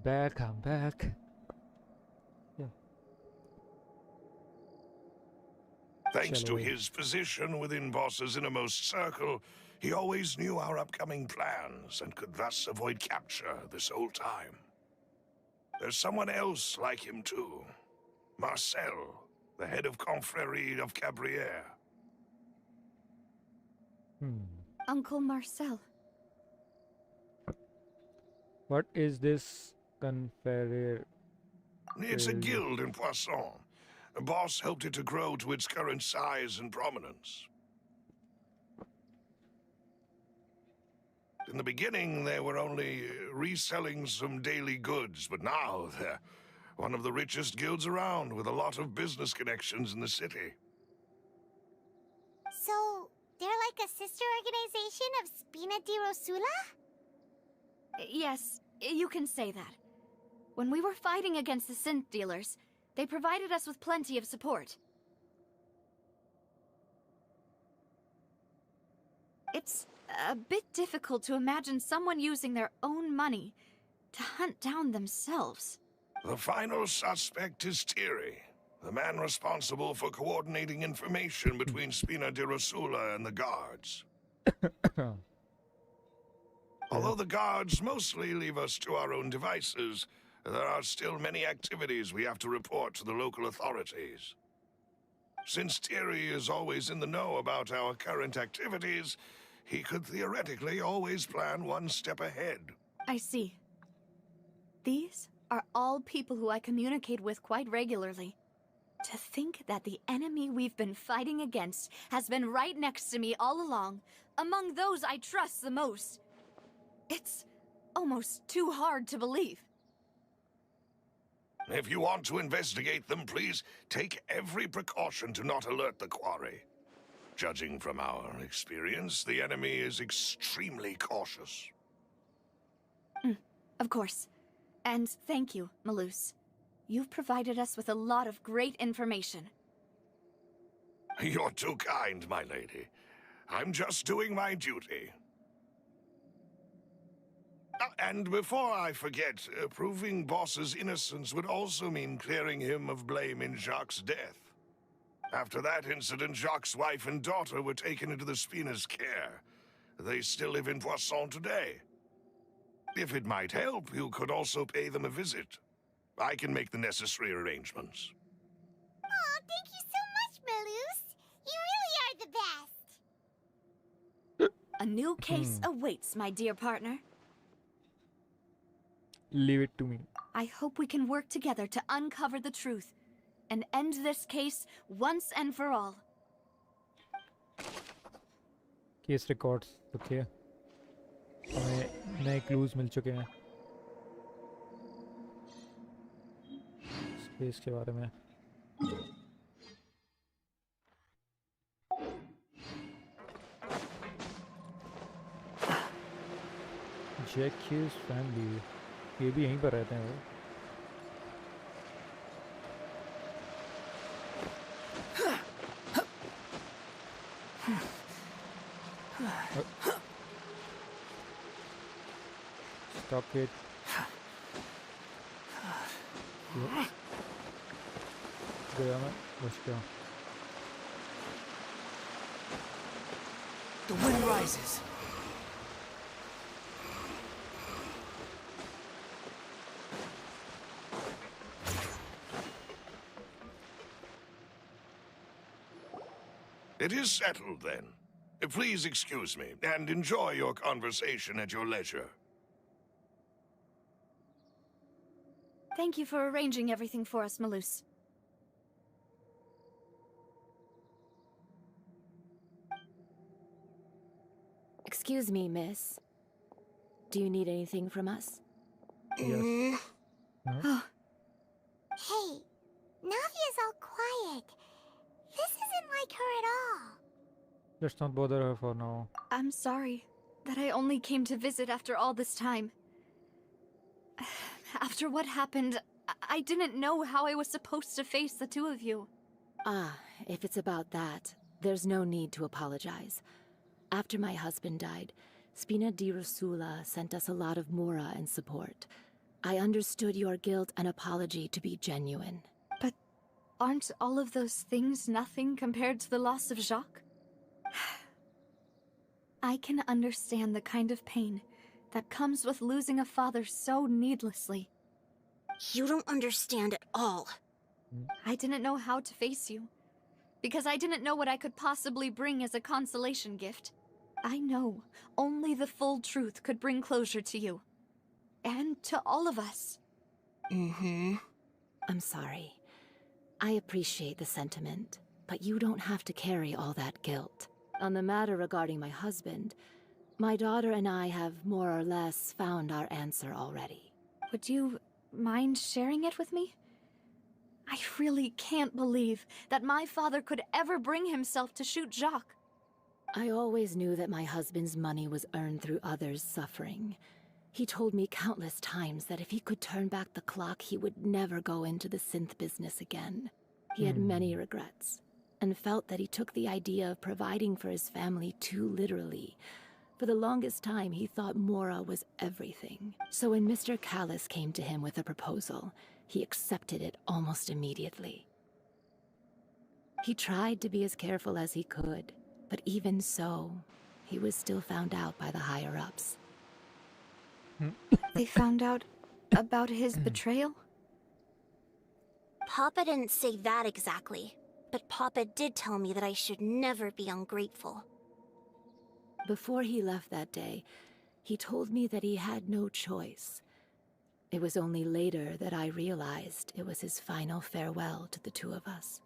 back. I'm back. Yeah. Thanks to Chalo. his position within Boss's innermost circle, he always knew our upcoming plans and could thus avoid capture this whole time. There's someone else like him too. Marcel, the head of Confrérie of Cabriere. Uncle Marcel. What is this Confrérie? It's a guild in Poisson. Boss helped it to grow to its current size and prominence. In the beginning, they were only reselling some daily goods, but now they're one of the richest guilds around, with a lot of business connections in the city. So, they're like a sister organization of Spina di Rosula? Yes, you can say that. When we were fighting against the synth dealers, they provided us with plenty of support. It's a bit difficult to imagine someone using their own money to hunt down themselves. The final suspect is Thierry, the man responsible for coordinating information between Spina di Rosula and the guards. Although the guards mostly leave us to our own devices, there are still many activities we have to report to the local authorities. Since Thierry is always in the know about our current activities, he could theoretically always plan one step ahead. I see. These are all people who I communicate with quite regularly. To think that the enemy we've been fighting against has been right next to me all along, among those I trust the most. It's almost too hard to believe. If you want to investigate them, please take every precaution to not alert the quarry. Judging from our experience, the enemy is extremely cautious. Of course. And thank you, Malus. You've provided us with a lot of great information. You're too kind, my lady. I'm just doing my duty. And before I forget, proving Boss's innocence would also mean clearing him of blame in Jacques' death. After that incident, Jacques' wife and daughter were taken into the Spina's care. They still live in Poisson today. If it might help, you could also pay them a visit. I can make the necessary arrangements. Oh, thank you so much, Malus. You really are the best. A new case awaits, my dear partner. Leave it to me. I hope we can work together to uncover the truth and end this case once and for all. Case records okay. हमें नए clues मिल चुके हैं इस case के बारे में. Jackie's family. ये भी यहीं पर रहते हैं वो. Stop it. गया मैं बच गया. The wind rises. It is settled, then. Please excuse me, and enjoy your conversation at your leisure. Thank you for arranging everything for us, Malus. Excuse me, miss. Do you need anything from us? Yes. Oh, Hey, Navia's all quiet. This isn't like her at all. Let's not bother her for now. I'm sorry that I only came to visit after all this time. After what happened, I didn't know how I was supposed to face the two of you. Ah, if it's about that, there's no need to apologize. After my husband died, Spina di Rosula sent us a lot of mora and support. I understood your guilt and apology to be genuine. But aren't all of those things nothing compared to the loss of Jacques? I can understand the kind of pain that comes with losing a father so needlessly. You don't understand at all. I didn't know how to face you, because I didn't know what I could possibly bring as a consolation gift. I know only the full truth could bring closure to you. And to all of us. I'm sorry. I appreciate the sentiment, but you don't have to carry all that guilt. On the matter regarding my husband, my daughter and I have more or less found our answer already. Would you mind sharing it with me? I really can't believe that my father could ever bring himself to shoot Jacques. I always knew that my husband's money was earned through others' suffering. He told me countless times that if he could turn back the clock, he would never go into the synth business again. He had many regrets, and felt that he took the idea of providing for his family too literally. For the longest time, he thought Mora was everything. So when Mr. Callis came to him with a proposal, he accepted it almost immediately. He tried to be as careful as he could, but even so, he was still found out by the higher-ups. They found out about his betrayal? Papa didn't say that exactly, but Papa did tell me that I should never be ungrateful. Before he left that day, he told me that he had no choice. It was only later that I realized it was his final farewell to the two of us.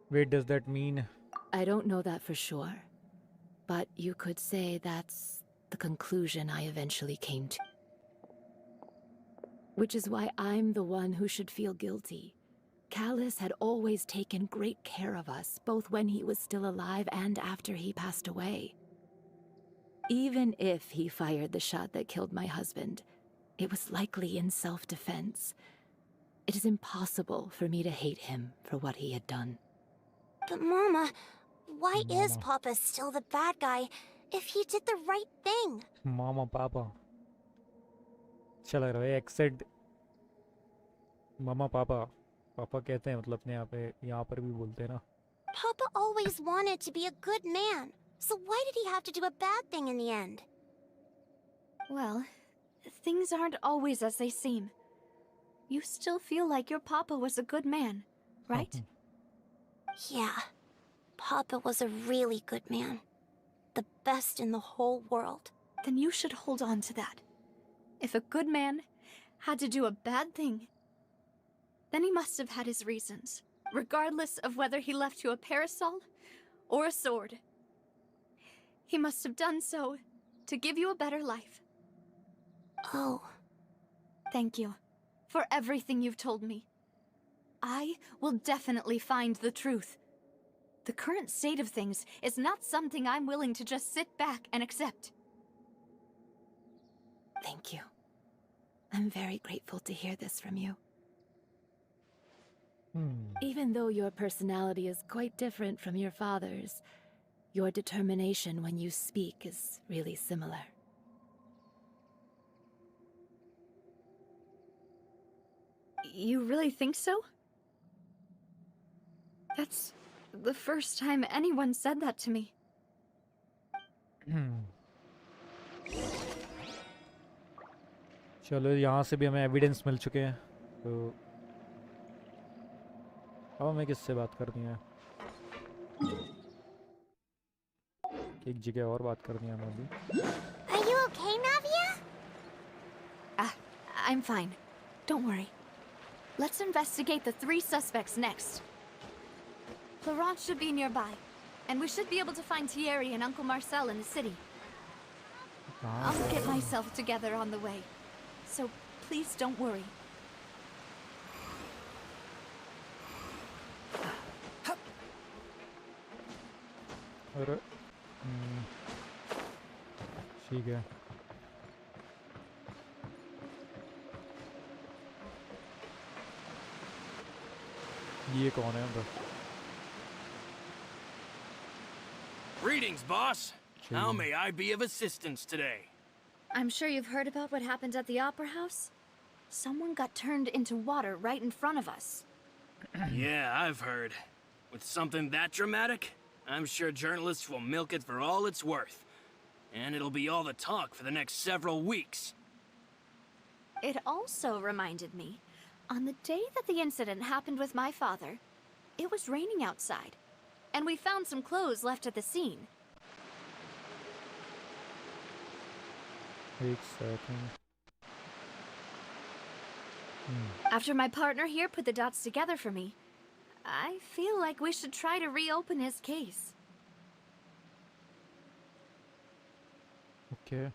Wait, does that mean? I don't know that for sure, but you could say that's the conclusion I eventually came to. Which is why I'm the one who should feel guilty. Callis had always taken great care of us, both when he was still alive and after he passed away. Even if he fired the shot that killed my husband, it was likely in self-defense. It is impossible for me to hate him for what he had done. But Mama, why is Papa still the bad guy if he did the right thing? मामा पापा अच्छा लग रहा है accent मामा पापा पापा कहते हैं मतलब अपने यहाँ पर भी बोलते हैं ना. Papa always wanted to be a good man, so why did he have to do a bad thing in the end? Well, things aren't always as they seem. You still feel like your papa was a good man, right? Yeah, Papa was a really good man. The best in the whole world. Then you should hold on to that. If a good man had to do a bad thing, then he must have had his reasons, regardless of whether he left you a parasol or a sword. He must have done so to give you a better life. Oh. Thank you for everything you've told me. I will definitely find the truth. The current state of things is not something I'm willing to just sit back and accept. Thank you. I'm very grateful to hear this from you. Even though your personality is quite different from your father's, your determination when you speak is really similar. You really think so? That's the first time anyone said that to me. चलो यहाँ से भी हमें evidence मिल चुके हैं तो अब हमें किससे बात करनी है. एक जगह और बात करनी है हमें अभी. Are you okay, Navia? I'm fine. Don't worry. Let's investigate the 3 suspects next. Florence should be nearby, and we should be able to find Thierry and Uncle Marcel in the city. I'll get myself together on the way, so please don't worry. अरे ठीक है. ये कौन है बस? Greetings, boss. How may I be of assistance today? I'm sure you've heard about what happened at the Opera House? Someone got turned into water right in front of us. Yeah, I've heard. With something that dramatic, I'm sure journalists will milk it for all it's worth. And it'll be all the talk for the next several weeks. It also reminded me, on the day that the incident happened with my father, it was raining outside, and we found some clothes left at the scene. एक second. After my partner here put the dots together for me, I feel like we should try to reopen his case. Okay.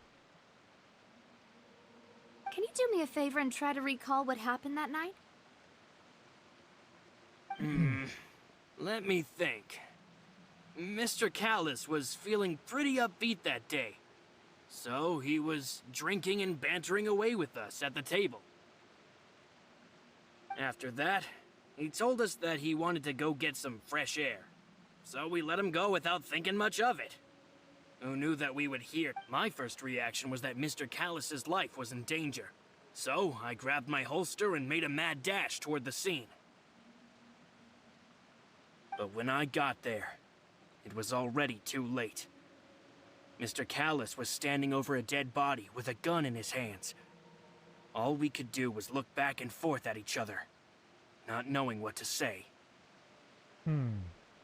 Can you do me a favor and try to recall what happened that night? Let me think. Mr. Callus was feeling pretty upbeat that day. So he was drinking and bantering away with us at the table. After that, he told us that he wanted to go get some fresh air. So we let him go without thinking much of it. Who knew that we would hear? My first reaction was that Mr. Callus's life was in danger. So I grabbed my holster and made a mad dash toward the scene. But when I got there, it was already too late. Mr. Callus was standing over a dead body with a gun in his hands. All we could do was look back and forth at each other, not knowing what to say.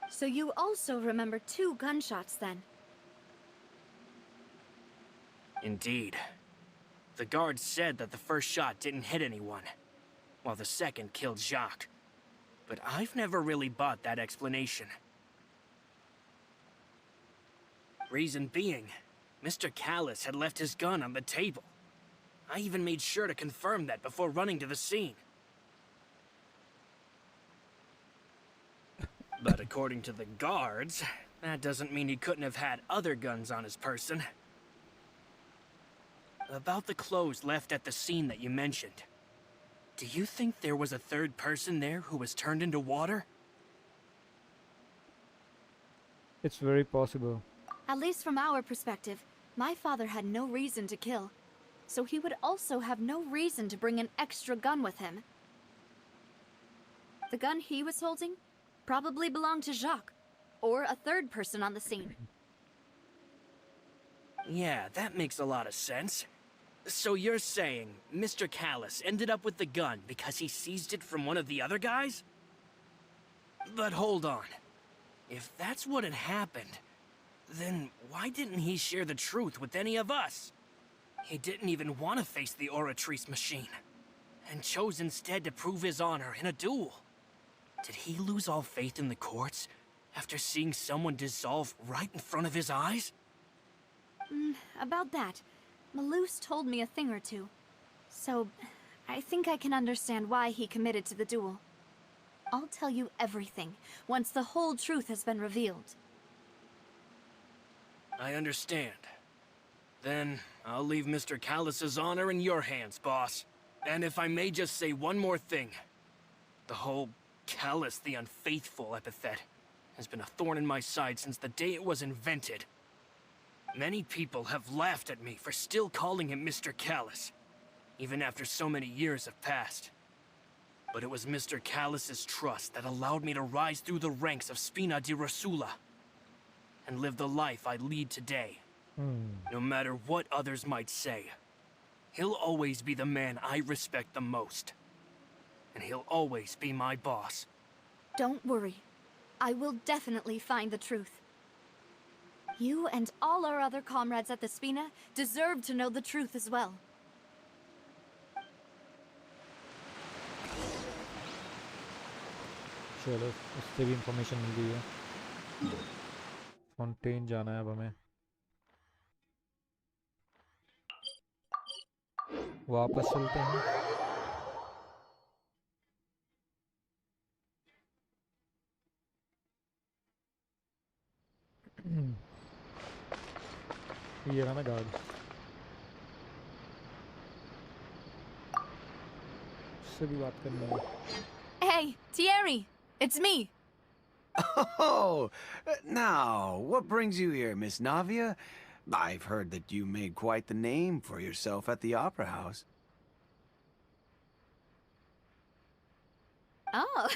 So you also remember 2 gunshots then? Indeed. The guard said that the first shot didn't hit anyone, while the second killed Jacques. But I've never really bought that explanation. Reason being, Mr. Callus had left his gun on the table. I even made sure to confirm that before running to the scene. But according to the guards, that doesn't mean he couldn't have had other guns on his person. About the clothes left at the scene that you mentioned. Do you think there was a third person there who was turned into water? It's very possible. At least from our perspective, my father had no reason to kill. So he would also have no reason to bring an extra gun with him. The gun he was holding probably belonged to Jacques, or a third person on the scene. Yeah, that makes a lot of sense. So you're saying Mr. Callus ended up with the gun because he seized it from one of the other guys? But hold on. If that's what had happened, then why didn't he share the truth with any of us? He didn't even want to face the Oratrice machine, and chose instead to prove his honor in a duel. Did he lose all faith in the courts after seeing someone dissolve right in front of his eyes? About that, Malus told me a thing or two. So, I think I can understand why he committed to the duel. I'll tell you everything once the whole truth has been revealed. I understand. Then, I'll leave Mr. Callus's honor in your hands, boss. And if I may just say one more thing. The whole Callus the Unfaithful epithet has been a thorn in my side since the day it was invented. Many people have laughed at me for still calling him Mr. Callus, even after so many years have passed. But it was Mr. Callus's trust that allowed me to rise through the ranks of Spina di Rosula and live the life I lead today. No matter what others might say, he'll always be the man I respect the most. And he'll always be my boss. Don't worry. I will definitely find the truth. You and all our other comrades at the Spina deserve to know the truth as well. चलो उससे भी information मिल गई है. Fountain जाना है अब हमें. वापस चलते हैं. ये रहा ना गार्ड. उससे भी बात करनी है. Hey, Thierry! It's me! Oh, now, what brings you here, Miss Navia? I've heard that you made quite the name for yourself at the Opera House. Oh,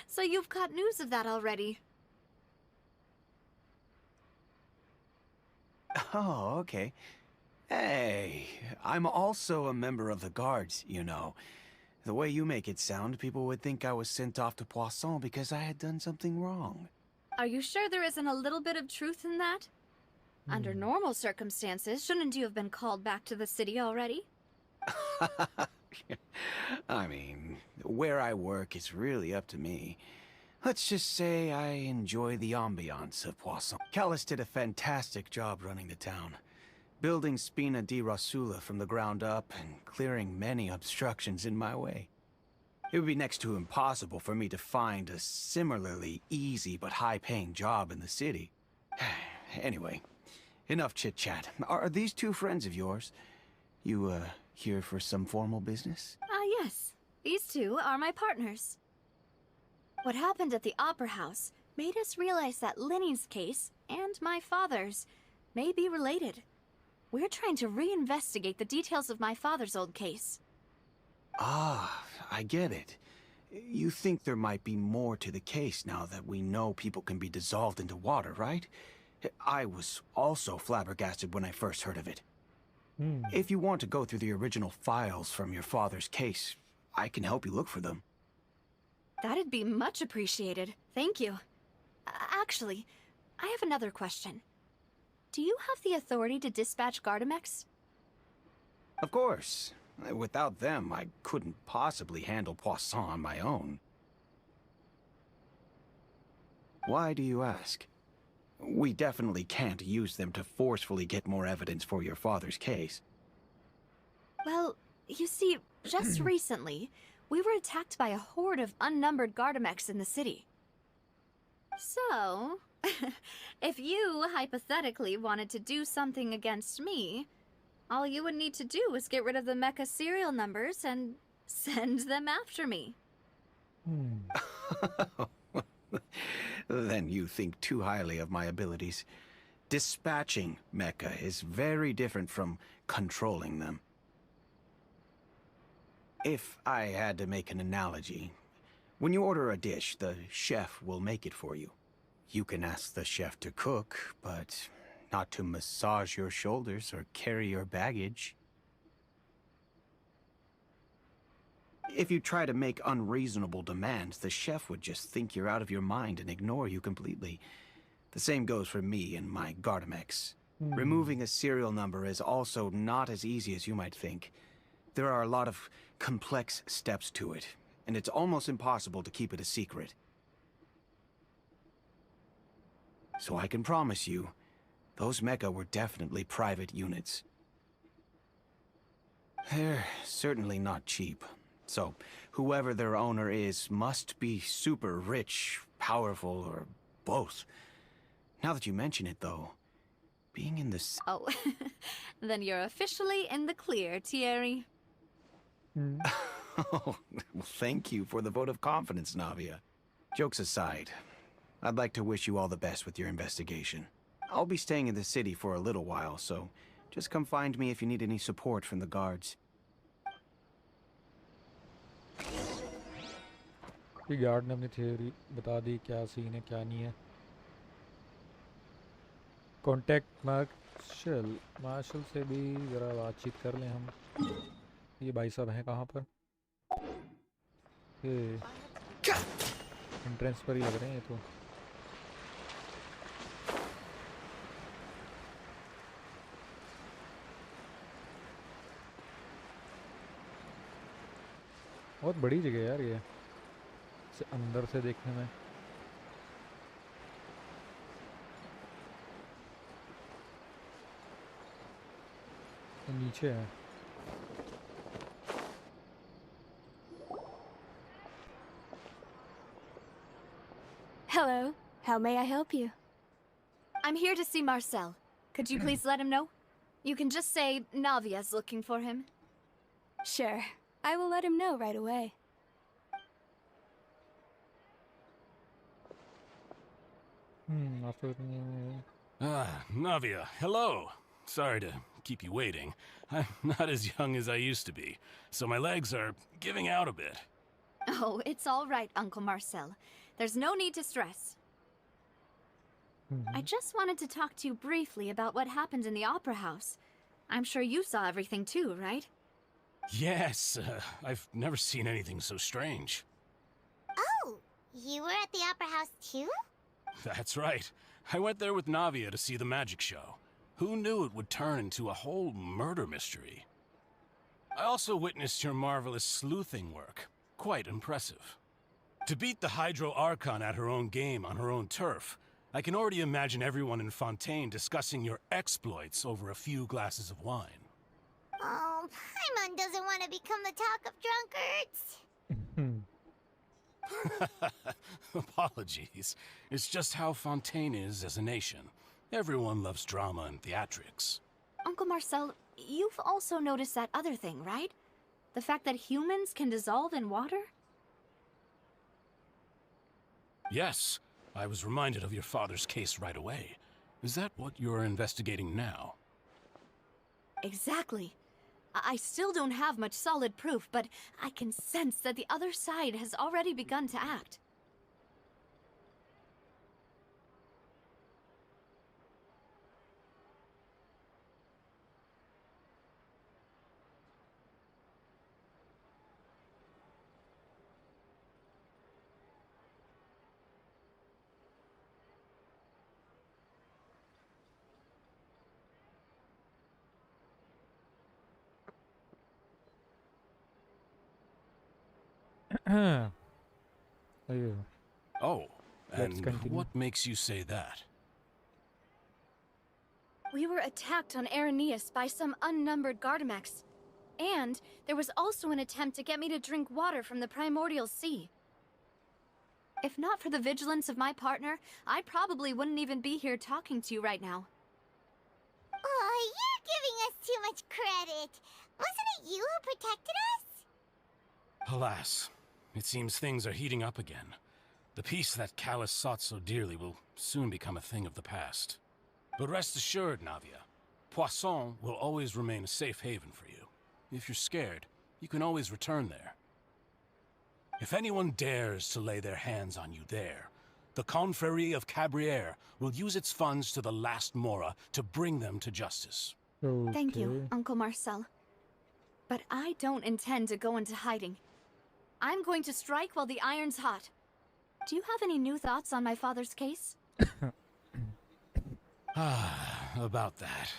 so you've got news of that already. Oh, okay. Hey, I'm also a member of the guards, you know. The way you make it sound, people would think I was sent off to Poisson because I had done something wrong. Are you sure there isn't a little bit of truth in that? Under normal circumstances, shouldn't you have been called back to the city already? I mean, where I work is really up to me. Let's just say I enjoy the ambiance of Poisson. Callus did a fantastic job running the town, building Spina di Rosula from the ground up and clearing many obstructions in my way. It would be next to impossible for me to find a similarly easy but high-paying job in the city. Anyway, enough chit-chat. Are these two friends of yours? You, here for some formal business? Yes. These two are my partners. What happened at the Opera House made us realize that Linny's case and my father's may be related. We're trying to reinvestigate the details of my father's old case. Ah, I get it. You think there might be more to the case now that we know people can be dissolved into water, right? I was also flabbergasted when I first heard of it. If you want to go through the original files from your father's case, I can help you look for them. That'd be much appreciated. Thank you. Actually, I have another question. Do you have the authority to dispatch Gardamex? Of course. Without them, I couldn't possibly handle Poisson on my own. Why do you ask? We definitely can't use them to forcefully get more evidence for your father's case. Well, you see, just recently, we were attacked by a horde of unnumbered Gardamex in the city. So, if you hypothetically wanted to do something against me, all you would need to do is get rid of the mecha serial numbers and send them after me. Then you think too highly of my abilities. Dispatching mecha is very different from controlling them. If I had to make an analogy, when you order a dish, the chef will make it for you. You can ask the chef to cook, but not to massage your shoulders or carry your baggage. If you try to make unreasonable demands, the chef would just think you're out of your mind and ignore you completely. The same goes for me and my Gardamex. Removing a serial number is also not as easy as you might think. There are a lot of complex steps to it, and it's almost impossible to keep it a secret. So I can promise you, those mecha were definitely private units. They're certainly not cheap. So, whoever their owner is must be super rich, powerful, or both. Now that you mention it, though, being in the... Oh, then you're officially in the clear, Thierry. Oh, well, thank you for the vote of confidence, Navia. Jokes aside, I'd like to wish you all the best with your investigation. I'll be staying in the city for a little while, so just come find me if you need any support from the guards. Guard ने अपनी theory बता दी क्या scene है क्या नहीं है contact martial से भी ज़रा बातचीत कर लें हम ये भाई साहब हैं कहाँ पर ये एंट्रेंस पर ही लग रहे हैं ये तो बहुत बड़ी जगह है यार ये अंदर से देखने में तो नीचे है Hello. How may I help you? I'm here to see Marcel. Could you please let him know? You can just say Navia's looking for him. Sure. I will let him know right away. Navia, hello. Sorry to keep you waiting. I'm not as young as I used to be, so my legs are giving out a bit. Oh, it's all right, Uncle Marcel. There's no need to stress. I just wanted to talk to you briefly about what happened in the Opera House. I'm sure you saw everything too, right? Yes, I've never seen anything so strange. Oh, you were at the Opera House too? That's right. I went there with Navia to see the magic show. Who knew it would turn into a whole murder mystery? I also witnessed your marvelous sleuthing work. Quite impressive. To beat the Hydro Archon at her own game on her own turf, I can already imagine everyone in Fontaine discussing your exploits over a few glasses of wine. Oh, Paimon doesn't want to become the talk of drunkards. Apologies. It's just how Fontaine is as a nation. Everyone loves drama and theatrics. Uncle Marcel, you've also noticed that other thing, right? The fact that humans can dissolve in water? Yes, I was reminded of your father's case right away. Is that what you're investigating now? Exactly. I still don't have much solid proof, but I can sense that the other side has already begun to act. Ayun. Oh, Let's and continue. what makes you say that? We were attacked on Araneus by some unnumbered Gardamex. And there was also an attempt to get me to drink water from the primordial sea. If not for the vigilance of my partner, I probably wouldn't even be here talking to you right now. Oh, you're giving us too much credit. Wasn't it you who protected us? Alas, it seems things are heating up again. The peace that Callus sought so dearly will soon become a thing of the past. But rest assured, Navia, Poisson will always remain a safe haven for you. If you're scared, you can always return there. If anyone dares to lay their hands on you there, the Confrérie of Cabrières will use its funds to the last Mora to bring them to justice. Thank you, Uncle Marcel. But I don't intend to go into hiding. I'm going to strike while the iron's hot. Do you have any new thoughts on my father's case? About that.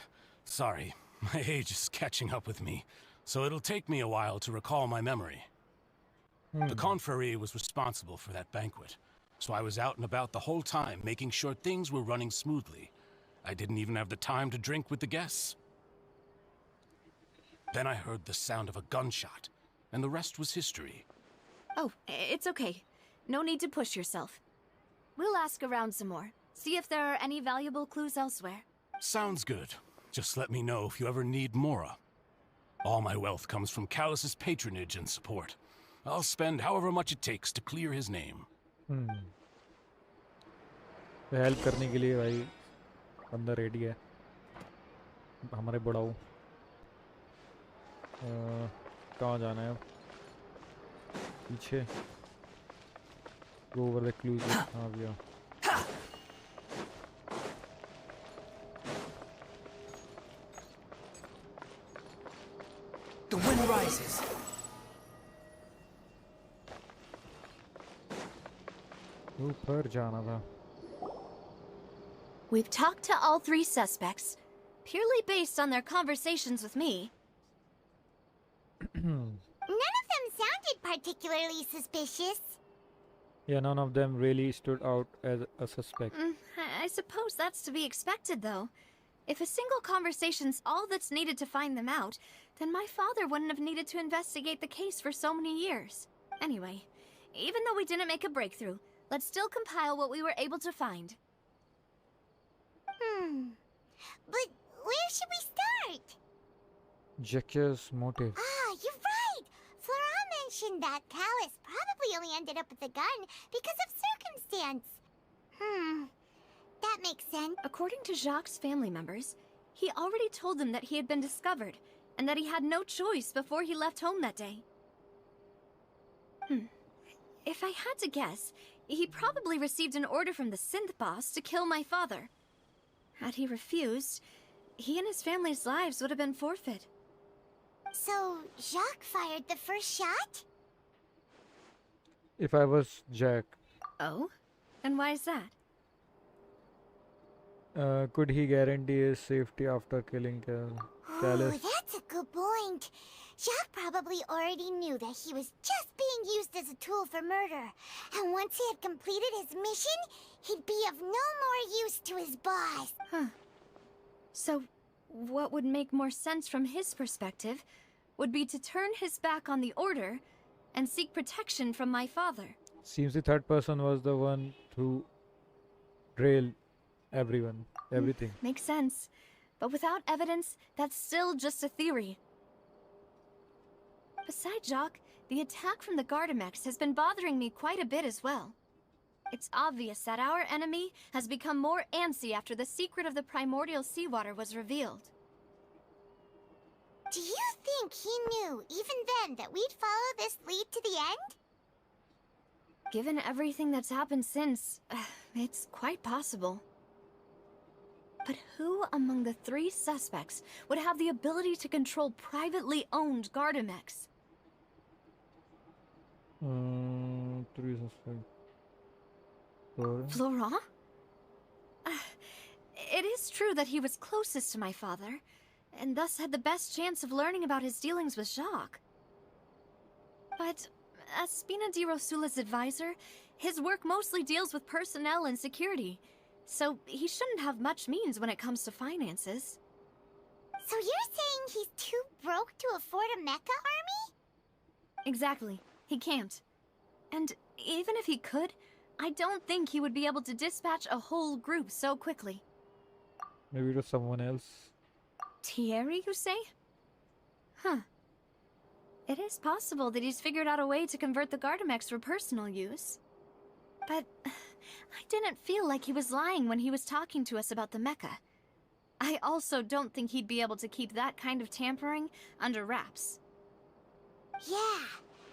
Sorry, my age is catching up with me, so it'll take me a while to recall my memory. The Confrérie was responsible for that banquet, so I was out and about the whole time making sure things were running smoothly. I didn't even have the time to drink with the guests. Then I heard the sound of a gunshot, and the rest was history. Oh, it's okay. No need to push yourself. We'll ask around some more. See if there are any valuable clues elsewhere. Sounds good. Just let me know if you ever need Mora. All my wealth comes from Callus's patronage and support. I'll spend however much it takes to clear his name. Help करने के लिए भाई बंदा ready है हमारे बड़ाऊ कहाँ जाना है अब पीछे go over the clues हाँ भैया The wind rises. ऊपर जाना था We've talked to all three suspects, purely based on their conversations with me. None of them sounded particularly suspicious. Yeah, none of them really stood out as a suspect. I suppose that's to be expected, though. If a single conversation's all that's needed to find them out, then my father wouldn't have needed to investigate the case for so many years. Anyway, even though we didn't make a breakthrough, let's still compile what we were able to find. But where should we start? Jacques' motive. Ah, you're right! Flora mentioned that Callus probably only ended up with the gun because of circumstance. That makes sense. According to Jacques' family members, he already told them that he had been discovered, and that he had no choice before he left home that day. If I had to guess, he probably received an order from the synth boss to kill my father. Had he refused, he and his family's lives would have been forfeit. So, Jacques fired the first shot? If I was Jack, Oh? And why is that? could he guarantee his safety after killing Oh, Callus? that's a good point. Jacques probably already knew that he was just being used as a tool for murder. And once he had completed his mission, he'd be of no more use to his boss. Huh. So, what would make more sense from his perspective would be to turn his back on the Order and seek protection from my father. Seems the third person was the one who trailed everything. Makes sense. But without evidence, that's still just a theory. Besides Jacques, the attack from the Gardamex has been bothering me quite a bit as well. It's obvious that our enemy has become more antsy after the secret of the primordial seawater was revealed. Do you think he knew, even then, that we'd follow this lead to the end? Given everything that's happened since, it's quite possible. But who among the three suspects would have the ability to control privately owned Gardamex? Three suspects. Florent? It is true that he was closest to my father, and thus had the best chance of learning about his dealings with Jacques. But as Spina di Rosula's advisor, his work mostly deals with personnel and security, so he shouldn't have much means when it comes to finances. So you're saying he's too broke to afford a mecha army? Exactly. He can't. And even if he could, I don't think he would be able to dispatch a whole group so quickly. Maybe it was someone else. Thierry, you say? Huh. It is possible that he's figured out a way to convert the Gardamex for personal use. But I didn't feel like he was lying when he was talking to us about the mecha. I also don't think he'd be able to keep that kind of tampering under wraps. Yeah.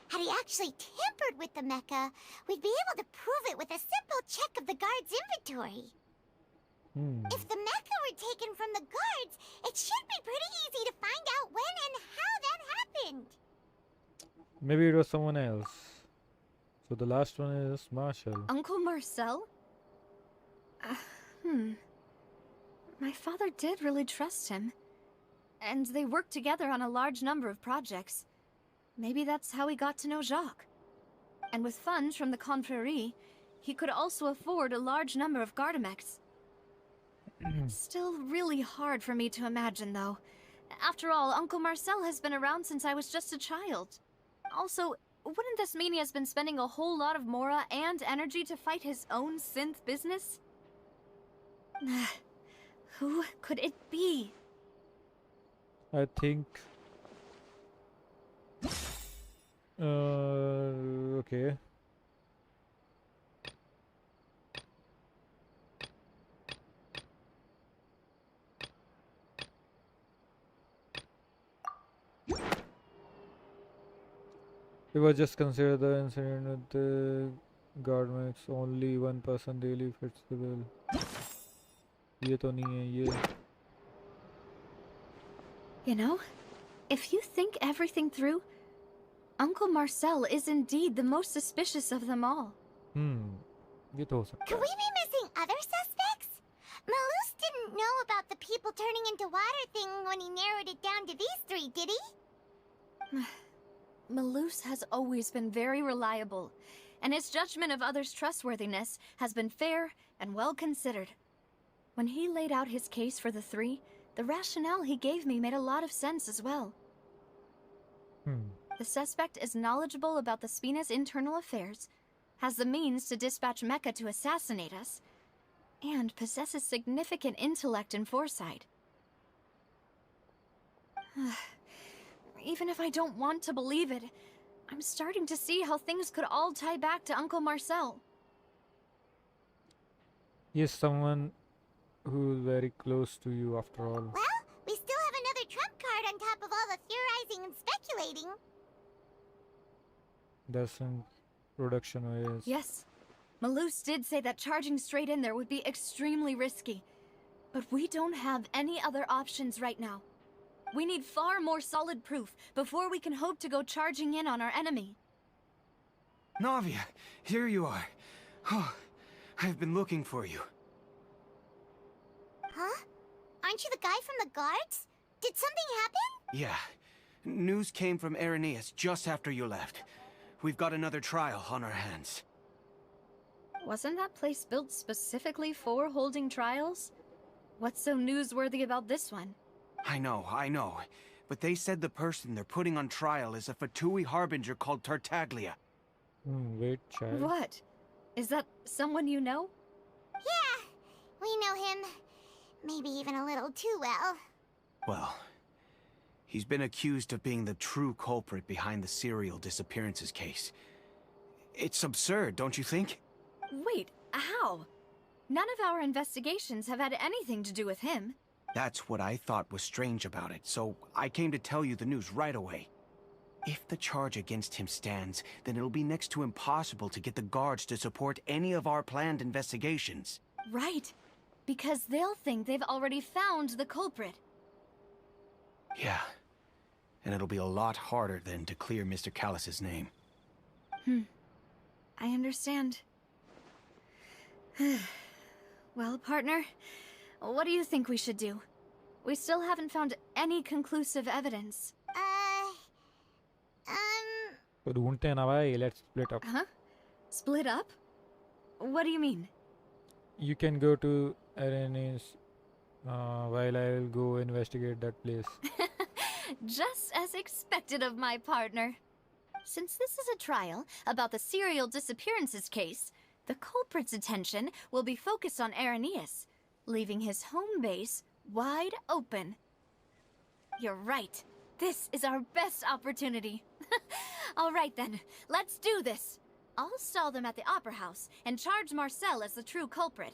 Had he actually tampered with the mecha, we'd be able to prove it with a simple check of the guard's inventory. If the mecha were taken from the guards, it should be pretty easy to find out when and how that happened. Maybe it was someone else. So the last one is Marshall. Uncle Marcel? My father did really trust him. And they worked together on a large number of projects. Maybe that's how he got to know Jacques. And with funds from the Confrérie, he could also afford a large number of Gardamex. Still really hard for me to imagine, though. After all, Uncle Marcel has been around since I was just a child. Also, wouldn't this mean he has been spending a whole lot of mora and energy to fight his own synth business? Who could it be? I think. Okay. It was just consider the incident with the Gardamex. Only one person really fits the bill. ये तो नहीं है ये. You know, if you think everything through, Uncle Marcel is indeed the most suspicious of them all. ये तो हो सकता Could है. we be missing other suspects? Malus didn't know about the people turning into water thing when he narrowed it down to these three, did he? Malus has always been very reliable, and his judgment of others' trustworthiness has been fair and well considered. When he laid out his case for the three, the rationale he gave me made a lot of sense as well. The suspect is knowledgeable about the Spina's internal affairs, has the means to dispatch Mecha to assassinate us, and possesses significant intellect and foresight. Even if I don't want to believe it, I'm starting to see how things could all tie back to Uncle Marcel. He is someone who's very close to you after all. Well, we still have another trump card on top of all the theorizing and speculating. Doesn't Production wise. Yes. Malus did say that charging straight in there would be extremely risky. But we don't have any other options right now. We need far more solid proof before we can hope to go charging in on our enemy. Navia, here you are. Oh, I've been looking for you. Huh? Aren't you the guy from the guards? Did something happen? Yeah. News came from Irenaeus just after you left. We've got another trial on our hands. Wasn't that place built specifically for holding trials? What's so newsworthy about this one? I know. But they said the person they're putting on trial is a Fatui harbinger called Tartaglia. Wait, child. What? Is that someone you know? Yeah, we know him. Maybe even a little too well. Well, he's been accused of being the true culprit behind the serial disappearances case. It's absurd, don't you think? Wait, how? None of our investigations have had anything to do with him. That's what I thought was strange about it, so I came to tell you the news right away. If the charge against him stands, then it'll be next to impossible to get the guards to support any of our planned investigations. Right. Because they'll think they've already found the culprit. Yeah. And it'll be a lot harder then to clear Mr. Callus's name. I understand. Well, partner, what do you think we should do? We still haven't found any conclusive evidence. तो ढूंढते हैं ना भाई. Let's split up. Huh? Split up? What do you mean? You can go to Irenaeus while I will go investigate that place. Just as expected of my partner. Since this is a trial about the serial disappearances case, the culprit's attention will be focused on Irenaeus, leaving his home base wide open. You're right. This is our best opportunity. All right then, let's do this. I'll stall them at the Opera House and charge Marcel as the true culprit.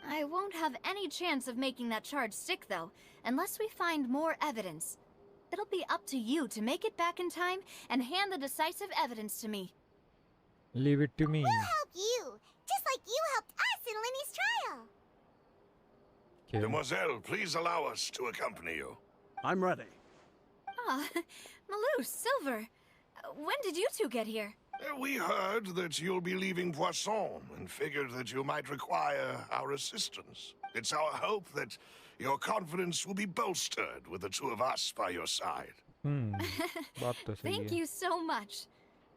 I won't have any chance of making that charge stick, though, unless we find more evidence. It'll be up to you to make it back in time and hand the decisive evidence to me. Leave it to me. We'll help you, just like you helped us in Lenny's trial. Okay. Demoiselle, please allow us to accompany you. I'm ready. Ah, Malou, Silver. When did you two get here? We heard that you'll be leaving Poisson and figured that you might require our assistance. It's our hope that your confidence will be bolstered with the two of us by your side. बात तो सही Thank है. you so much.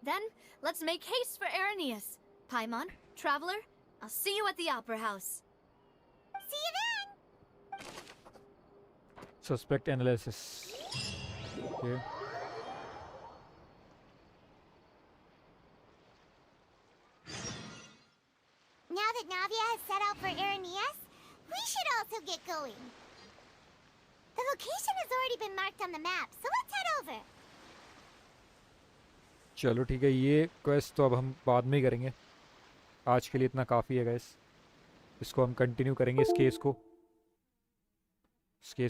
Then, let's make haste for Irenaeus. Paimon, Traveler, I'll see you at the Opera House. See you then! Suspect analysis. Okay. Now that Navia has set out for Irenaeus, we should also get going. The location has already been marked on the map, so let's head over. चलो ठीक है, ये quest तो अब हम बाद में ही करेंगे. आज के लिए इतना काफ़ी है गाइस. इसको हम कंटिन्यू करेंगे इस केस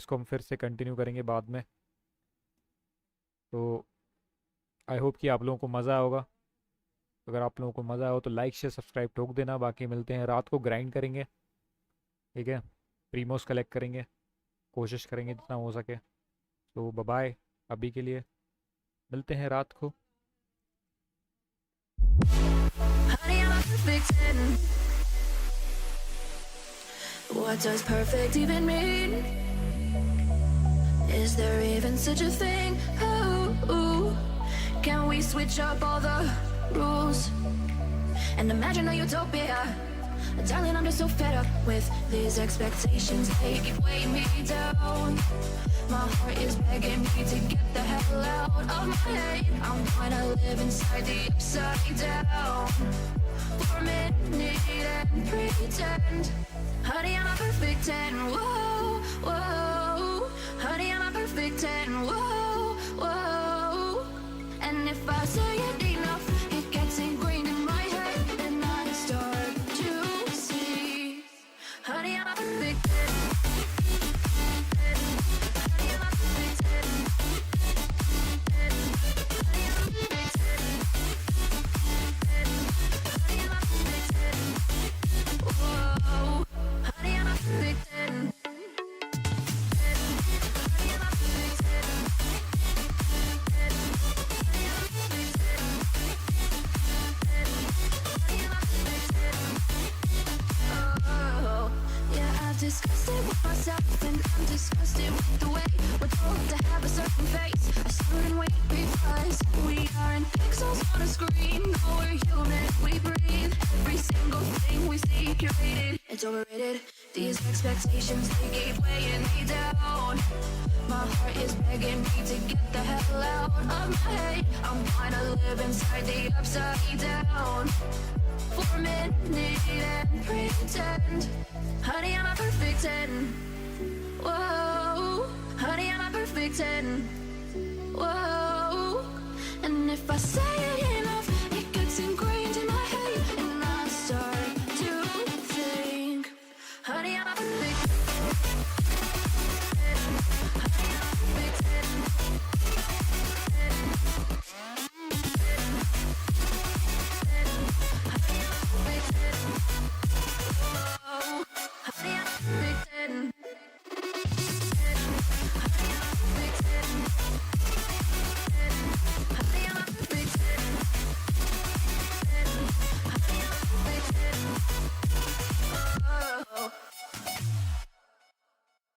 को हम फिर से कंटिन्यू करेंगे बाद में. तो आई होप कि आप लोगों को मज़ा आया होगा. अगर आप लोगों को मज़ा आया हो तो लाइक शेयर सब्सक्राइब ठोक देना. बाकी मिलते हैं रात को, ग्राइंड करेंगे. ठीक है, प्रीमोस कलेक्ट करेंगे, कोशिश करेंगे जितना हो सके. तो बाय अभी के लिए, मिलते हैं रात को. Honey, I'm a perfect 10. What does perfect even mean? Is there even such a thing? Ooh, can we switch up all the rules and imagine a utopia? Darling, I'm just so fed up with these expectations. They weigh me down. My heart is begging me to get the hell out of my head. I'm gonna live inside the upside down for a minute and pretend. Honey, I'm a perfect 10. Whoa, whoa. Honey, I'm a perfect 10. Whoa, whoa. And if I say it enough, it gets ingrained in my head, and I start to see. Honey, I'm a perfect 10. Honey, I'm a perfect 10. Honey, I'm a perfect 10. exhausted with myself, and I'm disgusted with the way we're told to have a certain face, a certain weight, because we aren't pixels on a screen. No, we're human, we breathe. Every single thing we see curated, it's overrated. These expectations, they keep weighing me down. My heart is begging me to get the hell out of my head. I'm trying to live inside the upside down for a minute and pretend. Honey, I'm a perfect 10. Whoa, honey, I'm a perfect 10. Whoa, and if I say